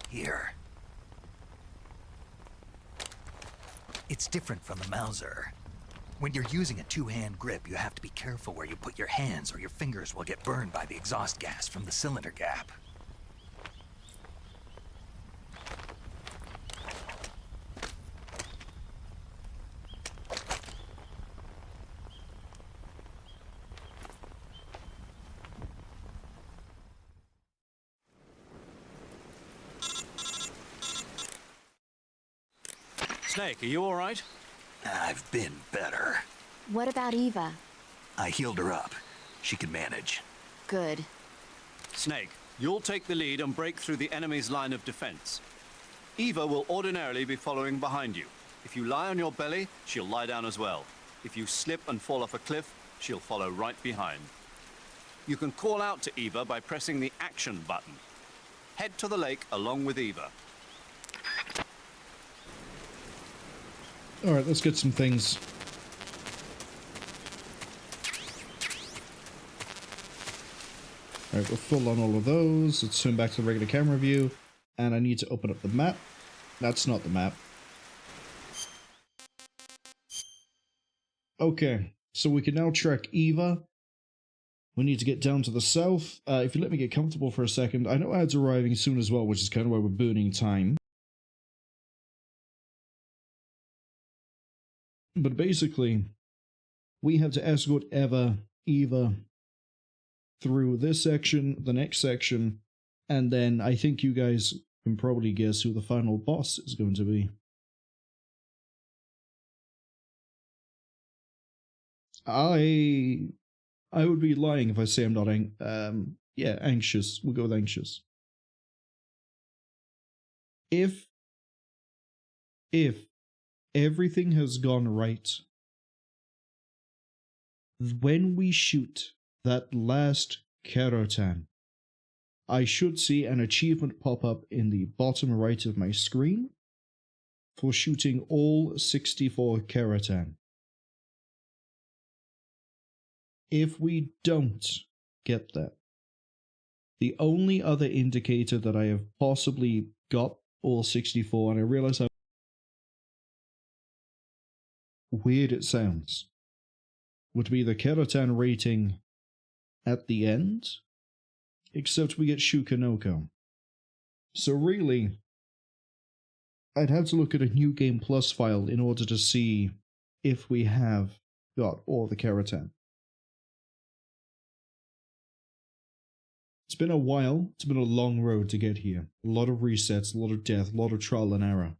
Here. It's different from the Mauser. When you're using a two-hand grip, you have to Be careful where you put your hands or your fingers will get burned by the exhaust gas from the cylinder gap. Snake, are you all right? I've been better. What about Eva? I healed her up. She can manage. Good. Snake, you'll take the lead and break through the enemy's line of defense. Eva will ordinarily be following behind you. If you lie on your belly, she'll lie down as well. If you slip and fall off a cliff, she'll follow right behind. You can call out to Eva by pressing the action button. Head to the lake along with Eva. Alright, let's get some things. Alright, we're full on all of those. Let's turn back to the regular camera view. And I need to open up the map. That's not the map. Okay, so we can now track Eva. We need to get down to the south. If you let me get comfortable for a second. I know ads are arriving soon as well, which is kind of why we're burning time. But basically, we have to escort Eva through this section, the next section, and then I think you guys can probably guess who the final boss is going to be. I would be lying if I say I'm not anxious. We'll go with anxious. If everything has gone right, when we shoot that last Kerotan, I should see an achievement pop up in the bottom right of my screen for shooting all 64 Kerotan. If we don't get that, the only other indicator that I have possibly got all 64, and I realize how weird it sounds, would be the Kerotan rating at the end, except we get Tsuchinoko. So really, I'd have to look at a New Game Plus file in order to see if we have got all the Kerotan. It's been a while, it's been a long road to get here. A lot of resets, a lot of death, a lot of trial and error.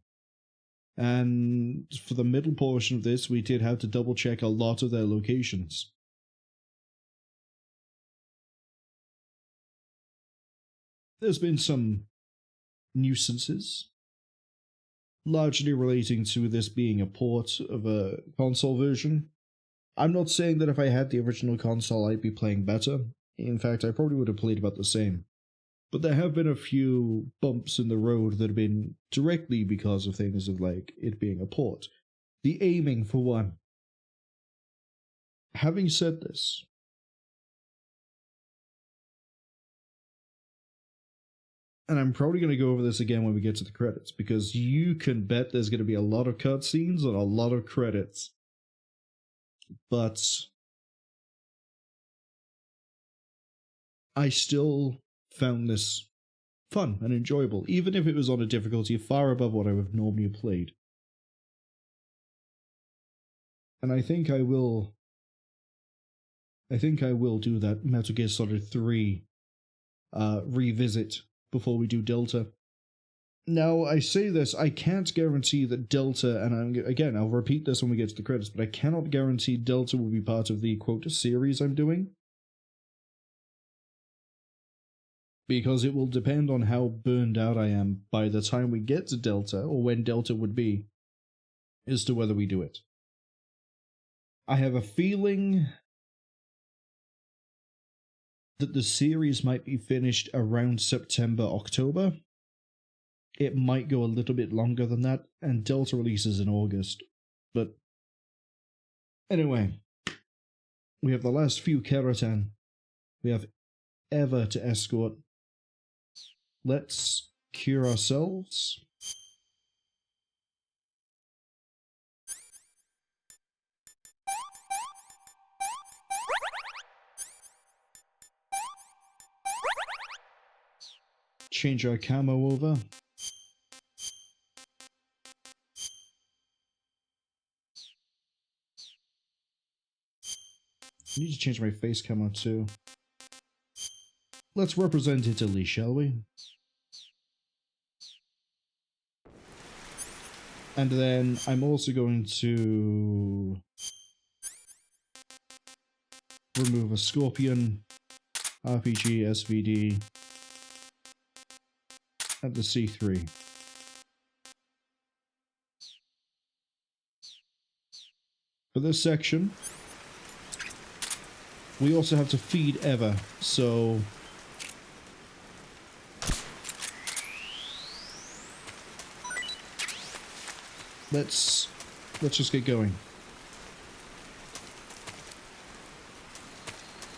And for the middle portion of this, we did have to double check a lot of their locations. There's been some nuisances, largely relating to this being a port of a console version. I'm not saying that if I had the original console I'd be playing better. In fact, I probably would have played about the same. But there have been a few bumps in the road that have been directly because of things of like it being a port. The aiming, for one. Having said this, and I'm probably going to go over this again when we get to the credits, because you can bet there's going to be a lot of cutscenes and a lot of credits. But I still found this fun and enjoyable, even if it was on a difficulty far above what I would have normally played. And I think I will do that Metal Gear Solid 3 revisit before we do Delta. Now, I say this, I can't guarantee that Delta, and again, I'll repeat this when we get to the credits, but I cannot guarantee Delta will be part of the, quote, series I'm doing. Because it will depend on how burned out I am by the time we get to Delta, or when Delta would be, as to whether we do it. I have a feeling that the series might be finished around September, October. It might go a little bit longer than that, and Delta releases in August. But anyway, we have the last few Kerotan. We have Eva to escort. Let's cure ourselves. change our camo over. I need to change my face camo too. Let's represent Italy, shall we? And then I'm also going to remove a Scorpion, RPG, SVD, and the C3. For this section, we also have to feed Eva, so let's just get going.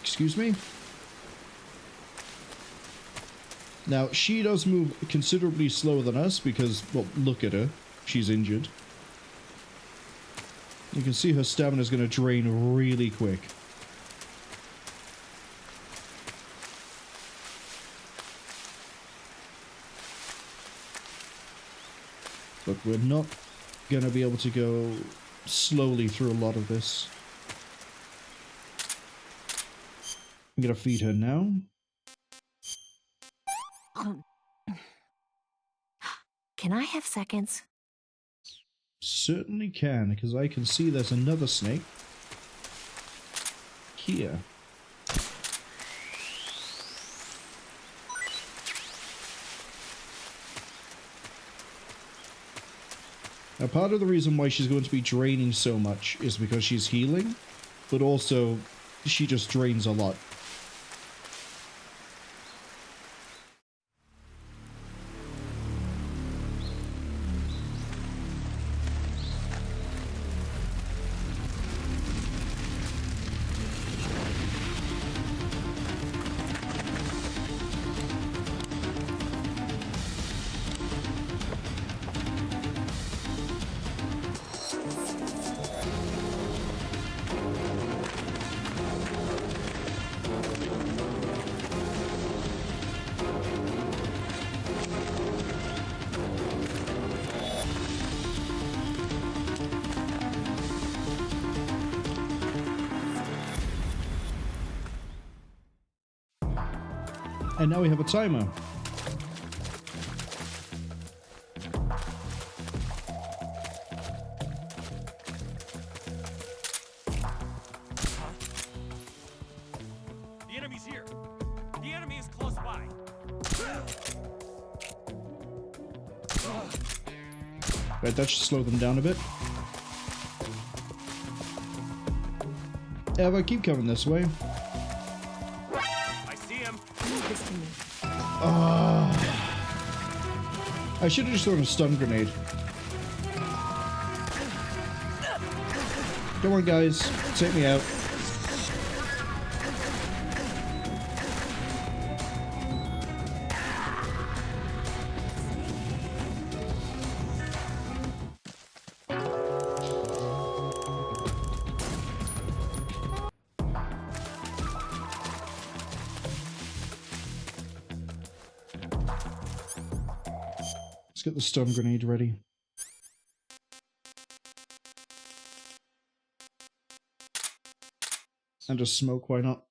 Excuse me? Now, she does move considerably slower than us because, well, look at her. She's injured. You can see her stamina is going to drain really quick. But we're not going to be able to go slowly through a lot of this. I'm going to feed her now. Can I have seconds? Certainly can, because I can see there's another snake here. Now, part of the reason why she's going to be draining so much is because she's healing, but also she just drains a lot. And now we have a timer. The enemy's here. The enemy is close by. Right, that should slow them down a bit. Eva, keep coming this way. I should have just thrown a stun grenade. Come on, guys. Take me out. Get the stun grenade ready. And just smoke, why not?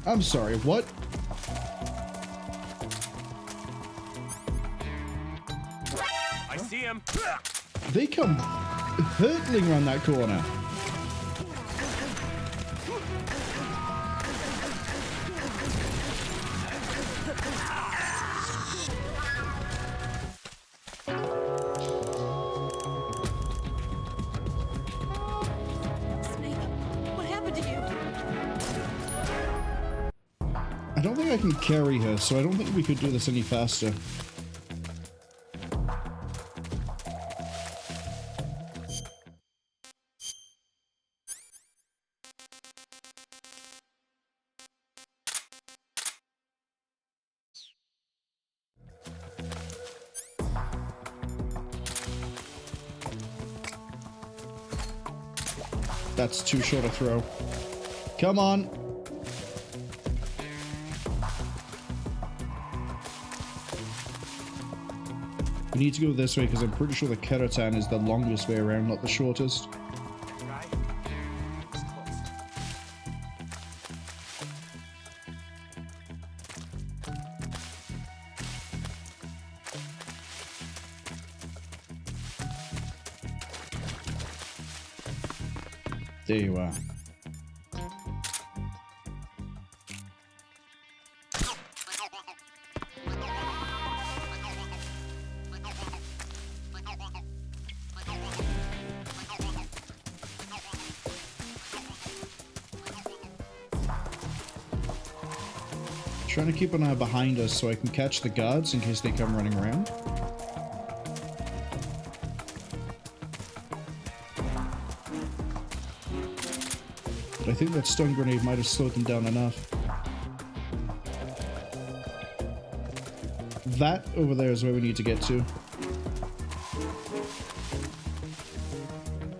I'm sorry, what? I see him. They come hurtling around that corner. Snake, what happened to you? I don't think I can carry her, so I don't think we could do this any faster. That's too short a throw. Come on. We need to go this way because I'm pretty sure the Kerotan is the longest way around, not the shortest. There you are. Trying to keep an eye behind us so I can catch the guards in case they come running around. But I think that stun grenade might have slowed them down enough. That over there is where we need to get to.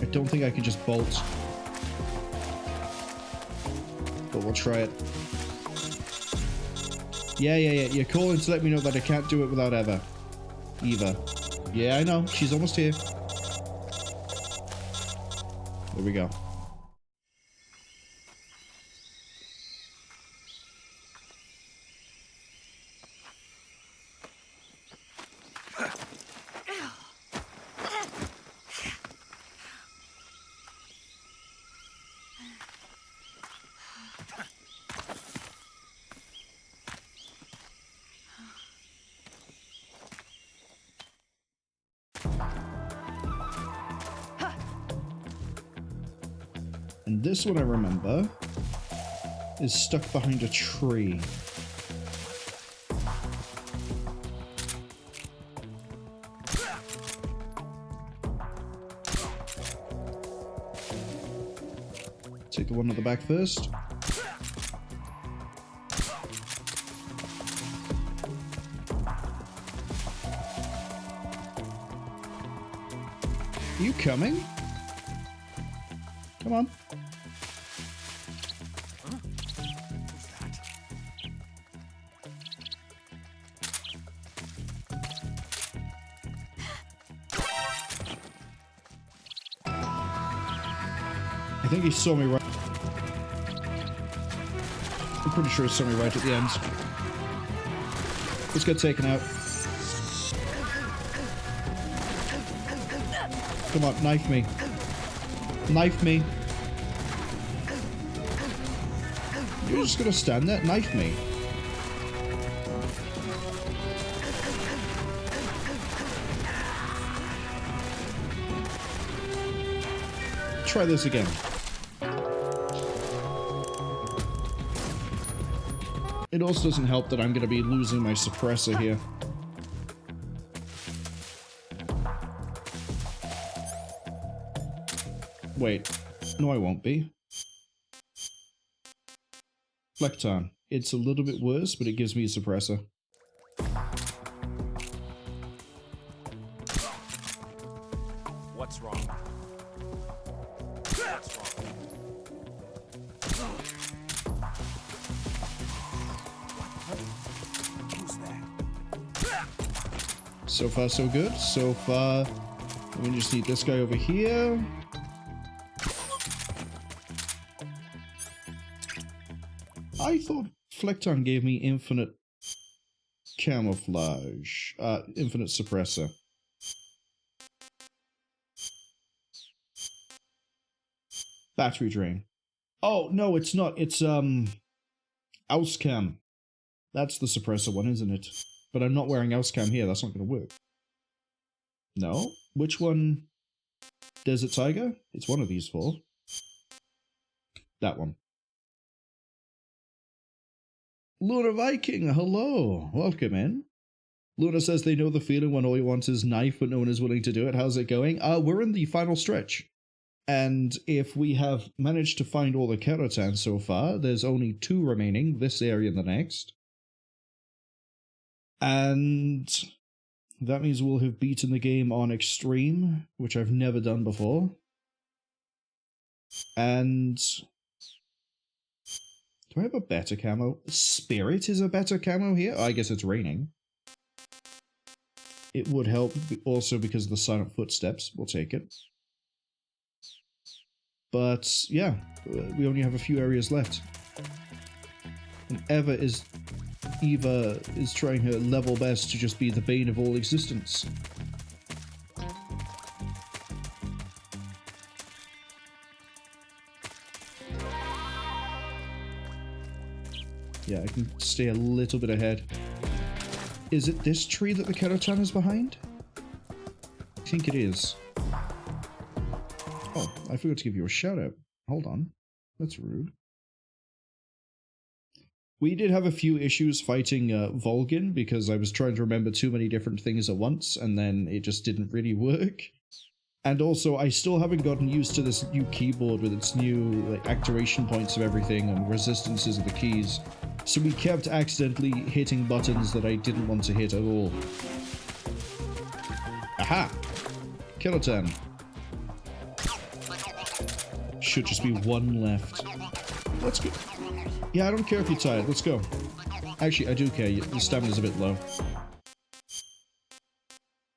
I don't think I can just bolt. But we'll try it. Yeah. You're calling to let me know that I can't do it without Eva. Yeah, I know. She's almost here. There we go. And this one I remember is stuck behind a tree. Take the one at the back first. Are you coming? Come on. I think he saw me right. I'm pretty sure he saw me right at the end. Let's get taken out. Come on, knife me. Knife me. You're just gonna stand there? Knife me. Try this again. It also doesn't help that I'm going to be losing my suppressor here. Wait. No, I won't be. Flecton. It's a little bit worse, but it gives me a suppressor. What's wrong? What's wrong? Who's that? So far, so good. So far, we just need this guy over here. I thought Flecton gave me infinite camouflage, infinite suppressor. Battery drain. Oh, no, it's not. It's, Auscam. That's the suppressor one, isn't it? But I'm not wearing Auscam here. That's not going to work. No? Which one? Desert Tiger? It's one of these four. That one. Luna Viking, hello. Welcome in. Luna says they know the feeling when all you want is knife, but no one is willing to do it. How's it going? We're in the final stretch. And if we have managed to find all the Kerotan so far, there's only 2 remaining, this area and the next. And that means we'll have beaten the game on Extreme, which I've never done before. And do I have a better camo? Spirit is a better camo here? Oh, I guess it's raining. It would help also because of the silent footsteps. We'll take it. But yeah, we only have a few areas left. And Eva is trying her level best to just be the bane of all existence. Yeah, I can stay a little bit ahead. Is it this tree that the Kerotan is behind? I think it is. Oh, I forgot to give you a shout out. Hold on. That's rude. We did have a few issues fighting Volgin because I was trying to remember too many different things at once and then it just didn't really work. And also, I still haven't gotten used to this new keyboard with its new like activation points of everything and resistances of the keys. So we kept accidentally hitting buttons that I didn't want to hit at all. Aha! Kerotan. Should just be one left. Let's go. Yeah, I don't care if you're tired. Let's go. Actually, I do care. The stamina's a bit low.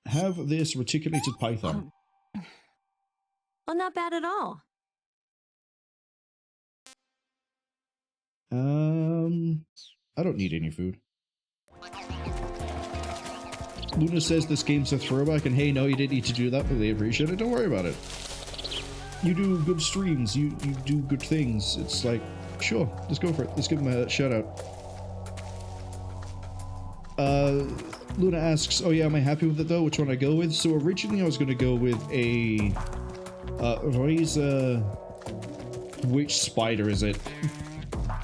Have this reticulated python. Well, not bad at all. I don't need any food. Luna says this game's a throwback, and hey, no, you didn't need to do that, but they appreciate it. Don't worry about it. You do good streams, you do good things. It's like, sure, let's go for it. Let's give them a shout out. Luna asks, oh yeah, am I happy with it though? Which one I go with? So originally I was going to go with a Razor... Which spider is it?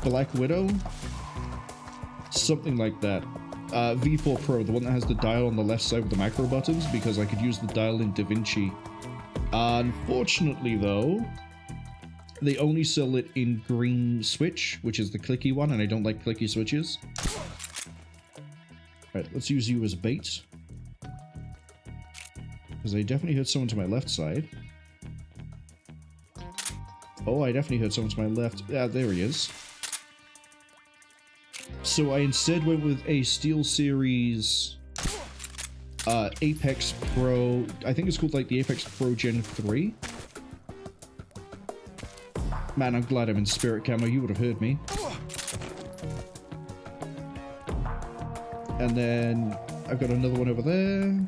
Black Widow? Something like that. V4 Pro, the one that has the dial on the left side with the macro buttons, because I could use the dial in DaVinci. Unfortunately though, they only sell it in green switch, which is the clicky one, and I don't like clicky switches. Right, let's use you as bait. Because I definitely heard someone to my left side. Oh, I definitely heard someone to my left. Yeah, there he is. So I instead went with a SteelSeries Apex Pro. I think it's called like the Apex Pro Gen 3. Man, I'm glad I'm in spirit camo. You would have heard me. And then I've got another one over there.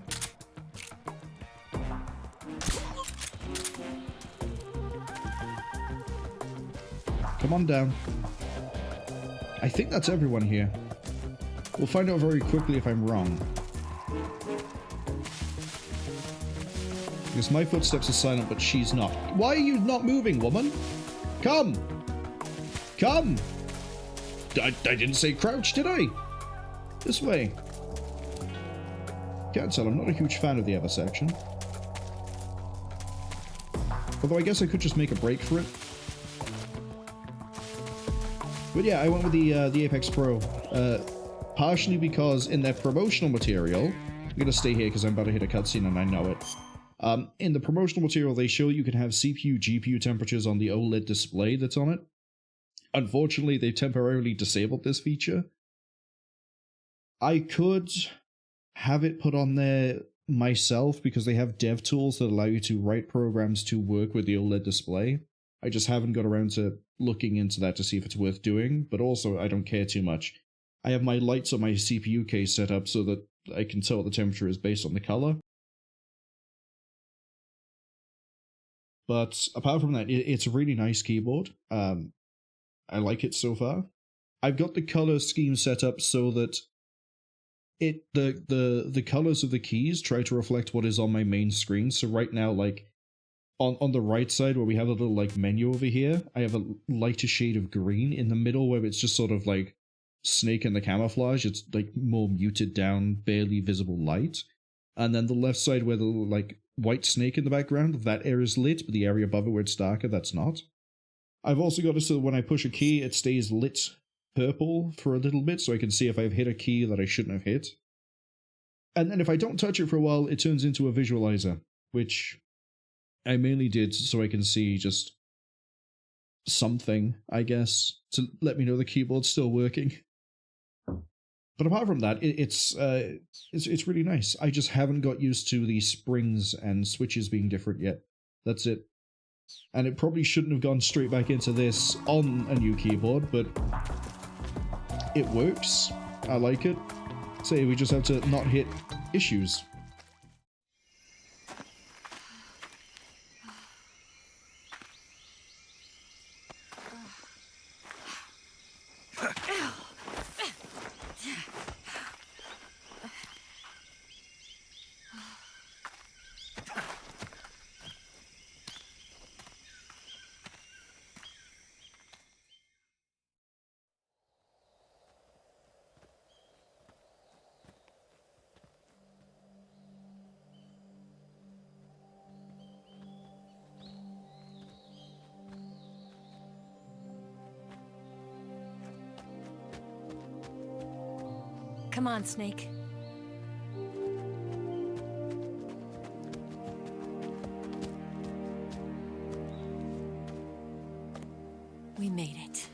Come on down. I think that's everyone here. We'll find out very quickly if I'm wrong. Because my footsteps are silent, but she's not. Why are you not moving, woman? Come! Come! I didn't say crouch, did I? This way. Can't tell, I'm not a huge fan of the Ever section. Although I guess I could just make a break for it. But yeah, I went with the Apex Pro, partially because in their promotional material, I'm gonna stay here because I'm about to hit a cutscene and I know it. In the promotional material, they show you can have CPU, GPU temperatures on the OLED display that's on it. Unfortunately, they temporarily disabled this feature. I could have it put on there myself because they have dev tools that allow you to write programs to work with the OLED display. I just haven't got around to looking into that to see if it's worth doing, but also I don't care too much. I have my lights on my CPU case set up so that I can tell what the temperature is based on the color. But apart from that, it's a really nice keyboard. I like it so far. I've got the color scheme set up so that the colors of the keys try to reflect what is on my main screen. So right now, like, on the right side where we have a little like menu over here, I have a lighter shade of green. In the middle where it's just sort of like Snake and the camouflage, it's like more muted down, barely visible light. And then the left side where the like white snake in the background, that area is lit, but the area above it where it's darker, that's not. I've also got it so that when I push a key, it stays lit purple for a little bit, so I can see if I've hit a key that I shouldn't have hit. And then if I don't touch it for a while, it turns into a visualizer, which I mainly did so I can see just something, I guess, to let me know the keyboard's still working. But apart from that, it's really nice. I just haven't got used to the springs and switches being different yet. That's it. And it probably shouldn't have gone straight back into this on a new keyboard, but it works. I like it. Say, we just have to not hit issues. Come on, Snake. We made it.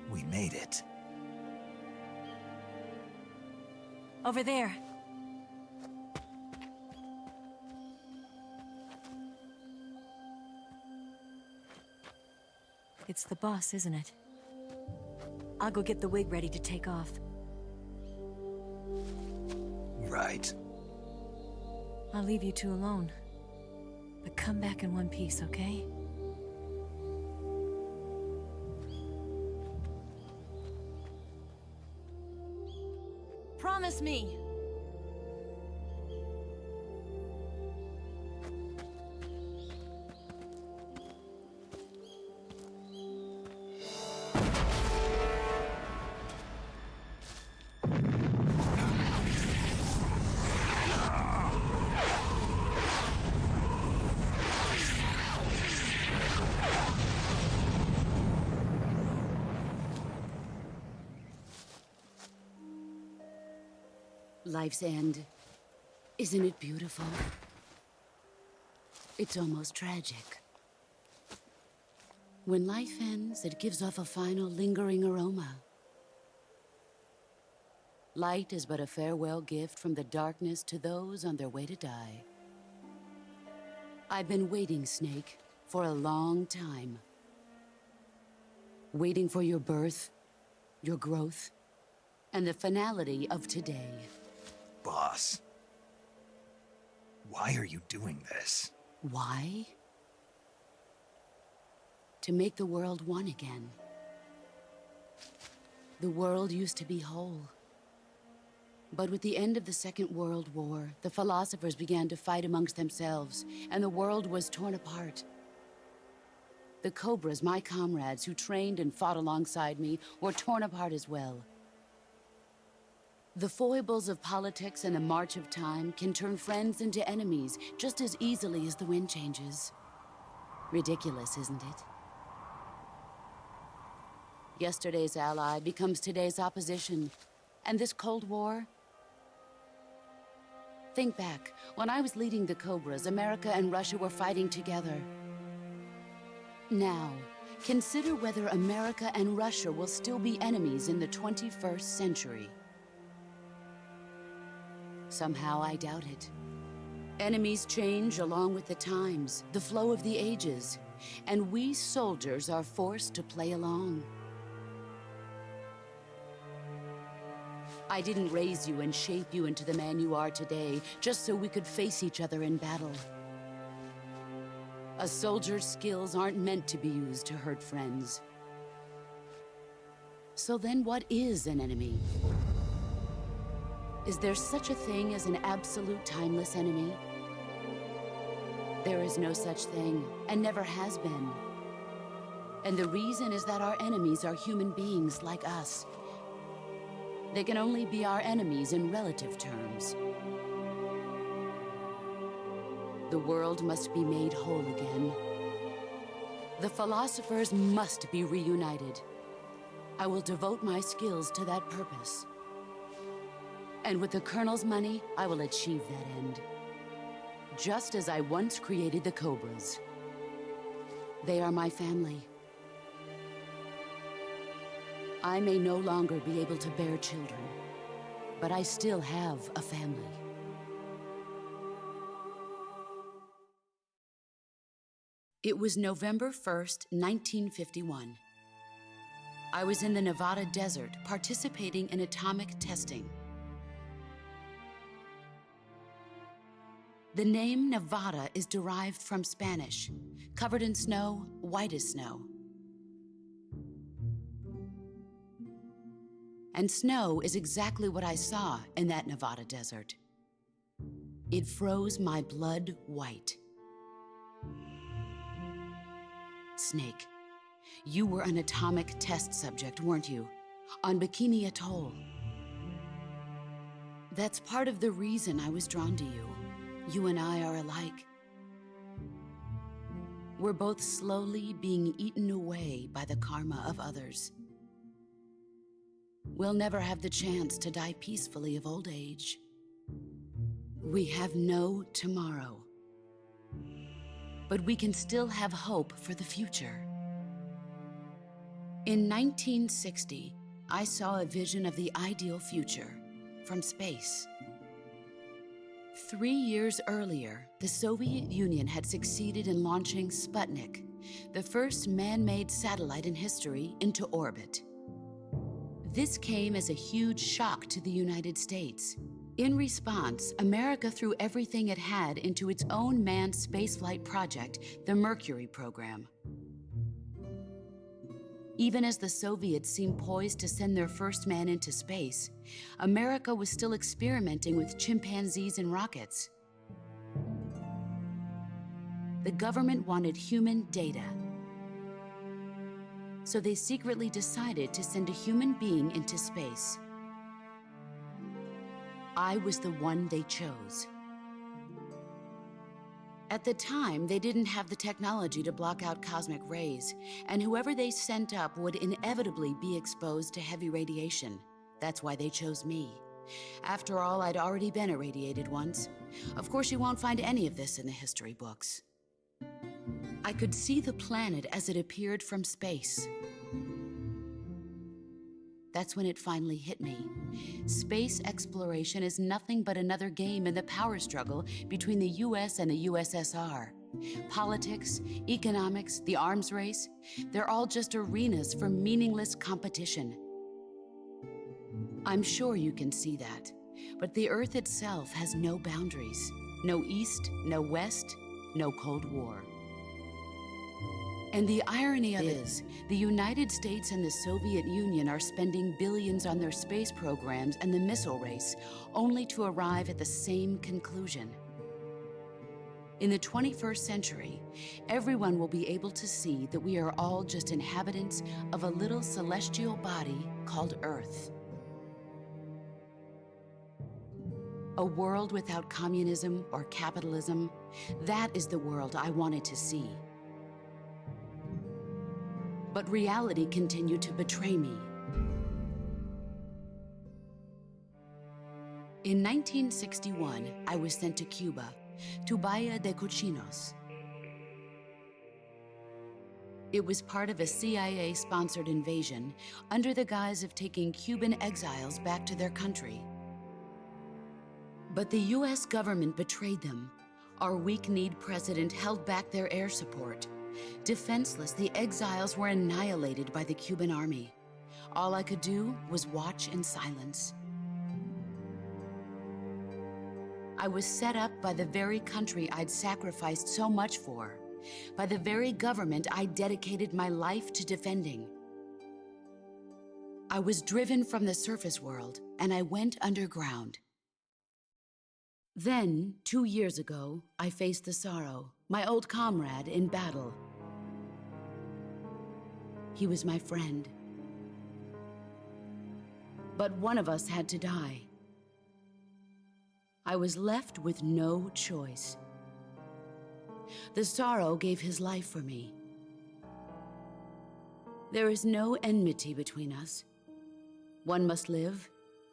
We made it. Over there. It's the boss, isn't it? I'll go get the wig ready to take off. Right. I'll leave you two alone. But come back in one piece, okay? Promise me! Life's end. Isn't it beautiful? It's almost tragic. When life ends, it gives off a final lingering aroma. Light is but a farewell gift from the darkness to those on their way to die. I've been waiting, Snake, for a long time. Waiting for your birth, your growth, and the finality of today. Boss. Why are you doing this? Why? To make the world one again. The world used to be whole. But with the end of the Second World War, the philosophers began to fight amongst themselves, and the world was torn apart. The Cobras, my comrades who trained and fought alongside me, were torn apart as well. The foibles of politics and the march of time can turn friends into enemies just as easily as the wind changes. Ridiculous, isn't it? Yesterday's ally becomes today's opposition. And this Cold War? Think back. When I was leading the Cobras, America and Russia were fighting together. Now, consider whether America and Russia will still be enemies in the 21st century. Somehow I doubt it. Enemies change along with the times, the flow of the ages, and we soldiers are forced to play along. I didn't raise you and shape you into the man you are today just so we could face each other in battle. A soldier's skills aren't meant to be used to hurt friends. So then what is an enemy? Is there such a thing as an absolute timeless enemy? There is no such thing, and never has been. And the reason is that our enemies are human beings like us. They can only be our enemies in relative terms. The world must be made whole again. The philosophers must be reunited. I will devote my skills to that purpose. And with the Colonel's money, I will achieve that end. Just as I once created the Cobras. They are my family. I may no longer be able to bear children, but I still have a family. It was November 1st, 1951. I was in the Nevada desert participating in atomic testing. The name Nevada is derived from Spanish, covered in snow, white as snow. And snow is exactly what I saw in that Nevada desert. It froze my blood white. Snake, you were an atomic test subject, weren't you? On Bikini Atoll. That's part of the reason I was drawn to you. You and I are alike. We're both slowly being eaten away by the karma of others. We'll never have the chance to die peacefully of old age. We have no tomorrow. But we can still have hope for the future. In 1960, I saw a vision of the ideal future from space. 3 years earlier, the Soviet Union had succeeded in launching Sputnik, the first man-made satellite in history, into orbit. This came as a huge shock to the United States. In response, America threw everything it had into its own manned spaceflight project, the Mercury program. Even as the Soviets seemed poised to send their first man into space, America was still experimenting with chimpanzees and rockets. The government wanted human data, so they secretly decided to send a human being into space. I was the one they chose. At the time, they didn't have the technology to block out cosmic rays, and whoever they sent up would inevitably be exposed to heavy radiation. That's why they chose me. After all, I'd already been irradiated once. Of course, you won't find any of this in the history books. I could see the planet as it appeared from space. That's when it finally hit me. Space exploration is nothing but another game in the power struggle between the US and the USSR. Politics, economics, the arms race, they're all just arenas for meaningless competition. I'm sure you can see that, but the Earth itself has no boundaries. No East, no West, no Cold War. And the irony of it is, the United States and the Soviet Union are spending billions on their space programs and the missile race, only to arrive at the same conclusion. In the 21st century, everyone will be able to see that we are all just inhabitants of a little celestial body called Earth. A world without communism or capitalism, that is the world I wanted to see. But reality continued to betray me. In 1961, I was sent to Cuba, to Bahia de Cochinos. It was part of a CIA-sponsored invasion under the guise of taking Cuban exiles back to their country. But the US government betrayed them. Our weak-kneed president held back their air support. Defenseless, the exiles were annihilated by the Cuban army. All I could do was watch in silence. I was set up by the very country I'd sacrificed so much for, by the very government I dedicated my life to defending. I was driven from the surface world, and I went underground. Then, 2 years ago, I faced the Sorrow, my old comrade in battle. He was my friend. But one of us had to die. I was left with no choice. The Sorrow gave his life for me. There is no enmity between us. One must live,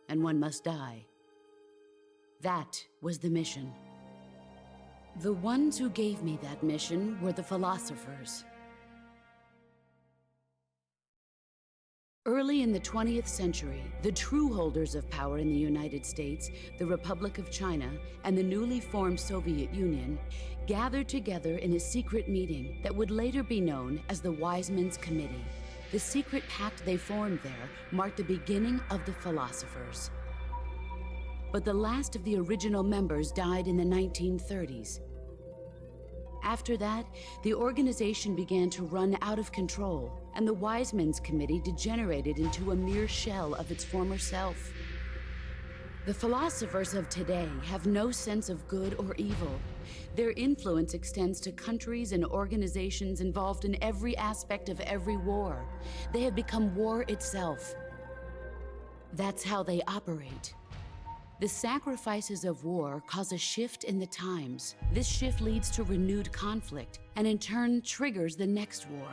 and one must die. That was the mission. The ones who gave me that mission were the philosophers. Early in the 20th century, the true holders of power in the United States, the Republic of China, and the newly formed Soviet Union gathered together in a secret meeting that would later be known as the Wise Men's Committee. The secret pact they formed there marked the beginning of the philosophers. But the last of the original members died in the 1930s. After that, the organization began to run out of control, and the Wise Men's Committee degenerated into a mere shell of its former self. The philosophers of today have no sense of good or evil. Their influence extends to countries and organizations involved in every aspect of every war. They have become war itself. That's how they operate. The sacrifices of war cause a shift in the times. This shift leads to renewed conflict, and in turn triggers the next war.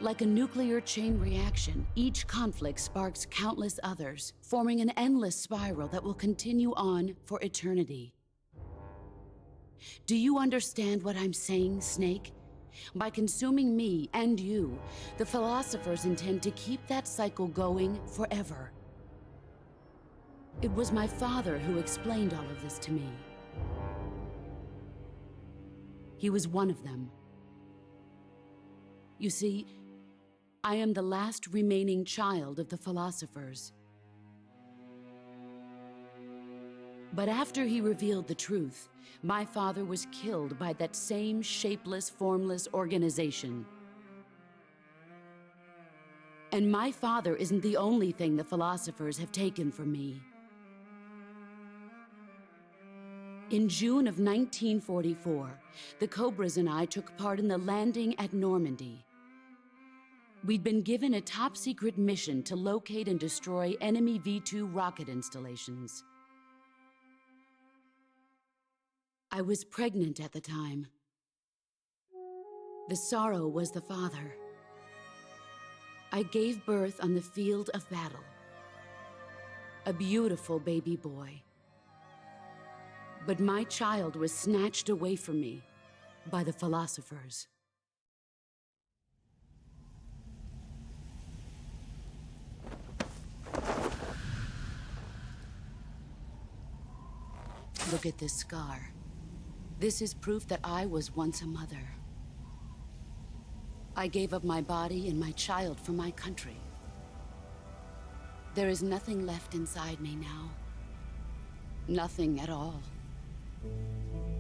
Like a nuclear chain reaction, each conflict sparks countless others, forming an endless spiral that will continue on for eternity. Do you understand what I'm saying, Snake? By consuming me and you, the philosophers intend to keep that cycle going forever. It was my father who explained all of this to me. He was one of them. You see, I am the last remaining child of the philosophers. But after he revealed the truth, my father was killed by that same shapeless, formless organization. And my father isn't the only thing the philosophers have taken from me. In June of 1944, the Cobras and I took part in the landing at Normandy. We'd been given a top-secret mission to locate and destroy enemy V-2 rocket installations. I was pregnant at the time. The sorrow was the father. I gave birth on the field of battle. A beautiful baby boy. But my child was snatched away from me by the philosophers. Look at this scar. This is proof that I was once a mother. I gave up my body and my child for my country. There is nothing left inside me now. Nothing at all.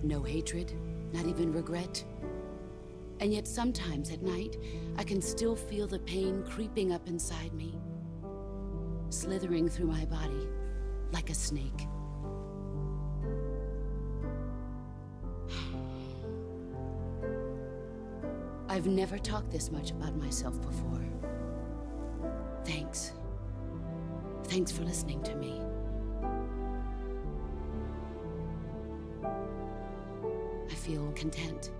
No hatred, not even regret. And yet sometimes at night, I can still feel the pain creeping up inside me, slithering through my body like a snake. I've never talked this much about myself before. Thanks. Thanks for listening to me. I feel content.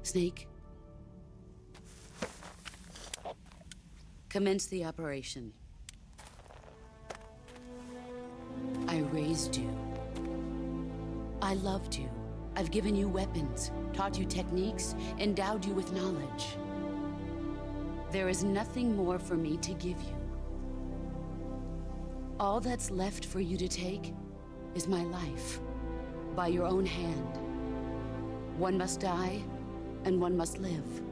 Snake, commence the operation. I raised you. I loved you. I've given you weapons, taught you techniques, endowed you with knowledge. There is nothing more for me to give you. All that's left for you to take is my life, by your own hand. One must die, and one must live.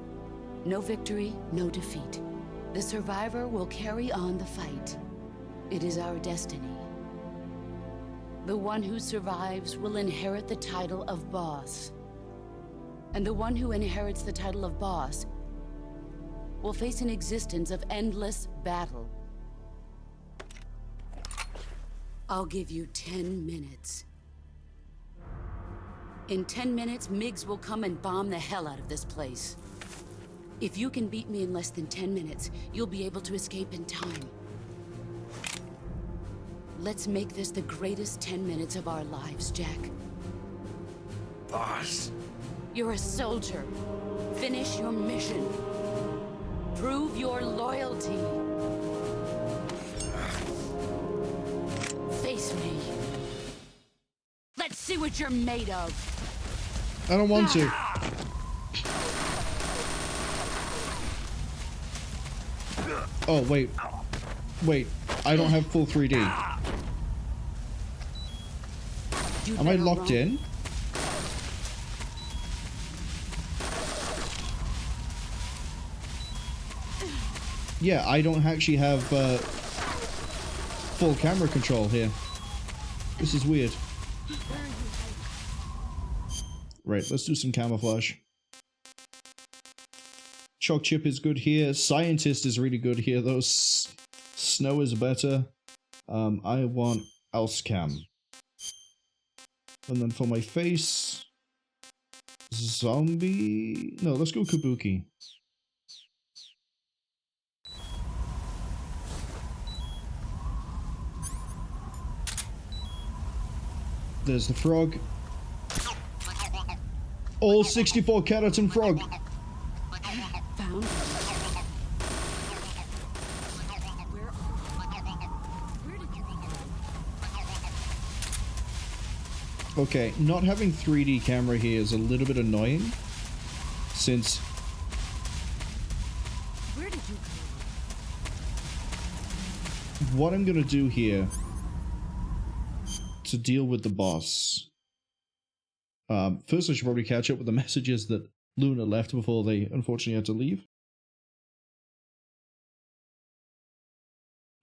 No victory, no defeat. The survivor will carry on the fight. It is our destiny. The one who survives will inherit the title of boss. And the one who inherits the title of boss will face an existence of endless battle. I'll give you 10 minutes. In 10 minutes, MiGs will come and bomb the hell out of this place. If you can beat me in less than 10 minutes, you'll be able to escape in time. Let's make this the greatest 10 minutes of our lives, Jack. Boss. You're a soldier. Finish your mission. Prove your loyalty. Face me. Let's see what you're made of. I don't want to. Oh, wait. Wait, I don't have full 3D. Am I locked in? Yeah, I don't actually have full camera control here. This is weird. Right, let's do some camouflage. Chalk chip is good here. Scientist is really good here, though. Snow is better. I want Elscam. And then for my face... Zombie... No, let's go Kabuki. There's the frog. All 64 Kerotan Frog. Found. Okay, not having 3D camera here is a little bit annoying, since... Where did you go? What I'm gonna do here to deal with the boss. First, I should probably catch up with the messages that Luna left before they unfortunately had to leave.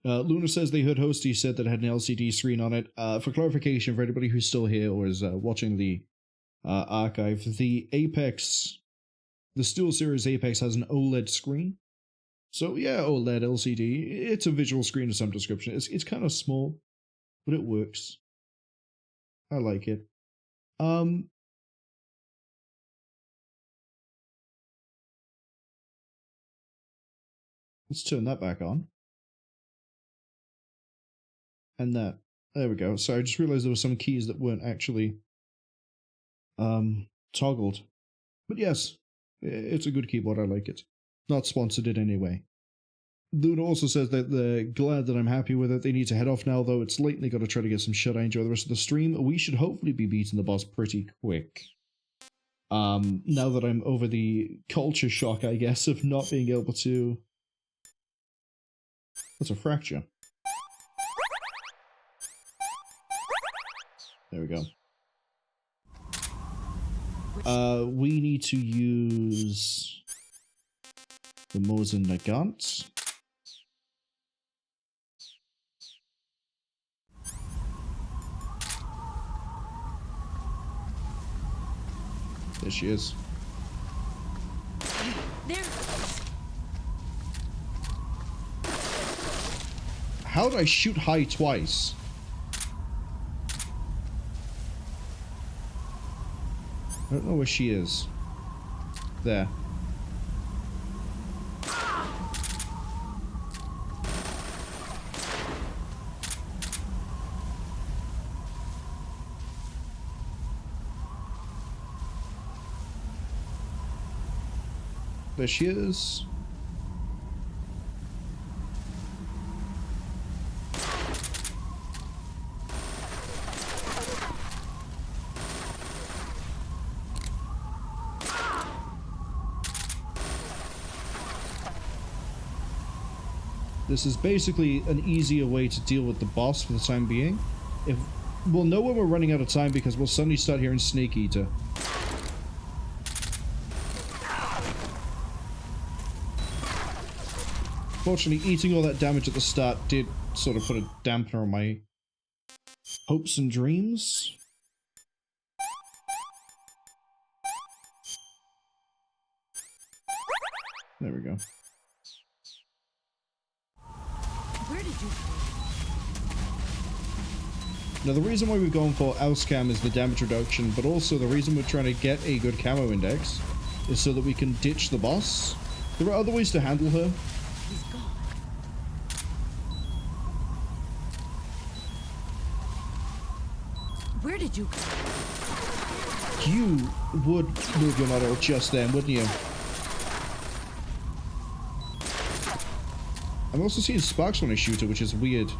Luna says they heard Hosty said that it had an LCD screen on it. For clarification, for anybody who's still here or is watching the archive, the Apex, the SteelSeries Apex has an OLED screen. So yeah, OLED LCD. It's a visual screen of some description. It's kind of small, but it works. I like it. Let's turn that back on. And that. There we go. So I just realized there were some keys that weren't actually toggled. But yes, it's a good keyboard. I like it. Not sponsored in any way. Luna also says that they're glad that I'm happy with it. They need to head off now, though. It's late and they got to try to get some shut-eye. Enjoy the rest of the stream. We should hopefully be beating the boss pretty quick. Now that I'm over the culture shock, I guess, of not being able to... What's a fracture? There we go. We need to use the Mosin Nagant. There she is. There. How did I shoot high twice? I don't know where she is. There. There she is. This is basically an easier way to deal with the boss for the time being. We'll know when we're running out of time because we'll suddenly start hearing Snake Eater. Fortunately, eating all that damage at the start did sort of put a dampener on my hopes and dreams. There we go. Where did you go? Now the reason why we're going for Elscam is the damage reduction, but also the reason we're trying to get a good camo index is so that we can ditch the boss. There are other ways to handle her. He's gone. Where did you go? You would move your model just then, wouldn't you? I'm also seeing sparks when I shoot her, which is weird.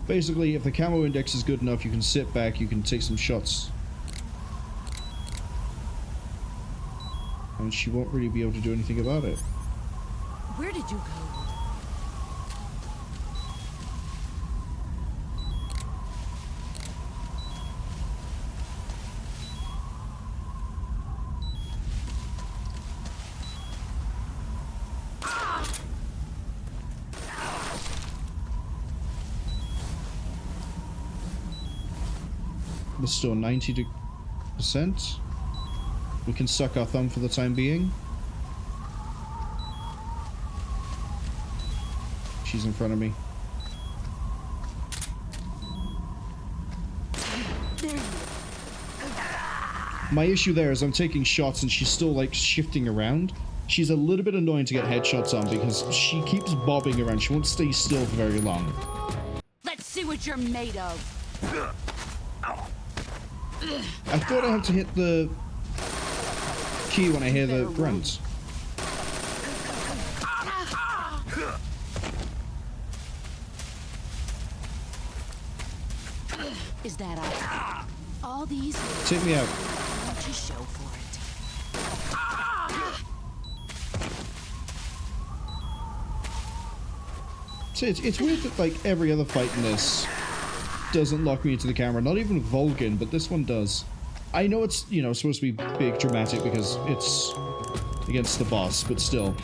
Basically, if the camo index is good enough, you can sit back, you can take some shots. And she won't really be able to do anything about it. Where did you go? We're still 90%. We can suck our thumb for the time being. She's in front of me. My issue there is I'm taking shots and she's still like shifting around. She's a little bit annoying to get headshots on because she keeps bobbing around. She won't stay still for very long. Let's see what you're made of. I thought I had to hit the key when I hear the grunt. Is that all these? Take me out. Why don't you show for it? So it's weird that like every other fight in this doesn't lock me into the camera. Not even with Volgin, but this one does. I know it's, you know, supposed to be big, dramatic because it's against the boss, but still.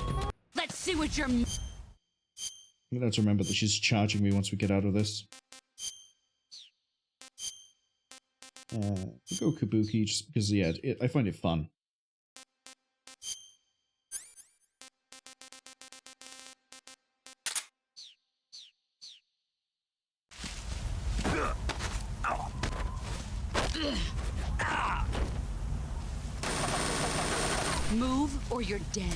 Let's see what you're. I'm gonna have to remember that she's charging me once we get out of this. We'll go Kabuki just because, yeah, I find it fun. Move or you're dead.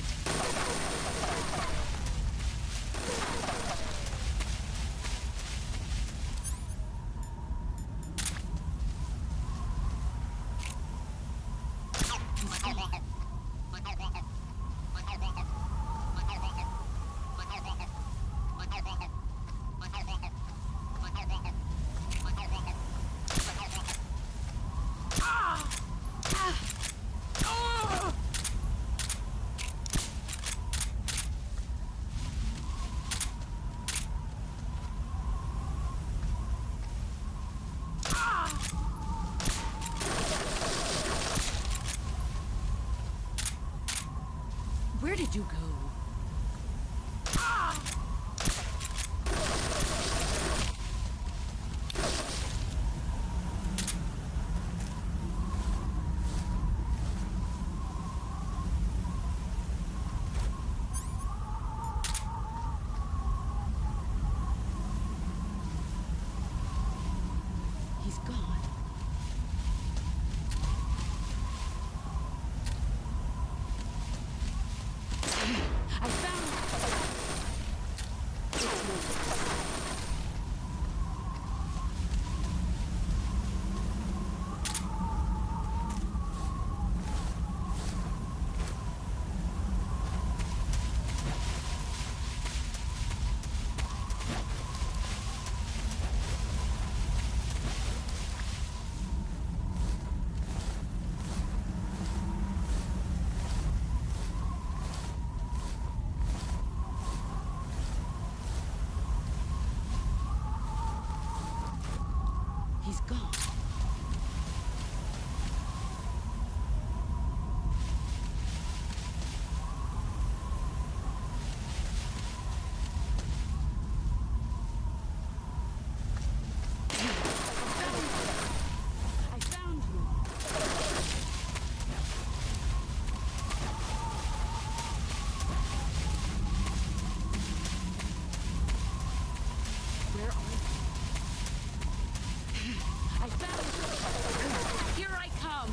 Where did you go? He's gone. I found he's gone. I found you. Where are you? I found you. Here I come.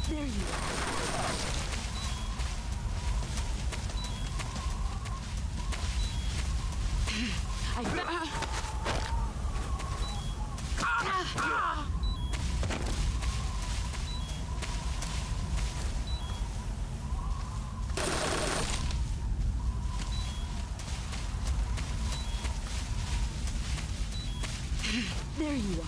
There you are. I you are.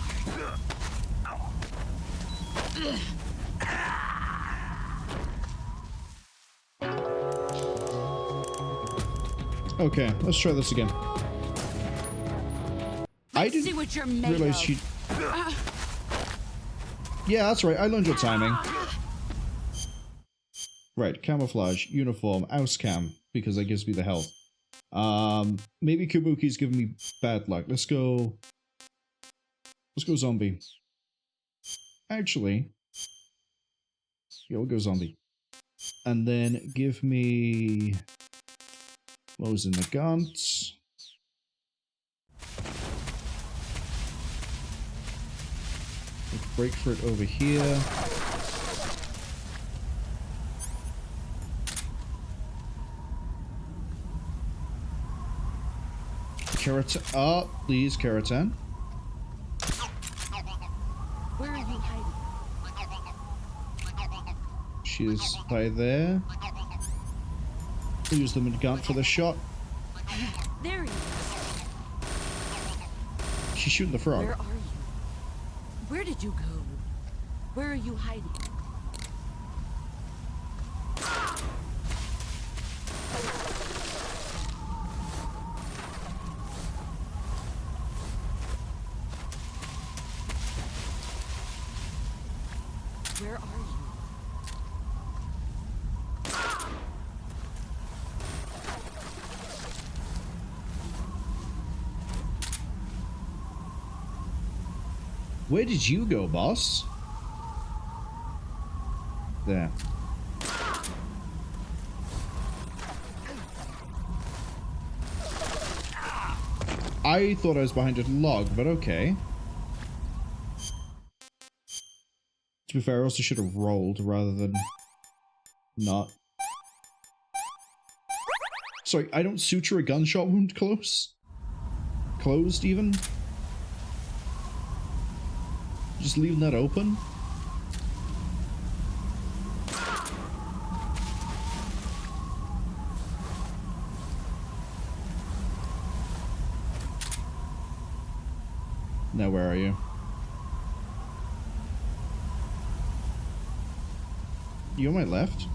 Okay, let's try this again. I See didn't what you're made realize of. she... Yeah, that's right. I learned your timing. Right, camouflage, uniform, Auscam, because that gives me the health. Maybe Kabuki's giving me bad luck. Let's go zombie. Actually, yeah, we'll go zombie. And then give me... What was in the guns? Break for it over here. Kerotan. Oh, please, Kerotan. Where are you hiding? She's by there. Use the gun for the shot. There he is. She's shooting the frog. Where are you? Where did you go? Where are you hiding? Where are you? Where did you go, boss? There. I thought I was behind a log, but okay. To be fair, I also should have rolled rather than not. Sorry, I don't suture a gunshot wound close? Closed, even? Just leaving that open? Now, where are you? You on my left?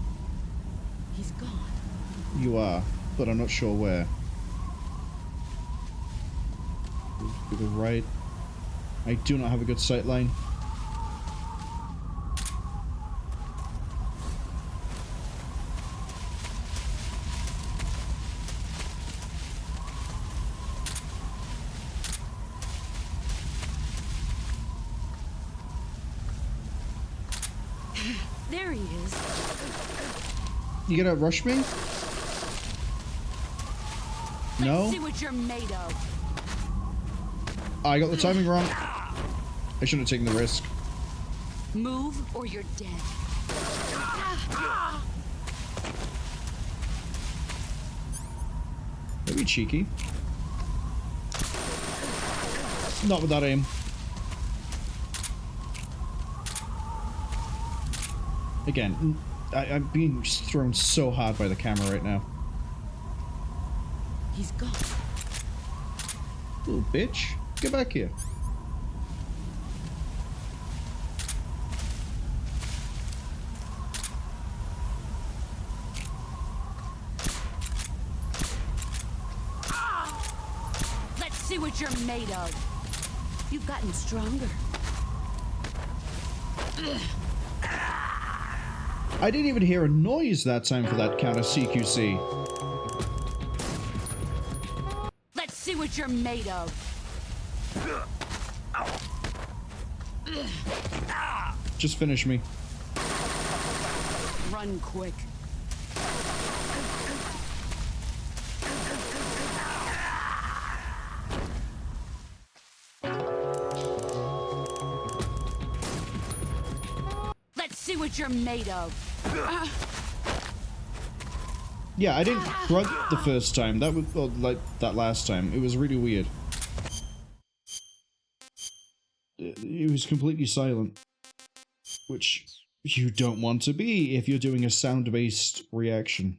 He's gone. You are, but I'm not sure where. To the right. I do not have a good sight line. There he is. You gonna rush me? No? Let's see what you're made of. I got the timing wrong. I shouldn't have taken the risk. Move or you're dead. That'd be cheeky. Not with that aim. Again, I'm being thrown so hard by the camera right now. He's gone. Little bitch. Get back here. Let's see what you're made of. You've gotten stronger. I didn't even hear a noise that time for that counter CQC. Let's see what you're made of. Just finish me. Run quick. Let's see what you're made of. Yeah, I didn't grunt the first time. That was like that last time. It was really weird. It was completely silent, which you don't want to be if you're doing a sound-based reaction.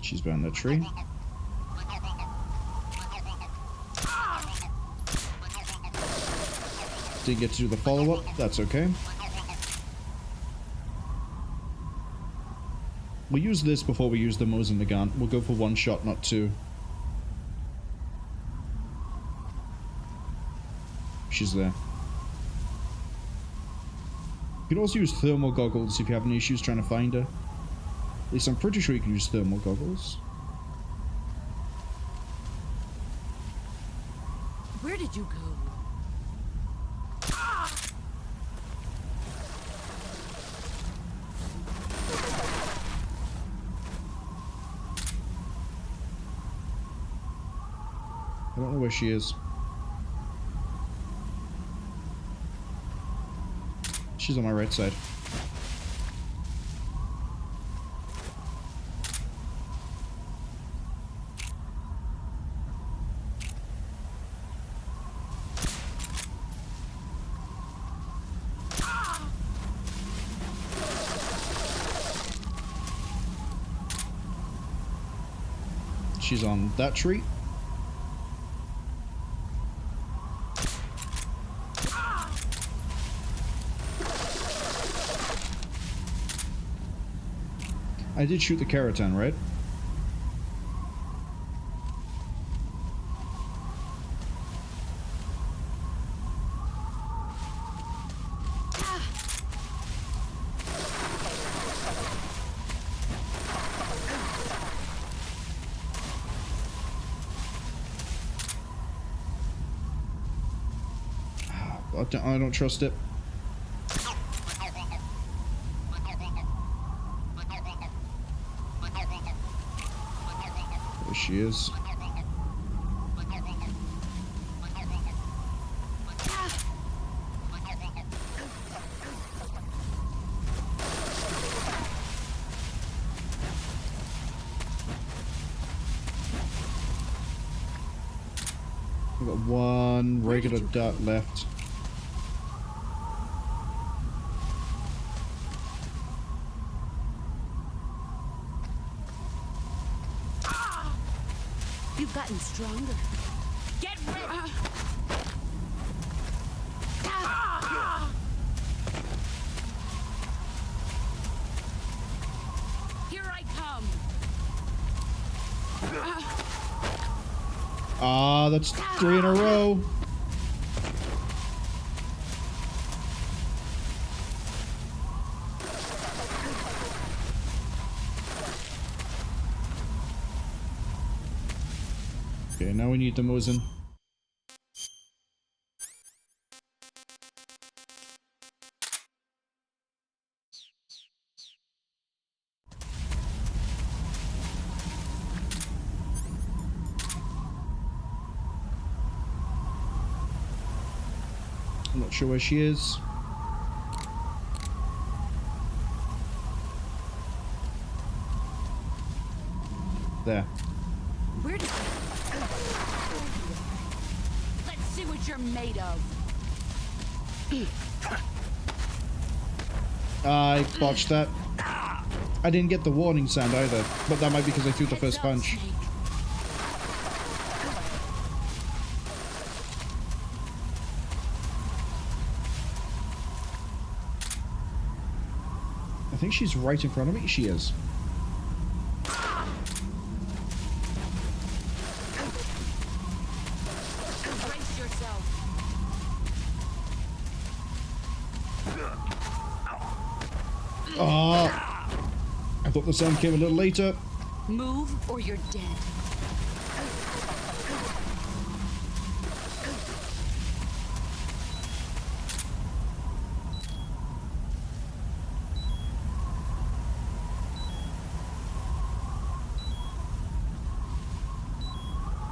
She's behind that tree. Didn't get to do the follow-up. That's okay. We'll use this before we use the Mosin Nagant. We'll go for one shot, not two. She's there. You can also use thermal goggles if you have any issues trying to find her. At least I'm pretty sure you can use thermal goggles. Where did you go? I don't know where she is. She's on my right side. She's on that tree. I did shoot the Kerotan, right? I don't trust it. There she is. We've got one regular dart left. You've gotten stronger. Get ready! Here I come! Ah, that's 3 in a row. Okay, now we need the Mosin. I'm not sure where she is. There. Where did Let's see what you're made of. I botched that. I didn't get the warning sound either, but that might be because I threw the first punch. I think she's right in front of me. She is. Brace yourself. Ah! I thought the sound came a little later. Move or you're dead.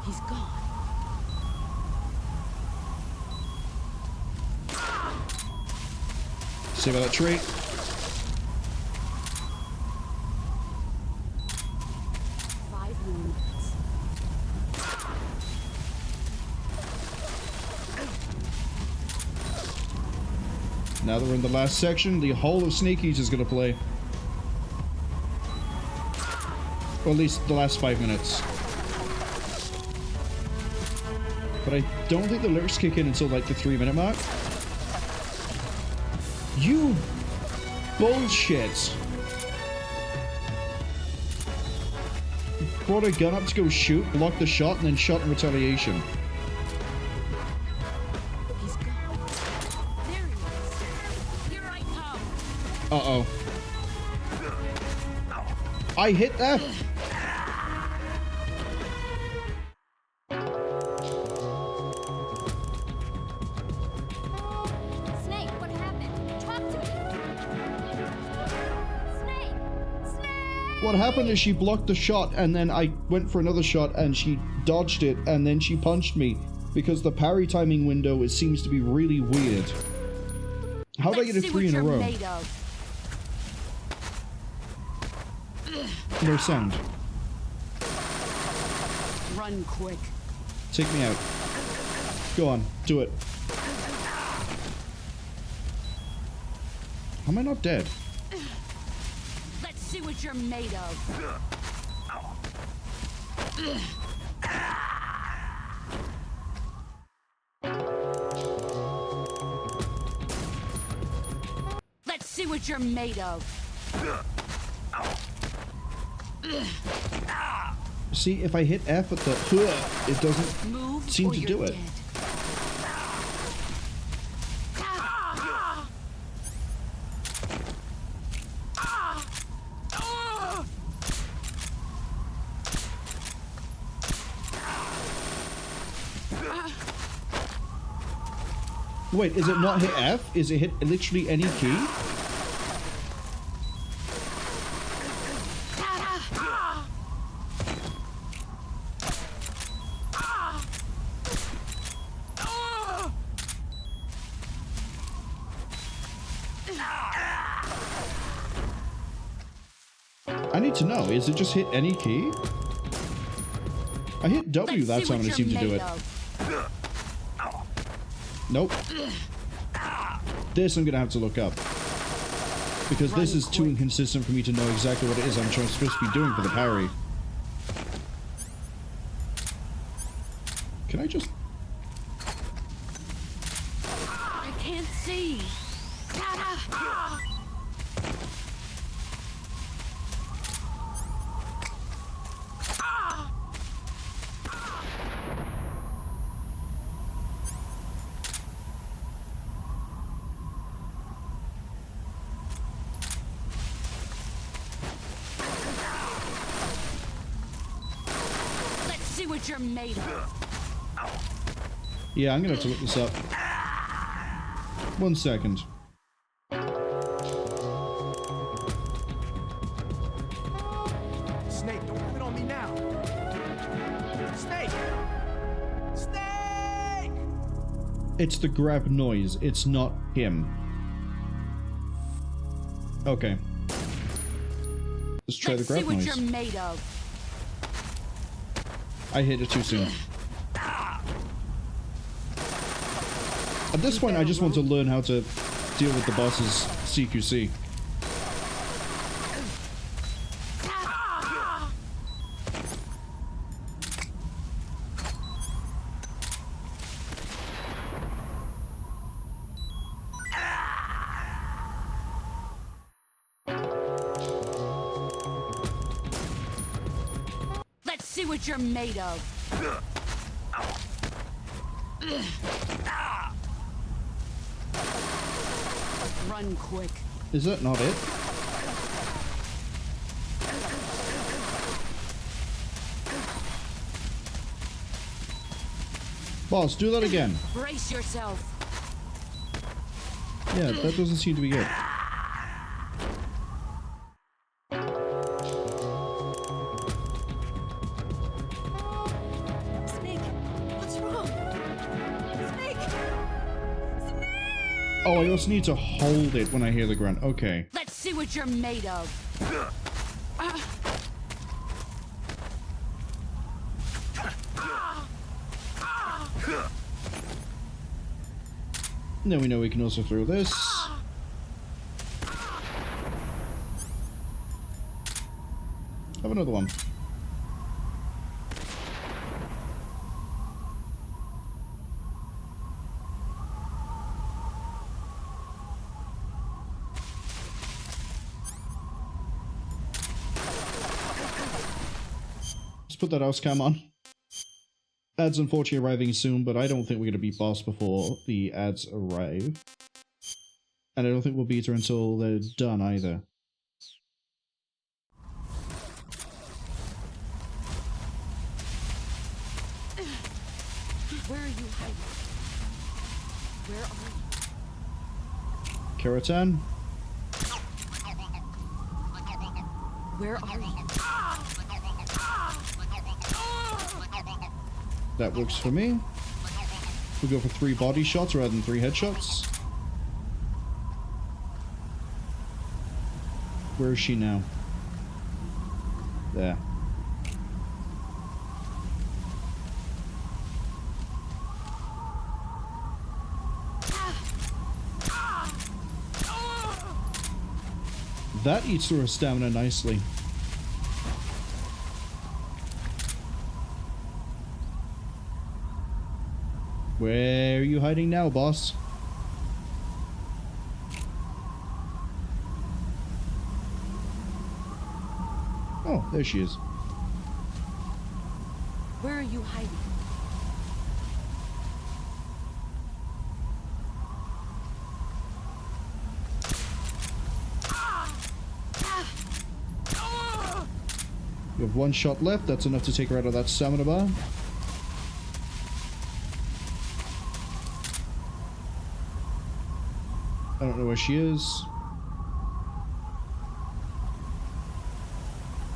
He's gone. See about that tree. Now that we're in the last section, the whole of Snake Eater is going to play. Or at least the last 5 minutes. But I don't think the lyrics kick in until like the 3-minute mark. You bullshit. Brought a gun up to go shoot, blocked the shot, and then shot in retaliation. He's gone. There he is. Here I come. Uh-oh. I hit that. Snake, what happened? Talk to me. Snake! Snake! What happened is she blocked the shot, and then I went for another shot, and she dodged it, and then she punched me because the parry timing window, it seems to be really weird. How did I get a 3 in a row? No sound. Run quick. Take me out. Go on, do it. How am I not dead? Let's see what you're made of. Let's see what you're made of. See, if I hit F at the it doesn't Move seem or to you're do it. dead. Wait, is it not hit F? Is it hit literally any key? I need to know, is it just hit any key? I hit W, that's how I seem to do it. Nope. This I'm gonna have to look up. Because this is too inconsistent for me to know exactly what it is I'm supposed to be doing for the parry. Can I just... I can't see. What you're made of. Yeah, I'm gonna have to look this up. 1 second. Snake, don't quit on me now. Snake! Snake! It's the grab noise, it's not him. Okay. Let's try the grab noise. See what you're made of. I hit it too soon. At this point, I just want to learn how to deal with the boss's CQC. See what you're made of. Run quick. Is that not it? Boss, do that again. Brace yourself. Yeah, that doesn't seem to be it. Oh, I also need to hold it when I hear the grunt. Okay. Let's see what you're made of. Now we know we can also throw this. Have another one. Let's put that house cam on. Ads unfortunately arriving soon, but I don't think we're going to beat boss before the ads arrive. And I don't think we'll beat her until they're done either. Where are you hiding? Where are you? Kerotan? Where are you? That works for me. We'll go for 3 body shots rather than 3 headshots. Where is she now? There. That eats through her stamina nicely. Where are you hiding now, boss? Oh, there she is. Where are you hiding? You have 1 shot left. That's enough to take her out of that stamina bar. I don't know where she is.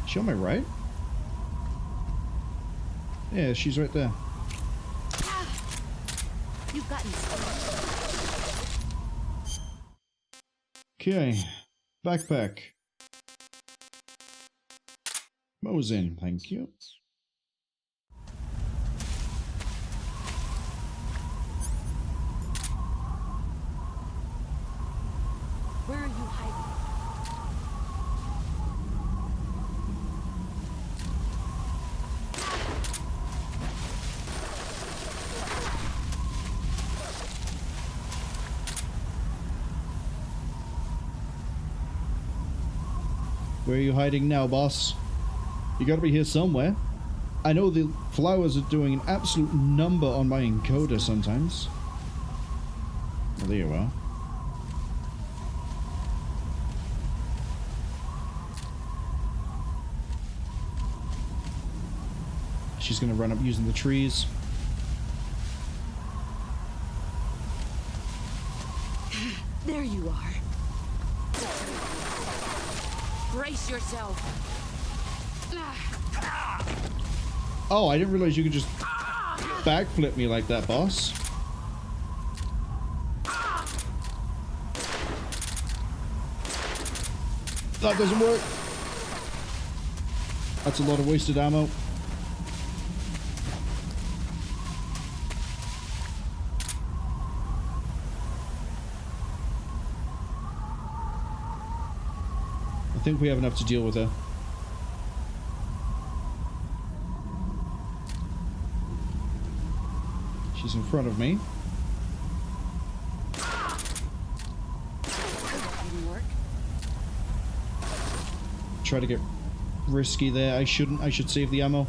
Is she on my right? Yeah, she's right there. You've gotten Okay. Backpack. Mo's in, thank you. Where are you hiding? Where are you hiding now, boss? You gotta be here somewhere. I know the flowers are doing an absolute number on my encoder sometimes. Well, there you are. She's gonna run up using the trees. There you are. Brace yourself. Oh, I didn't realize you could just backflip me like that, boss. That doesn't work. That's a lot of wasted ammo. I think we have enough to deal with her. She's in front of me. Didn't work. Try to get risky there. I shouldn't. I should save the ammo.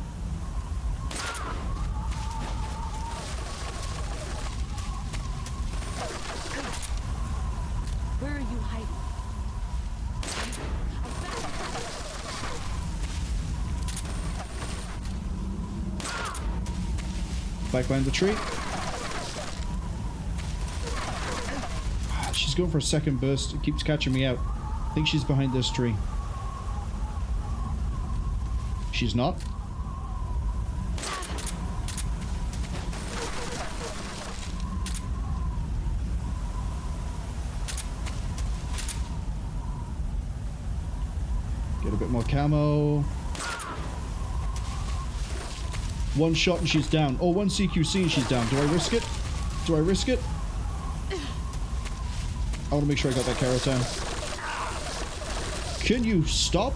Where are you hiding? Back behind the tree. She's going for a second burst. It keeps catching me out. I think she's behind this tree. She's not. Get a bit more camo. 1 shot and she's down. Oh, 1 CQC and she's down. Do I risk it? Do I risk it? I want to make sure I got that Kerotan. Can you stop?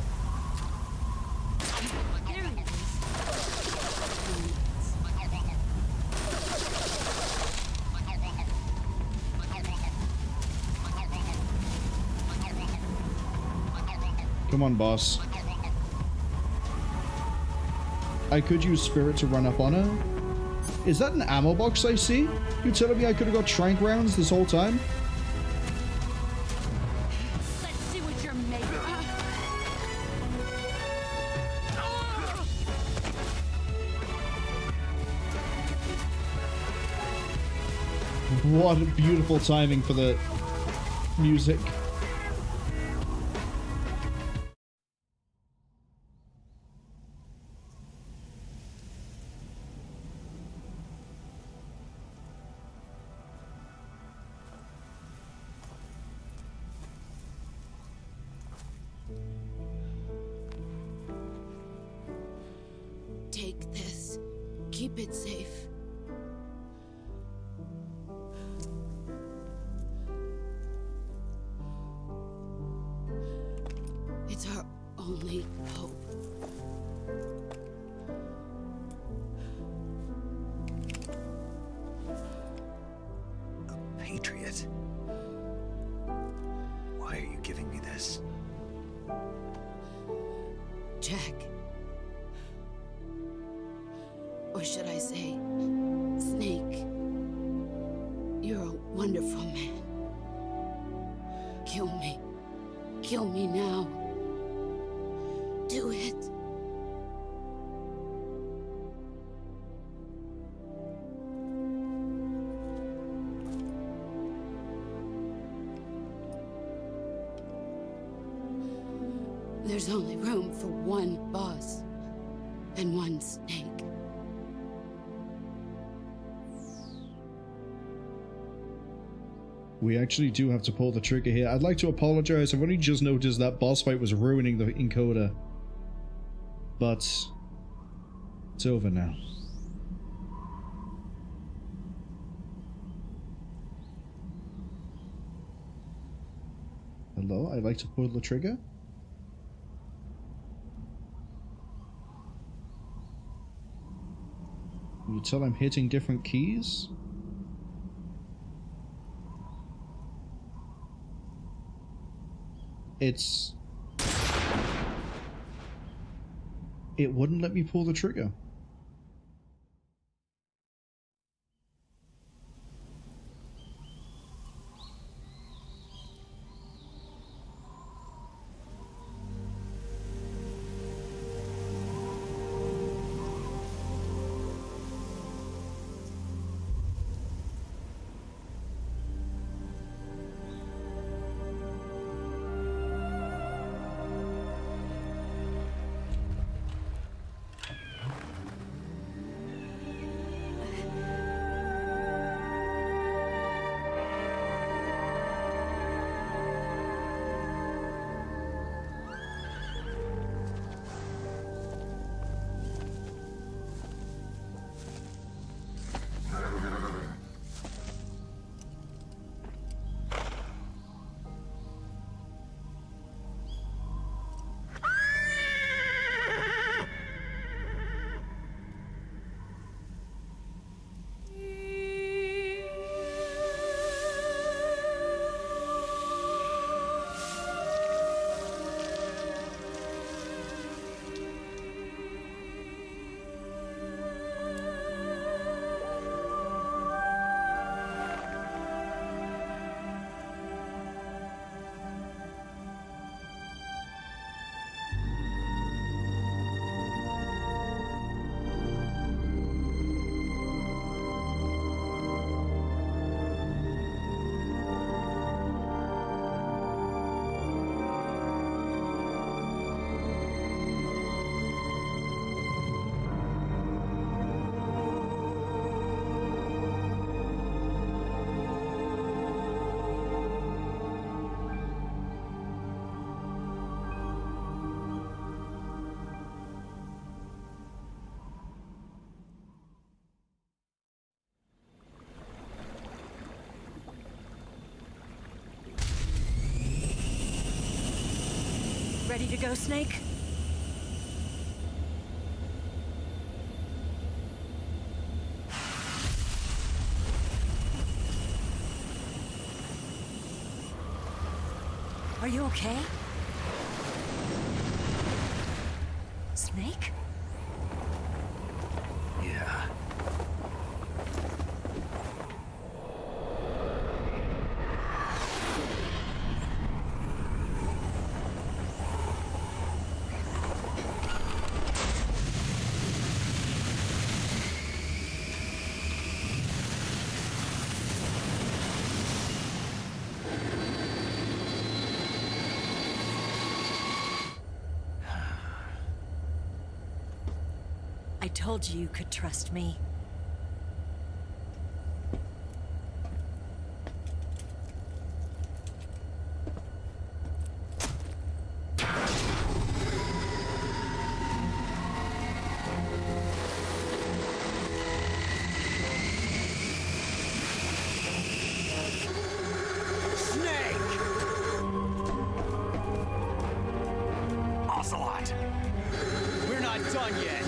Come on, boss. I could use Spirit to run up on her. Is that an ammo box I see? You telling me I could have got tranq rounds this whole time? Let's see what you're made of. What beautiful timing for the music. Take this. Keep it safe. It's our only hope. A patriot? Why are you giving me this? Jack. Or should I say, Snake. You're a wonderful man. Kill me. Kill me now. Do it. There's only room for one boss and one snake. We actually do have to pull the trigger here. I'd like to apologize. I've only just noticed that boss fight was ruining the encoder. But it's over now. Hello? I'd like to pull the trigger. Can you tell I'm hitting different keys? It wouldn't let me pull the trigger. Ready to go, Snake? Are you okay? Snake? Yeah. I told you you could trust me. Ocelot! We're not done yet!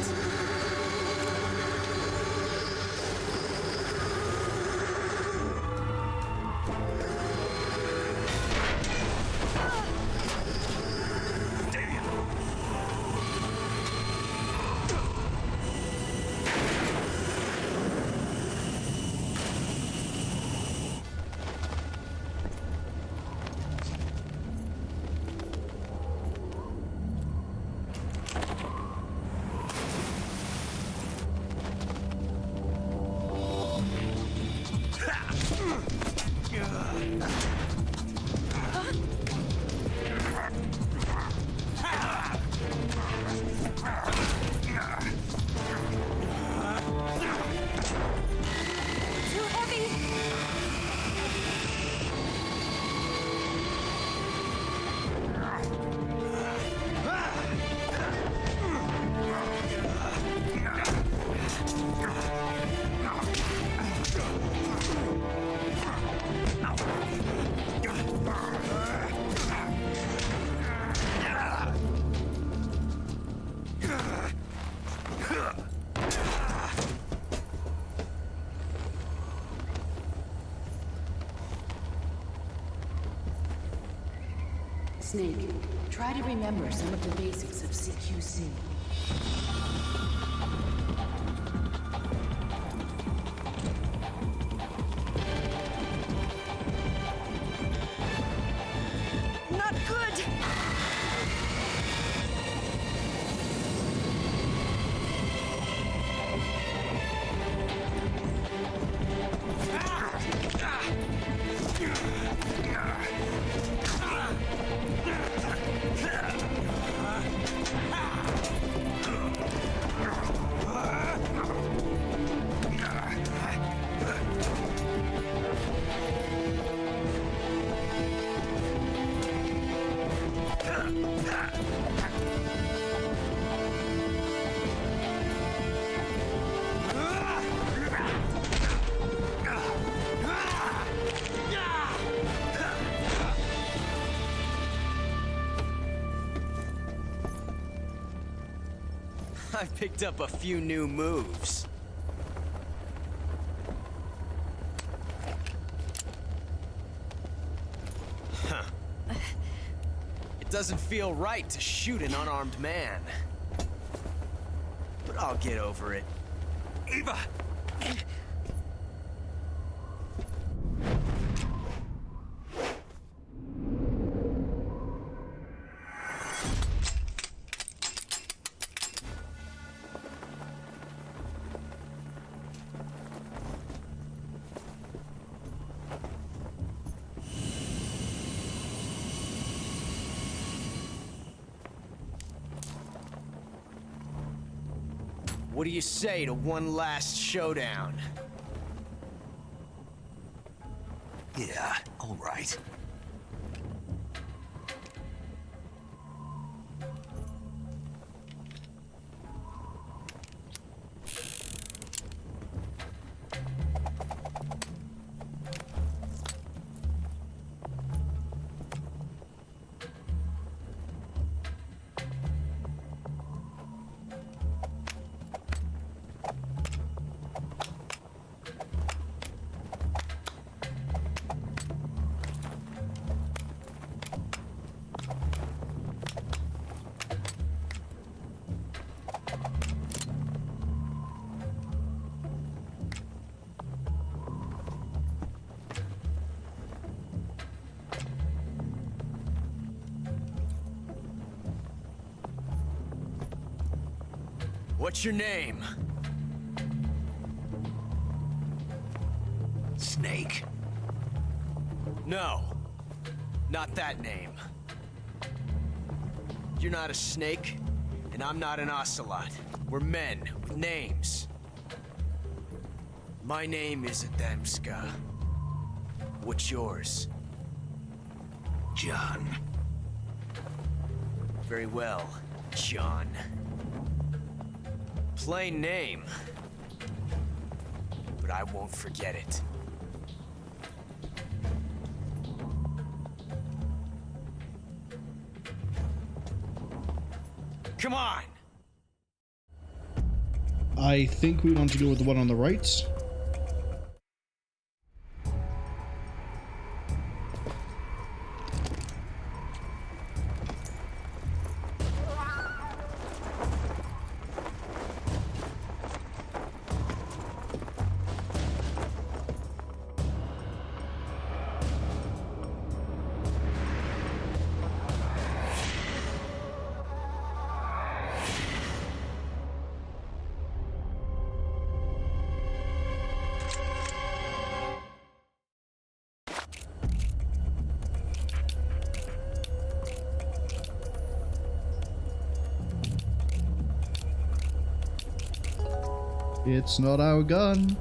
Snake, try to remember some of the basics of CQC. Not good! I've picked up a few new moves. Huh. It doesn't feel right to shoot an unarmed man. But I'll get over it. Eva! What do you say to one last showdown? Yeah, all right. What's your name? Snake. No. Not that name. You're not a snake, and I'm not an ocelot. We're men with names. My name is Adamska. What's yours? John. Very well, John. Plain name. But I won't forget it. Come on! I think we want to go with the one on the right. It's not our gun.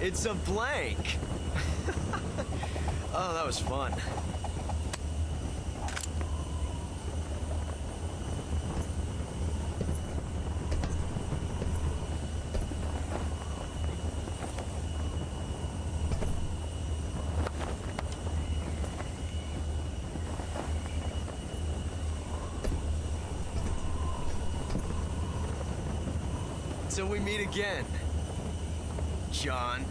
It's a blank. Oh, that was fun. Till we meet again, John.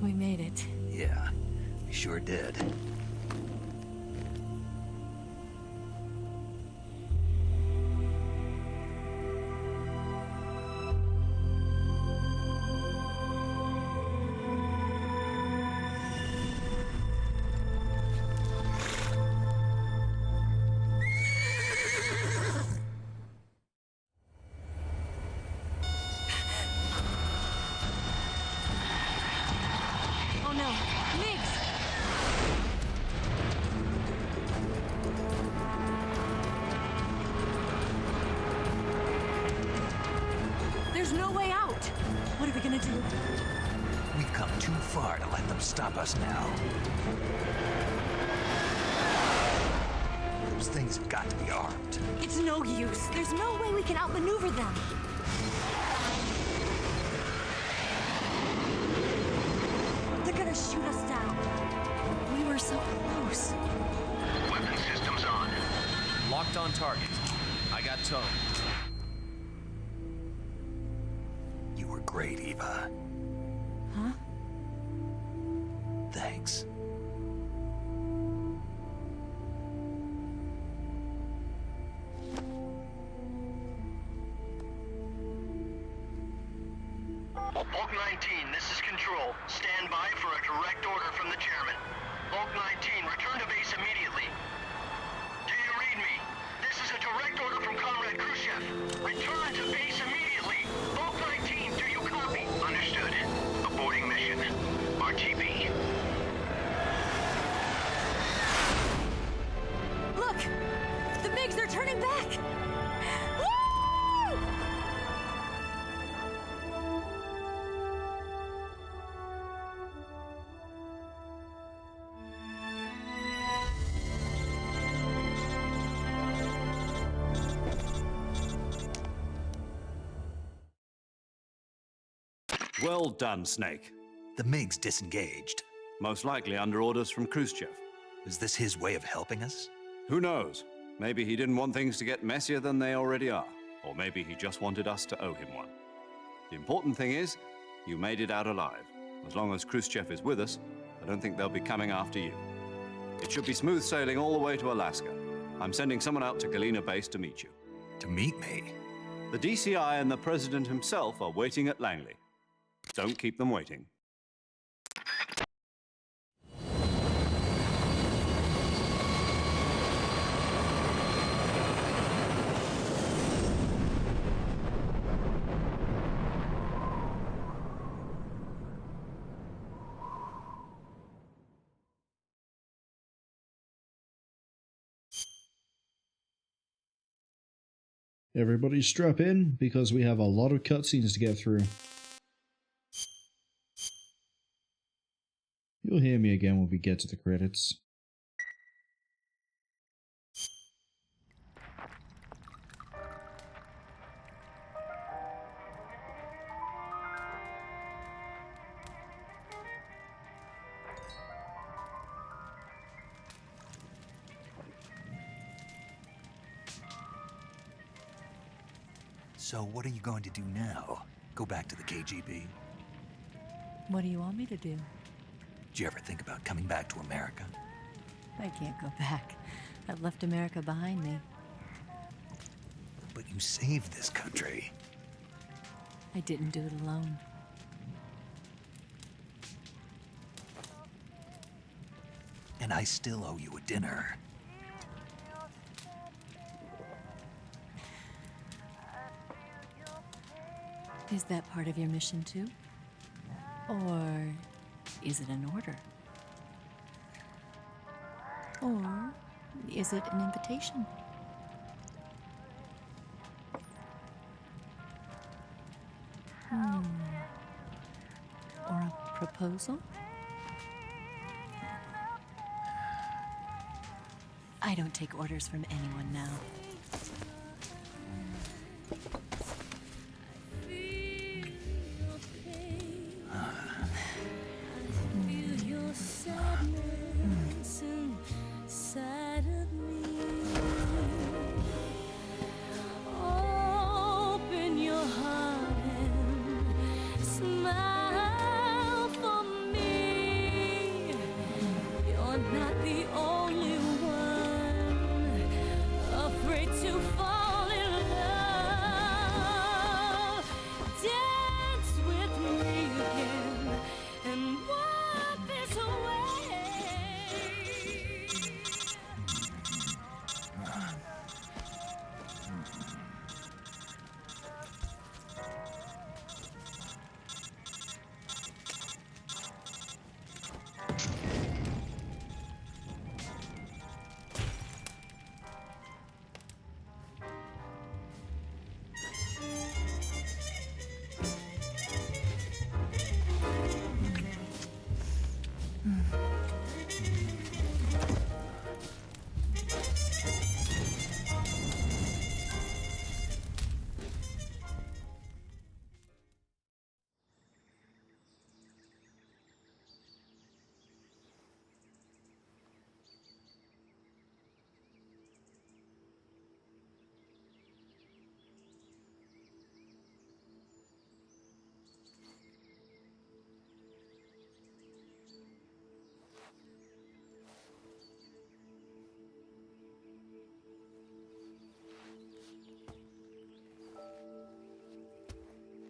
We made it. Yeah, we sure did. Oh no, Migs! There's no way out! What are we gonna do? We've come too far to let them stop us now. Those things have got to be armed. It's no use. There's no way we can outmaneuver them. They're gonna shoot us down. We were so close. Weapon systems on. Locked on target. I got towed. You were great, Eva. Huh? Thanks. Bulk 19, this is Control. Stand by for a direct order from the chairman. Bulk 19, return to base immediately. This is a direct order from Comrade Khrushchev. Return to base immediately. Volk 19, do you copy? Understood. Aborting mission. RTB. Look! The MiGs are turning back! Woo! Well done, Snake. The MiGs disengaged. Most likely under orders from Khrushchev. Is this his way of helping us? Who knows? Maybe he didn't want things to get messier than they already are. Or maybe he just wanted us to owe him one. The important thing is, you made it out alive. As long as Khrushchev is with us, I don't think they'll be coming after you. It should be smooth sailing all the way to Alaska. I'm sending someone out to Galena Base to meet you. To meet me? The DCI and the President himself are waiting at Langley. Don't keep them waiting. Everybody strap in, because we have a lot of cutscenes to get through. You'll hear me again when we get to the credits. So what are you going to do now? Go back to the KGB? What do you want me to do? Did you ever think about coming back to America? I can't go back. I've left America behind me. But you saved this country. I didn't do it alone. And I still owe you a dinner. Is that part of your mission too? Or is it an order? Or is it an invitation? Or a proposal? I don't take orders from anyone now.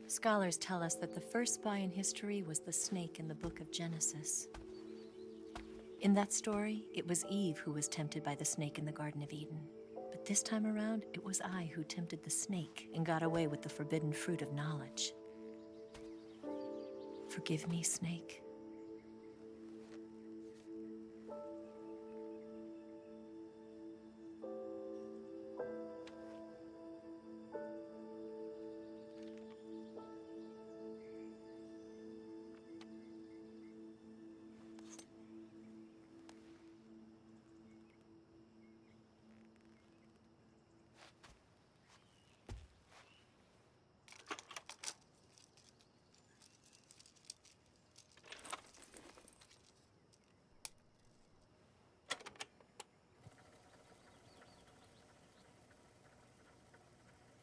Scholars tell us that the first spy in history was the snake in the book of Genesis. In that story, it was Eve who was tempted by the snake in the Garden of Eden. But This time around, it was I who tempted the snake and got away with the forbidden fruit of knowledge. Forgive me, Snake.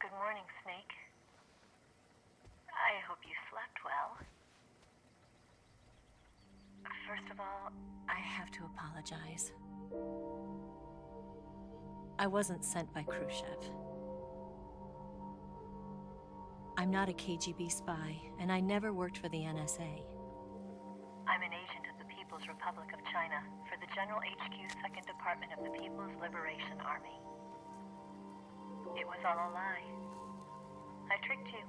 Good morning, Snake. I hope you slept well. First of all, I have to apologize. I wasn't sent by Khrushchev. I'm not a KGB spy, and I never worked for the NSA. I'm an agent of the People's Republic of China for the General HQ 2nd Department of the People's Liberation Army. It was all a lie. I tricked you.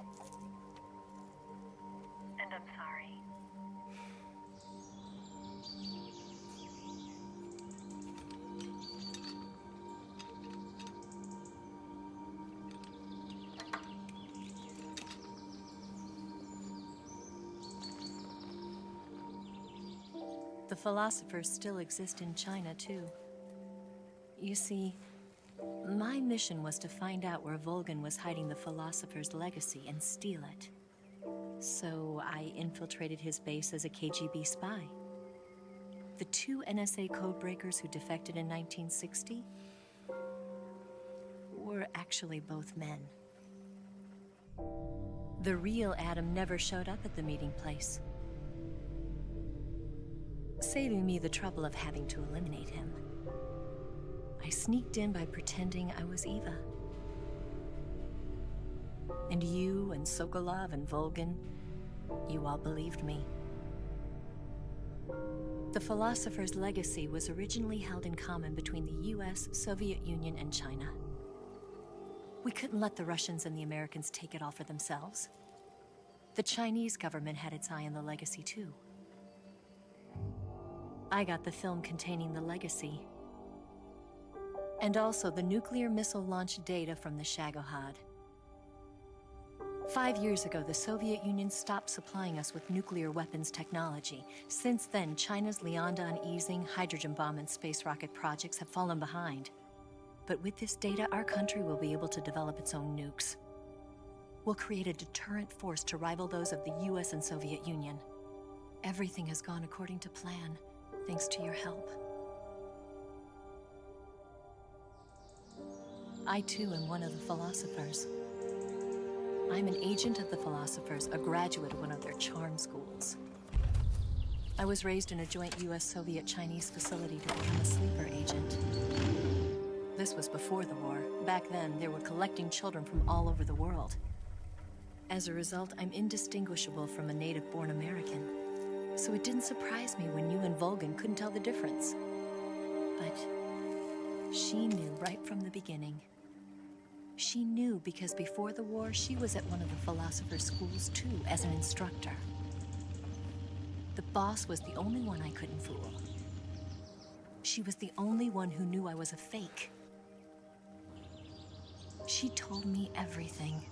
And I'm sorry. The philosophers still exist in China, too. You see, my mission was to find out where Volgin was hiding the philosopher's legacy and steal it. So I infiltrated his base as a KGB spy. The 2 NSA codebreakers who defected in 1960 were actually both men. The real Adam never showed up at the meeting place, saving me the trouble of having to eliminate him. I sneaked in by pretending I was Eva. And you and Sokolov and Volgin, you all believed me. The philosopher's legacy was originally held in common between the US, Soviet Union, and China. We couldn't let the Russians and the Americans take it all for themselves. The Chinese government had its eye on the legacy too. I got the film containing the legacy, and also the nuclear missile launch data from the Shagohod. 5 years ago, the Soviet Union stopped supplying us with nuclear weapons technology. Since then, China's Liaodong easing, hydrogen bomb, and space rocket projects have fallen behind. But with this data, our country will be able to develop its own nukes. We'll create a deterrent force to rival those of the US and Soviet Union. Everything has gone according to plan, thanks to your help. I too am one of the philosophers. I'm an agent of the philosophers, a graduate of one of their charm schools. I was raised in a joint US-Soviet-Chinese facility to become a sleeper agent. This was before the war. Back then, they were collecting children from all over the world. As a result, I'm indistinguishable from a native-born American. So it didn't surprise me when you and Volgin couldn't tell the difference. But she knew right from the beginning. She knew because before the war, she was at one of the philosopher's schools too, as an instructor. The boss was the only one I couldn't fool. She was the only one who knew I was a fake. She told me everything.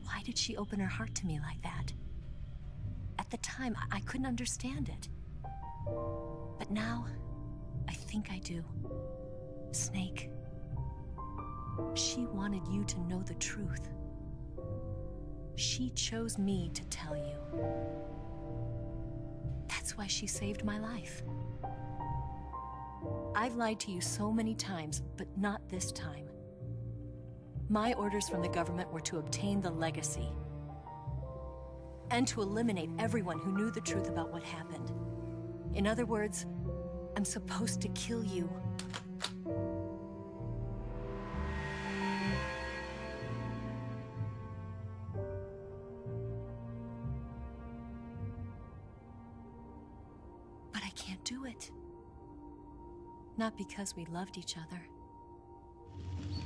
Why did she open her heart to me like that? At the time, I couldn't understand it. But now, I think I do. Snake. She wanted you to know the truth. She chose me to tell you. That's why she saved my life. I've lied to you so many times, but not this time. My orders from the government were to obtain the legacy and to eliminate everyone who knew the truth about what happened. In other words, I'm supposed to kill you. But I can't do it. Not because we loved each other,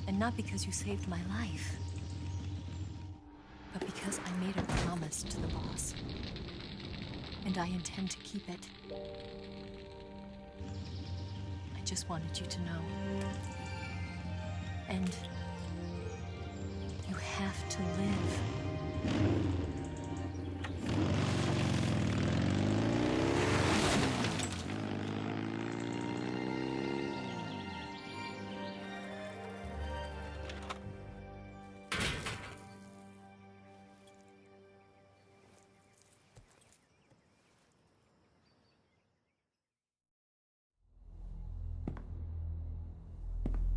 And not because you saved my life, but because I made a promise to the boss. And I intend to keep it. I just wanted you to know. And you have to live.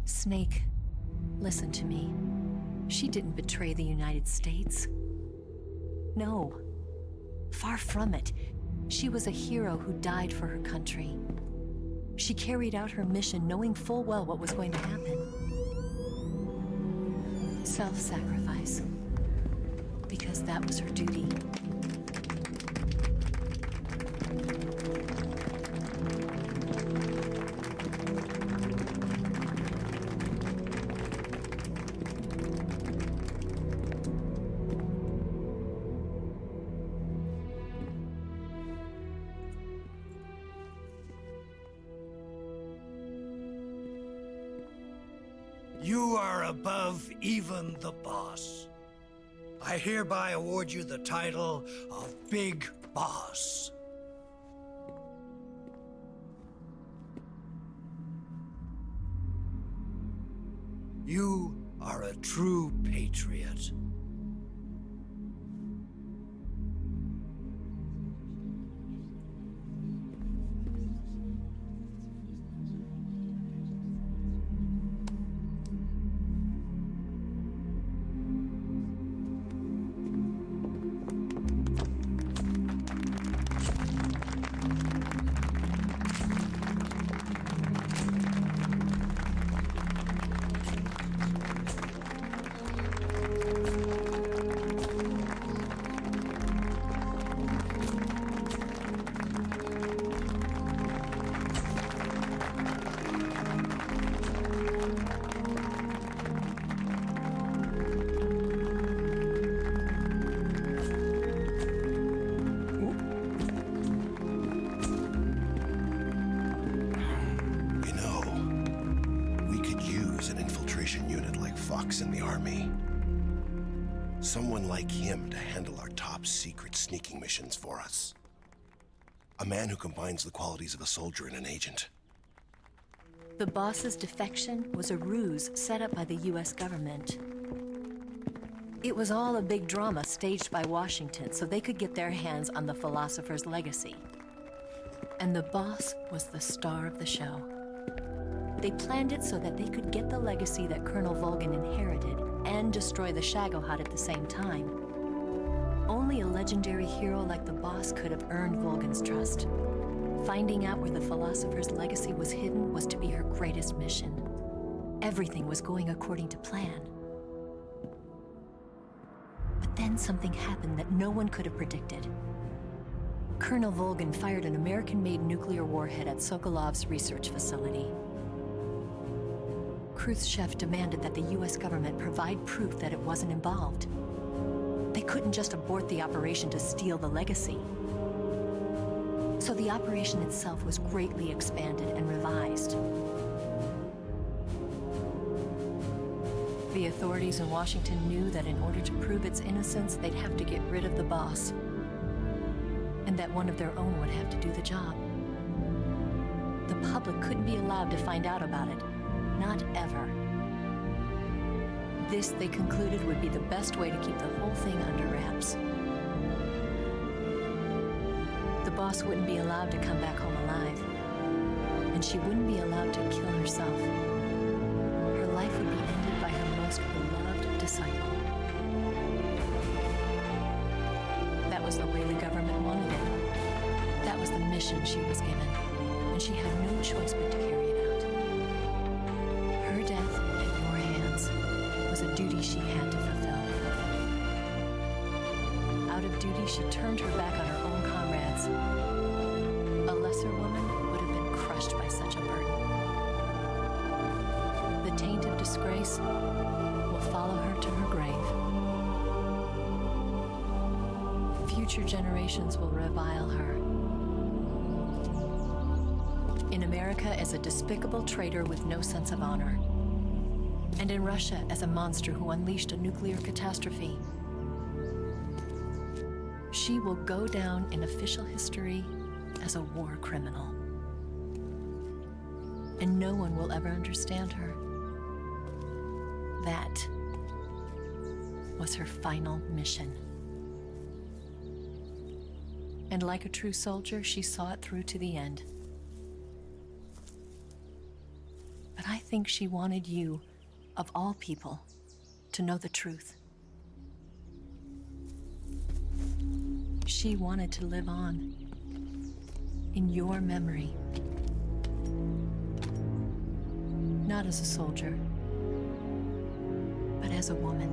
Snake, listen to me. She didn't betray the United States. No. Far from it. She was a hero who died for her country. She carried out her mission knowing full well what was going to happen. Self-sacrifice. Because that was her duty. You are above even the boss. I hereby award you the title of Big Boss. You are a true patriot. In the army. Someone like him to handle our top secret sneaking missions for us. A man who combines the qualities of a soldier and an agent. The boss's defection was a ruse set up by the US government. It was all a big drama staged by Washington so they could get their hands on the philosopher's legacy. And the boss was the star of the show. They planned it so that they could get the legacy that Colonel Volgin inherited and destroy the Shagohod at the same time. Only a legendary hero like the boss could have earned Volgin's trust. Finding out where the philosopher's legacy was hidden was to be her greatest mission. Everything was going according to plan. But then something happened that no one could have predicted. Colonel Volgin fired an American-made nuclear warhead at Sokolov's research facility. Khrushchev demanded that the US government provide proof that it wasn't involved. They couldn't just abort the operation to steal the legacy. So the operation itself was greatly expanded and revised. The authorities in Washington knew that in order to prove its innocence, they'd have to get rid of the boss. And that one of their own would have to do the job. The public couldn't be allowed to find out about it. Not ever. This, they concluded, would be the best way to keep the whole thing under wraps. The boss wouldn't be allowed to come back home alive. And she wouldn't be allowed to kill herself. Her life would be ended by her most beloved disciple. That was the way the government wanted it. That was the mission she was given. And she had no choice but to carry it out. Her death at your hands was a duty she had to fulfill. Out of duty, she turned her back on her own comrades. A lesser woman would have been crushed by such a burden. The taint of disgrace will follow her to her grave. Future generations will revile her. In America as a despicable traitor with no sense of honor. And in Russia as a monster who unleashed a nuclear catastrophe. She will go down in official history as a war criminal. And no one will ever understand her. That was her final mission. And like a true soldier, she saw it through to the end. But I think she wanted you, of all people, to know the truth. She wanted to live on in your memory. Not as a soldier, but as a woman.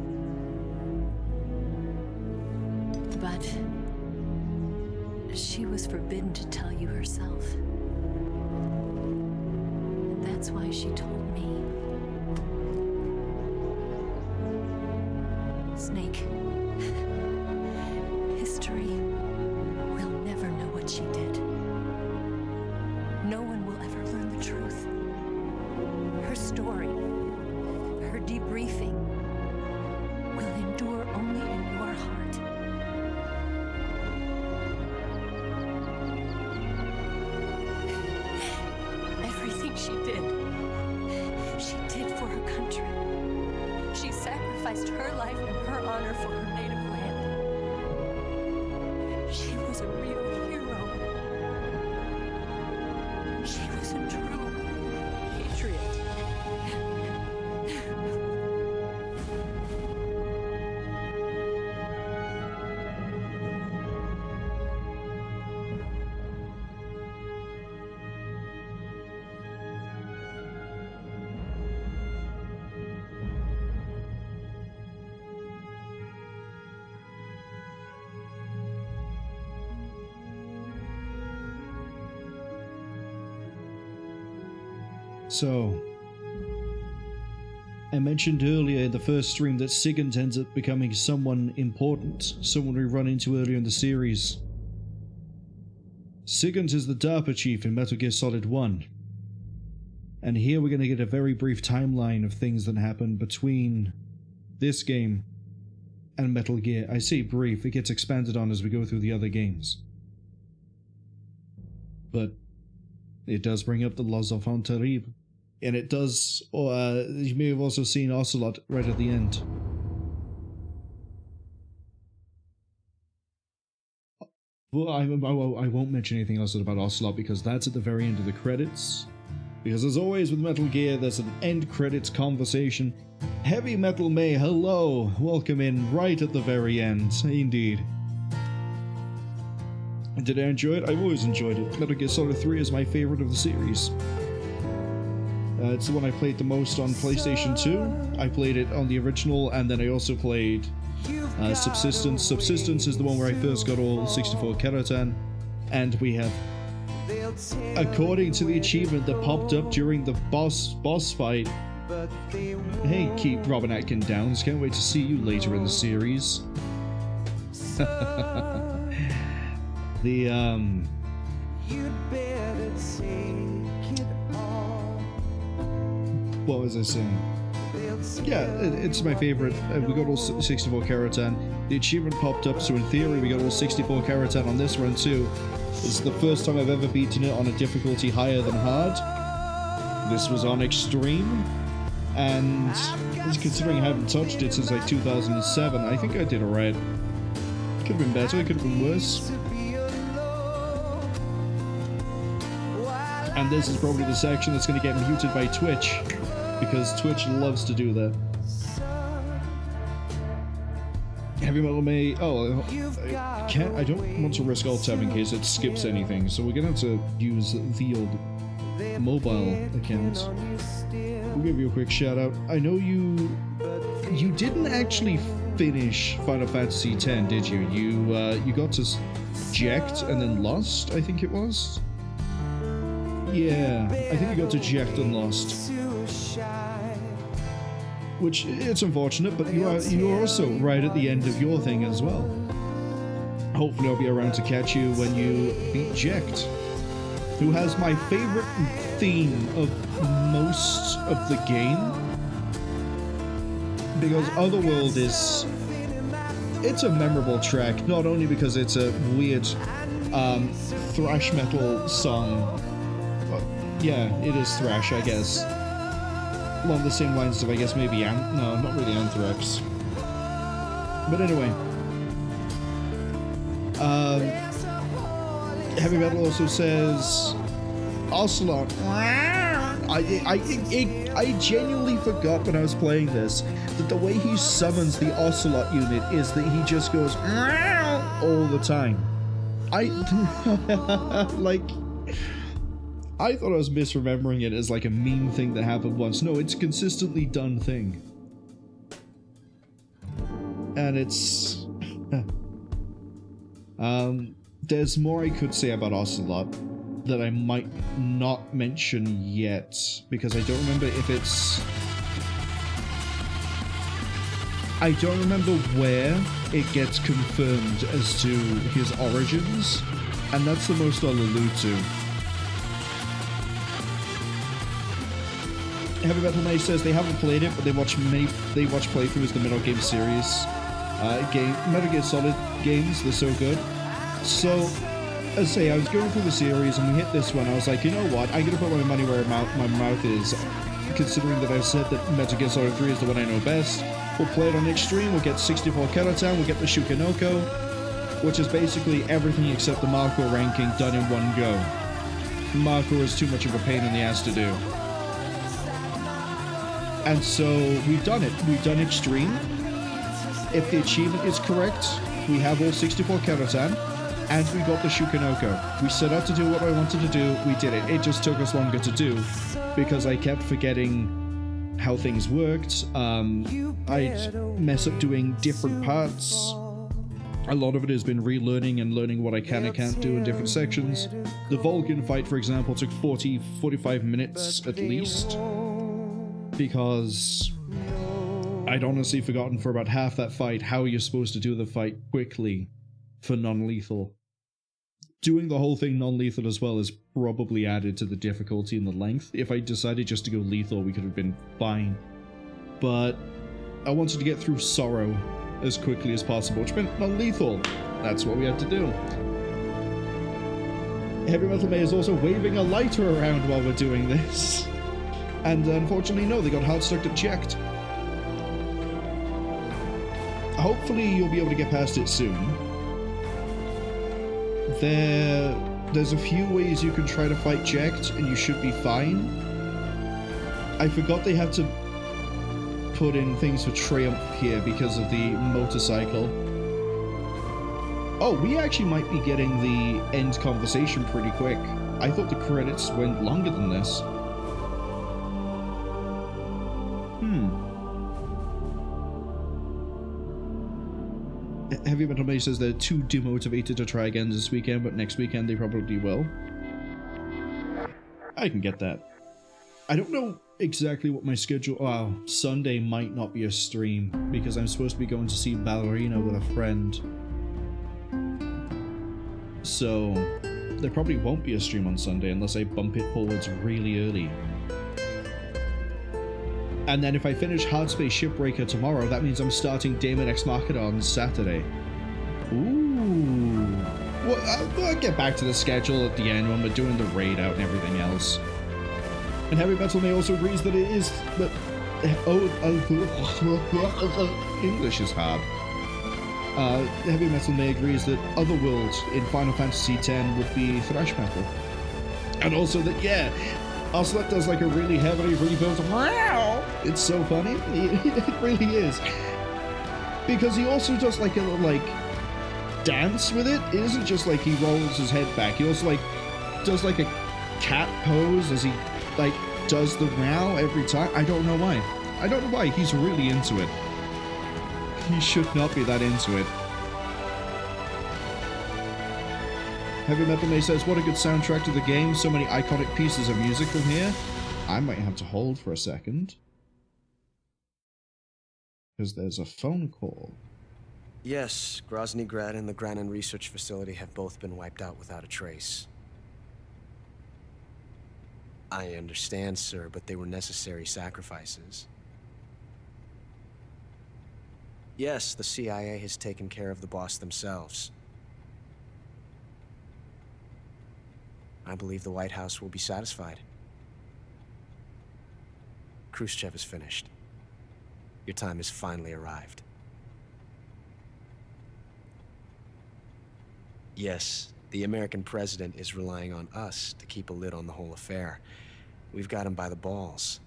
But she was forbidden to tell you herself. And that's why she told me. Snake, history will never know what she did. No one will ever learn the truth. Her story, her debriefing, will endure only in your heart. Everything she did for her country. She sacrificed her life and her honor for her native land. She was a real hero. She was a true patriot. So, I mentioned earlier in the first stream that Sigint ends up becoming someone important, someone we run into earlier in the series. Sigint is the DARPA chief in Metal Gear Solid 1. And here we're going to get a very brief timeline of things that happen between this game and Metal Gear. I say brief, it gets expanded on as we go through the other games. But it does bring up the Los Enfants Terribles. And it does, you may have also seen Ocelot right at the end. Well, I won't mention anything else about Ocelot because that's at the very end of the credits. Because as always with Metal Gear, there's an end credits conversation. Heavy Metal May, hello! Welcome in right at the very end, indeed. Did I enjoy it? I've always enjoyed it. Metal Gear Solid 3 is my favorite of the series. It's the one I played the most on PlayStation 2. I played it on the original, and then I also played Subsistence. Subsistence is the one where I first got all 64 Kerotan, and we have, according to the achievement that popped up during the boss fight. Hey, keep Robin Atkin Downs, can't wait to see you later in the series. What was I saying? Yeah, it's my favorite. We got all 64 Kerotan. The achievement popped up, so in theory we got all 64 Kerotan on this run too. It's the first time I've ever beaten it on a difficulty higher than hard. This was on extreme, and considering I haven't touched it since like 2007, I think I did alright. Could have been better, it could have been worse. And this is probably the section that's going to get muted by Twitch, because Twitch loves to do that. Heavy Metal May. Oh, I don't want to risk alt tab in case it skips anything, so we're gonna have to use the old mobile account. We'll give you a quick shout out. I know you didn't actually finish Final Fantasy X, did you? You got to Ject and then lost, I think it was. Yeah, I think you got to Ject and lost. which it's unfortunate, but you are also right at the end of your thing as well. Hopefully I'll be around to catch you when you beat Jecht, who has my favorite theme of most of the game, because Otherworld it's a memorable track, not only because it's a weird thrash metal song. Yeah, it is thrash, I guess. Along the same lines of, I guess, maybe no, not really Anthrax. But anyway. Heavy Metal also says Ocelot. I genuinely forgot when I was playing this that the way he summons the Ocelot unit is that he just goes all the time. I thought I was misremembering it as like a meme thing that happened once. No, it's a consistently done thing. And it's... there's more I could say about Ocelot that I might not mention yet, because I don't remember if it's... I don't remember where it gets confirmed as to his origins, and that's the most I'll allude to. Heavy Metal May says they haven't played it, but they watch playthroughs of the Metal Gear series. Metal Gear Solid games, they're so good. So, as I say, I was going through the series and we hit this one. I was like, you know what? I'm gonna put my money where my mouth is, considering that I've said that Metal Gear Solid 3 is the one I know best. We'll play it on Extreme. We'll get 64 Kerotan. We'll get the Tsuchinoko, which is basically everything except the Marwol ranking done in one go. Marwol is too much of a pain in the ass to do. And so we've done it. We've done Extreme. If the achievement is correct, we have all 64 Kerotan, and we got the Tsuchinoko. We set out to do what I wanted to do, we did it. It just took us longer to do, because I kept forgetting how things worked. I'd mess up doing different parts. A lot of it has been relearning and learning what I can and can't do in different sections. The Volgin fight, for example, took 45 minutes at least, because I'd honestly forgotten for about half that fight how you're supposed to do the fight quickly for non-lethal. Doing the whole thing non-lethal as well is probably added to the difficulty and the length. If I decided just to go lethal, we could have been fine. But I wanted to get through Sorrow as quickly as possible, which meant non-lethal. That's what we had to do. Heavy Metal May is also waving a lighter around while we're doing this. And unfortunately, no, they got hard stuck at Jecht. Hopefully you'll be able to get past it soon. There's a few ways you can try to fight Jecht, and you should be fine. I forgot they had to put in things for Triumph here because of the motorcycle. Oh, we actually might be getting the end conversation pretty quick. I thought the credits went longer than this. Heavy Metal May says they're too demotivated to try again this weekend, but next weekend they probably will. I can get that. I don't know exactly what my schedule... Wow, Sunday might not be a stream, because I'm supposed to be going to see Ballerina with a friend. So, there probably won't be a stream on Sunday unless I bump it forwards really early. And then if I finish Hardspace Shipbreaker tomorrow, that means I'm starting Daemon X Machina on Saturday. Ooh. Well, I'll get back to the schedule at the end when we're doing the raid out and everything else. And Heavy Metal May also agrees that it is... That, English is hard. Heavy Metal May agrees that Otherworld in Final Fantasy X would be thrash metal. And also that, yeah, Ocelot does like a really heavily rebuilt wow. It's so funny. It really is. Because he also does like a little dance with it. It isn't just like he rolls his head back. He also does like a cat pose as he does the wow every time. I don't know why. I don't know why. He's really into it. He should not be that into it. Heavy Metal May says, what a good soundtrack to the game. So many iconic pieces of music from here. I might have to hold for a second. Because there's a phone call. Yes, Groznyj Grad and the Granin Research Facility have both been wiped out without a trace. I understand, sir, but they were necessary sacrifices. Yes, the CIA has taken care of the boss themselves. I believe the White House will be satisfied. Khrushchev is finished. Your time has finally arrived. Yes, the American president is relying on us to keep a lid on the whole affair. We've got him by the balls.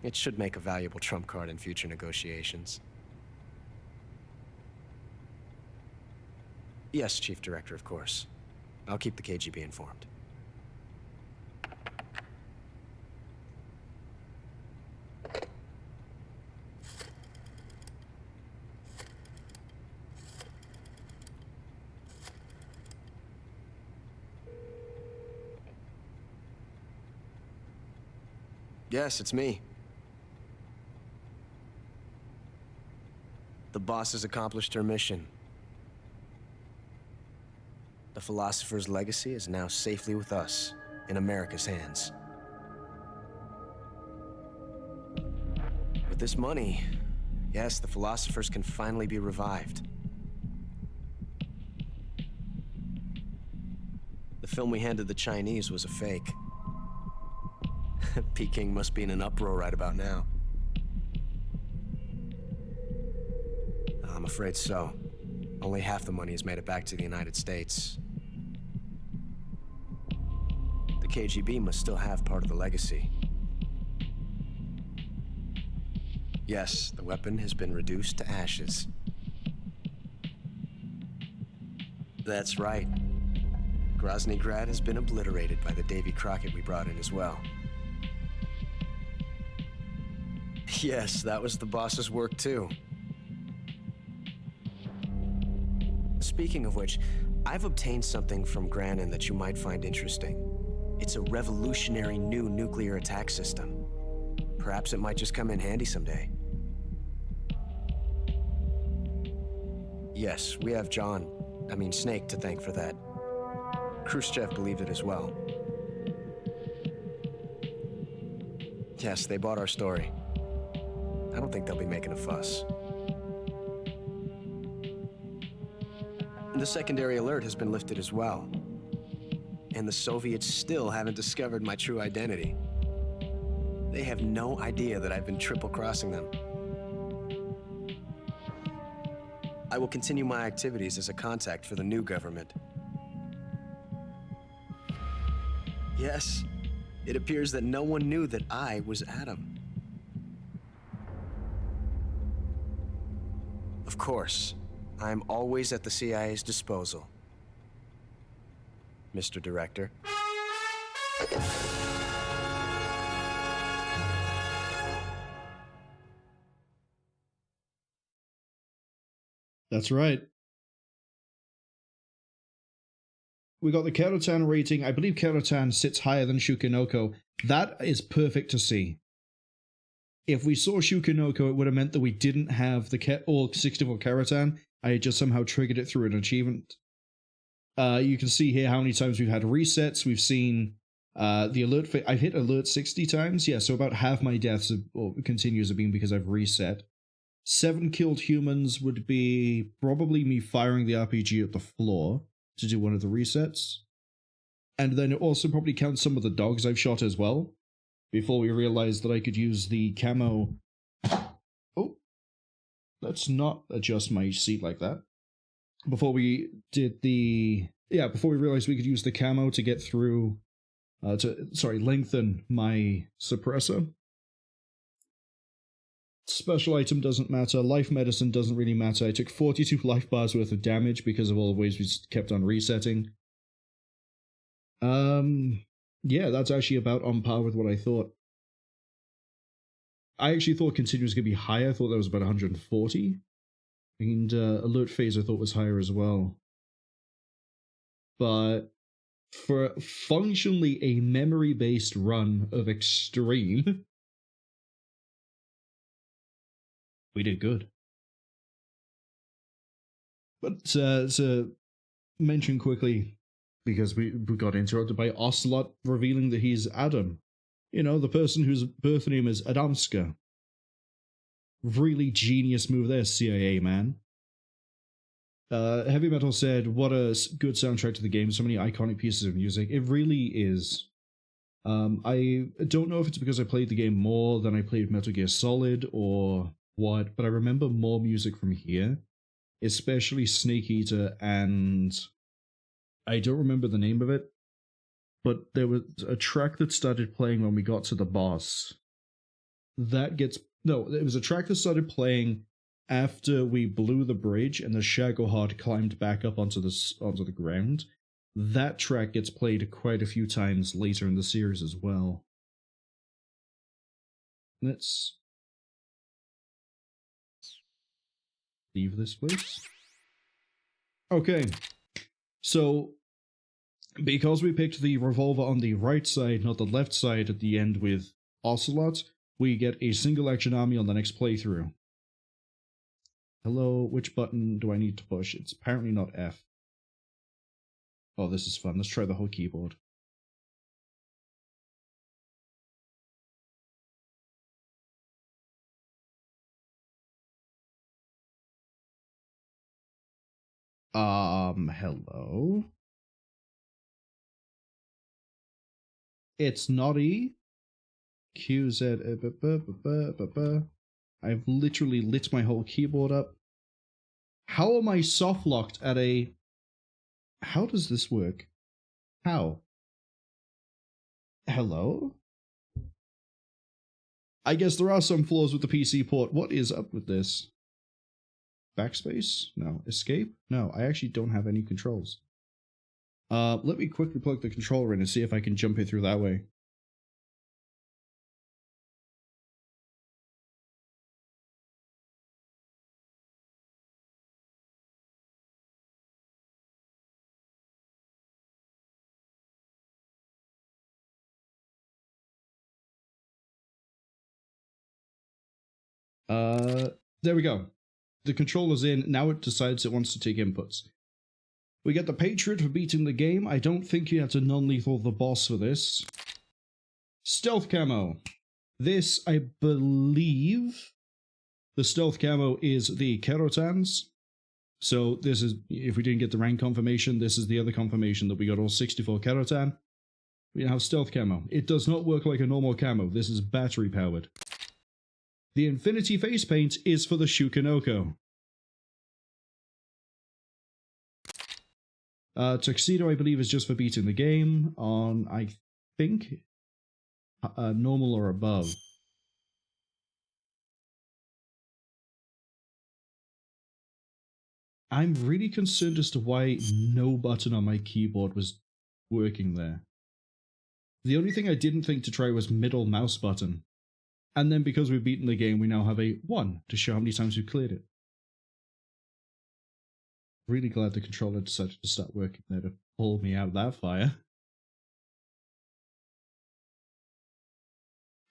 It should make a valuable trump card in future negotiations. Yes, Chief Director, of course. I'll keep the KGB informed. Yes, it's me. The boss has accomplished her mission. The philosopher's legacy is now safely with us, in America's hands. With this money, yes, the philosophers can finally be revived. The film we handed the Chinese was a fake. Peking must be in an uproar right about now. I'm afraid so. Only half the money has made it back to the United States. The KGB must still have part of the legacy. Yes, the weapon has been reduced to ashes. That's right. Groznyj Grad has been obliterated by the Davy Crockett we brought in as well. Yes, that was the boss's work too. Speaking of which, I've obtained something from Granin that you might find interesting. It's a revolutionary new nuclear attack system. Perhaps it might just come in handy someday. Yes, we have Snake to thank for that. Khrushchev believed it as well. Yes, they bought our story. I don't think they'll be making a fuss. The secondary alert has been lifted as well. And the Soviets still haven't discovered my true identity. They have no idea that I've been triple-crossing them. I will continue my activities as a contact for the new government. Yes, it appears that no one knew that I was Adam. Of course, I'm always at the CIA's disposal, Mr. Director. That's right. We got the Kerotan rating. I believe Kerotan sits higher than Tsuchinoko. That is perfect to see. If we saw Tsuchinoko, it would have meant that we didn't have the all 64 Kerotan. I just somehow triggered it through an achievement. You can see here how many times we've had resets. We've seen the alert. I've hit alert 60 times. Yeah, so about half my deaths or continues have been because I've reset. 7 killed humans would be probably me firing the RPG at the floor to do one of the resets. And then it also probably counts some of the dogs I've shot as well, before we realized that I could use the camo. Oh, let's not adjust my seat like that. Before we did the... Yeah, before we realized we could use the camo to get through... lengthen my suppressor. Special item doesn't matter. Life medicine doesn't really matter. I took 42 life bars worth of damage because of all the ways we just kept on resetting. Yeah, that's actually about on par with what I thought. I actually thought continue was going to be higher. I thought that was about 140. And alert phase I thought was higher as well. But for functionally a memory-based run of Extreme... We did good. But to mention quickly, because we got interrupted by Ocelot revealing that he's Adam. You know, the person whose birth name is Adamska. Really genius move there, CIA man. Heavy Metal said, what a good soundtrack to the game, so many iconic pieces of music. It really is. I don't know if it's because I played the game more than I played Metal Gear Solid or what, but I remember more music from here, especially Snake Eater, and I don't remember the name of it, but there was a track that started playing when we got to the boss. It was a track that started playing after we blew the bridge and the Shagohod climbed back up onto the ground. That track gets played quite a few times later in the series as well. Let's leave this place. Okay, so because we picked the revolver on the right side, not the left side at the end with Ocelot, we get a single action army on the next playthrough. Hello, which button do I need to push? It's apparently not F. Oh, this is fun. Let's try the whole keyboard. Hello? It's not E? QZ... I've literally lit my whole keyboard up. How am I soft-locked at a... How does this work? How? Hello? I guess there are some flaws with the PC port. What is up with this? Backspace? No. Escape? No, I actually don't have any controls. Let me quickly plug the controller in and see if I can jump it through that way. There we go. The controller's in, now it decides it wants to take inputs. We get the Patriot for beating the game. I don't think you have to non-lethal the boss for this. Stealth camo. This, I believe, the stealth camo is the Kerotans. So this is, if we didn't get the rank confirmation, this is the other confirmation that we got all 64 Kerotan. We have stealth camo. It does not work like a normal camo. This is battery powered. The Infinity face paint is for the Tsuchinoko. Tuxedo, I believe, is just for beating the game on, I think, normal or above. I'm really concerned as to why no button on my keyboard was working there. The only thing I didn't think to try was middle mouse button. And then because we've beaten the game, we now have a 1 to show how many times we've cleared it. Really glad the controller decided to start working there to pull me out of that fire.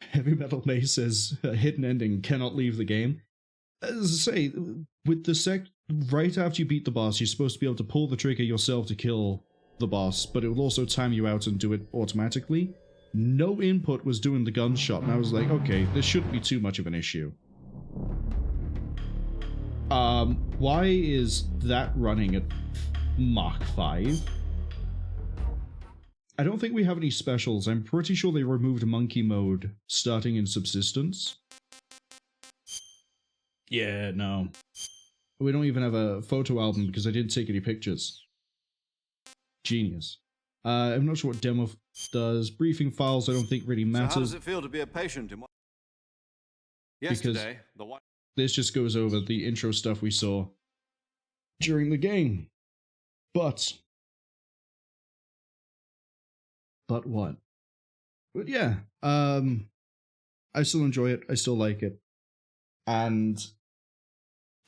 Heavy Metal May says, a hidden ending, cannot leave the game. As I say, with the right after you beat the boss, you're supposed to be able to pull the trigger yourself to kill the boss, but it will also time you out and do it automatically. No input was doing the gunshot, and I was like, okay, this shouldn't be too much of an issue. Why is that running at Mach 5? I don't think we have any specials. I'm pretty sure they removed monkey mode starting in subsistence. Yeah, no. We don't even have a photo album because I didn't take any pictures. Genius. I'm not sure what demo does. Briefing files I don't think really matters. So how does it feel to be a patient in one? Yesterday, the one... This just goes over the intro stuff we saw during the game. But what? But yeah, I still enjoy it. I still like it. And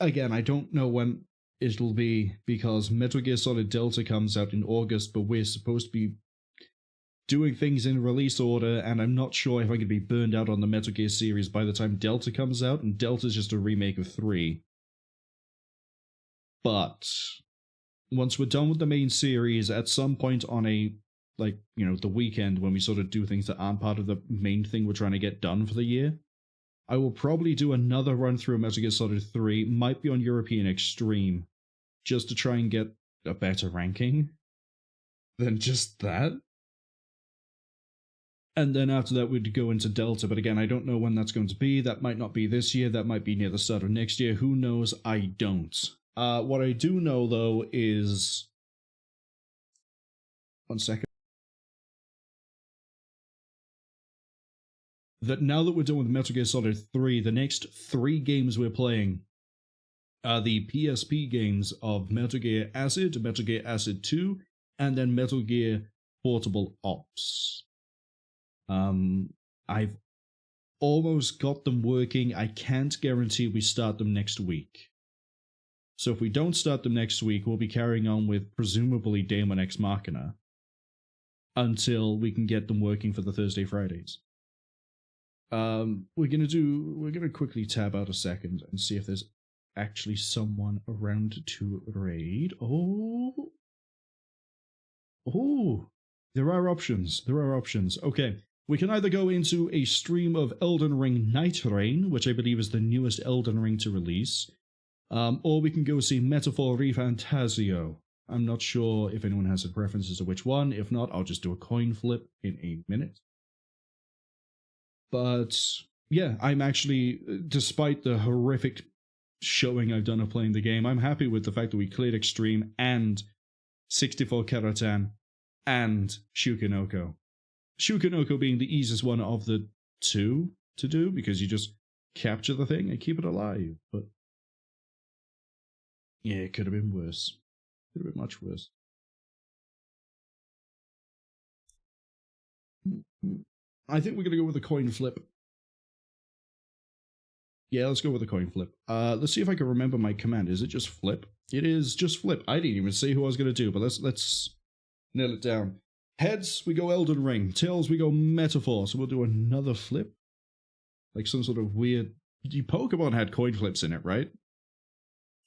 again, I don't know when it'll be because Metal Gear Solid Delta comes out in August, but we're supposed to be doing things in release order, and I'm not sure if I could be burned out on the Metal Gear series by the time Delta comes out, and Delta's just a remake of 3. But once we're done with the main series, at some point on a, like, you know, the weekend when we sort of do things that aren't part of the main thing we're trying to get done for the year, I will probably do another run through Metal Gear Solid 3, might be on European Extreme, just to try and get a better ranking than just that. And then after that, we'd go into Delta, but again, I don't know when that's going to be. That might not be this year, that might be near the start of next year. Who knows? I don't. What I do know, though, is... One second. That now that we're done with Metal Gear Solid 3, the next 3 games we're playing are the PSP games of Metal Gear Acid, Metal Gear Acid 2, and then Metal Gear Portable Ops. I've almost got them working. I can't guarantee we start them next week. So if we don't start them next week, we'll be carrying on with presumably Daemon X Machina until we can get them working for the Thursday Fridays. We're gonna quickly tab out a second and see if there's actually someone around to raid. Oh, there are options. Okay. We can either go into a stream of Elden Ring Night Rain, which I believe is the newest Elden Ring to release, or we can go see Metaphor Refantasio. I'm not sure if anyone has a preference as to which one. If not, I'll just do a coin flip in a minute. But yeah, I'm actually, despite the horrific showing I've done of playing the game, I'm happy with the fact that we cleared Extreme and 64 Kerotan and Tsuchinoko. Tsuchinoko being the easiest one of the 2 to do, because you just capture the thing and keep it alive. But yeah, it could have been worse. Could have been much worse. I think we're going to go with a coin flip. Yeah, let's go with a coin flip. Let's see if I can remember my command. Is it just flip? It is just flip. I didn't even say who I was going to do, but let's nail it down. Heads, we go Elden Ring. Tails, we go Metaphor. So we'll do another flip. Like some sort of weird... Pokemon had coin flips in it, right?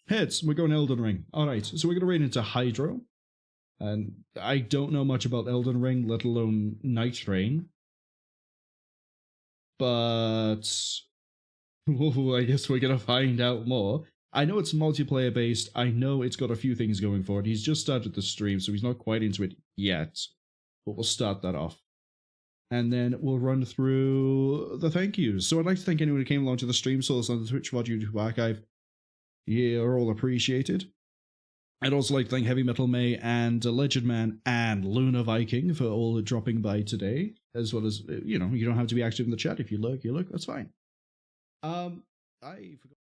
Heads, we're going Elden Ring. Alright, so we're going to raid into Hydro. And I don't know much about Elden Ring, let alone Night Train. But... Ooh, I guess we're going to find out more. I know it's multiplayer based. I know it's got a few things going for it. He's just started the stream, so he's not quite into it yet. But we'll start that off. And then we'll run through the thank yous. So I'd like to thank anyone who came along to the stream, saw us on the Twitch VOD YouTube archive. You're all appreciated. I'd also like to thank Heavy Metal May and Legend Man and Luna Viking for all dropping by today. As well as, you know, you don't have to be active in the chat. If you lurk, that's fine. I forgot.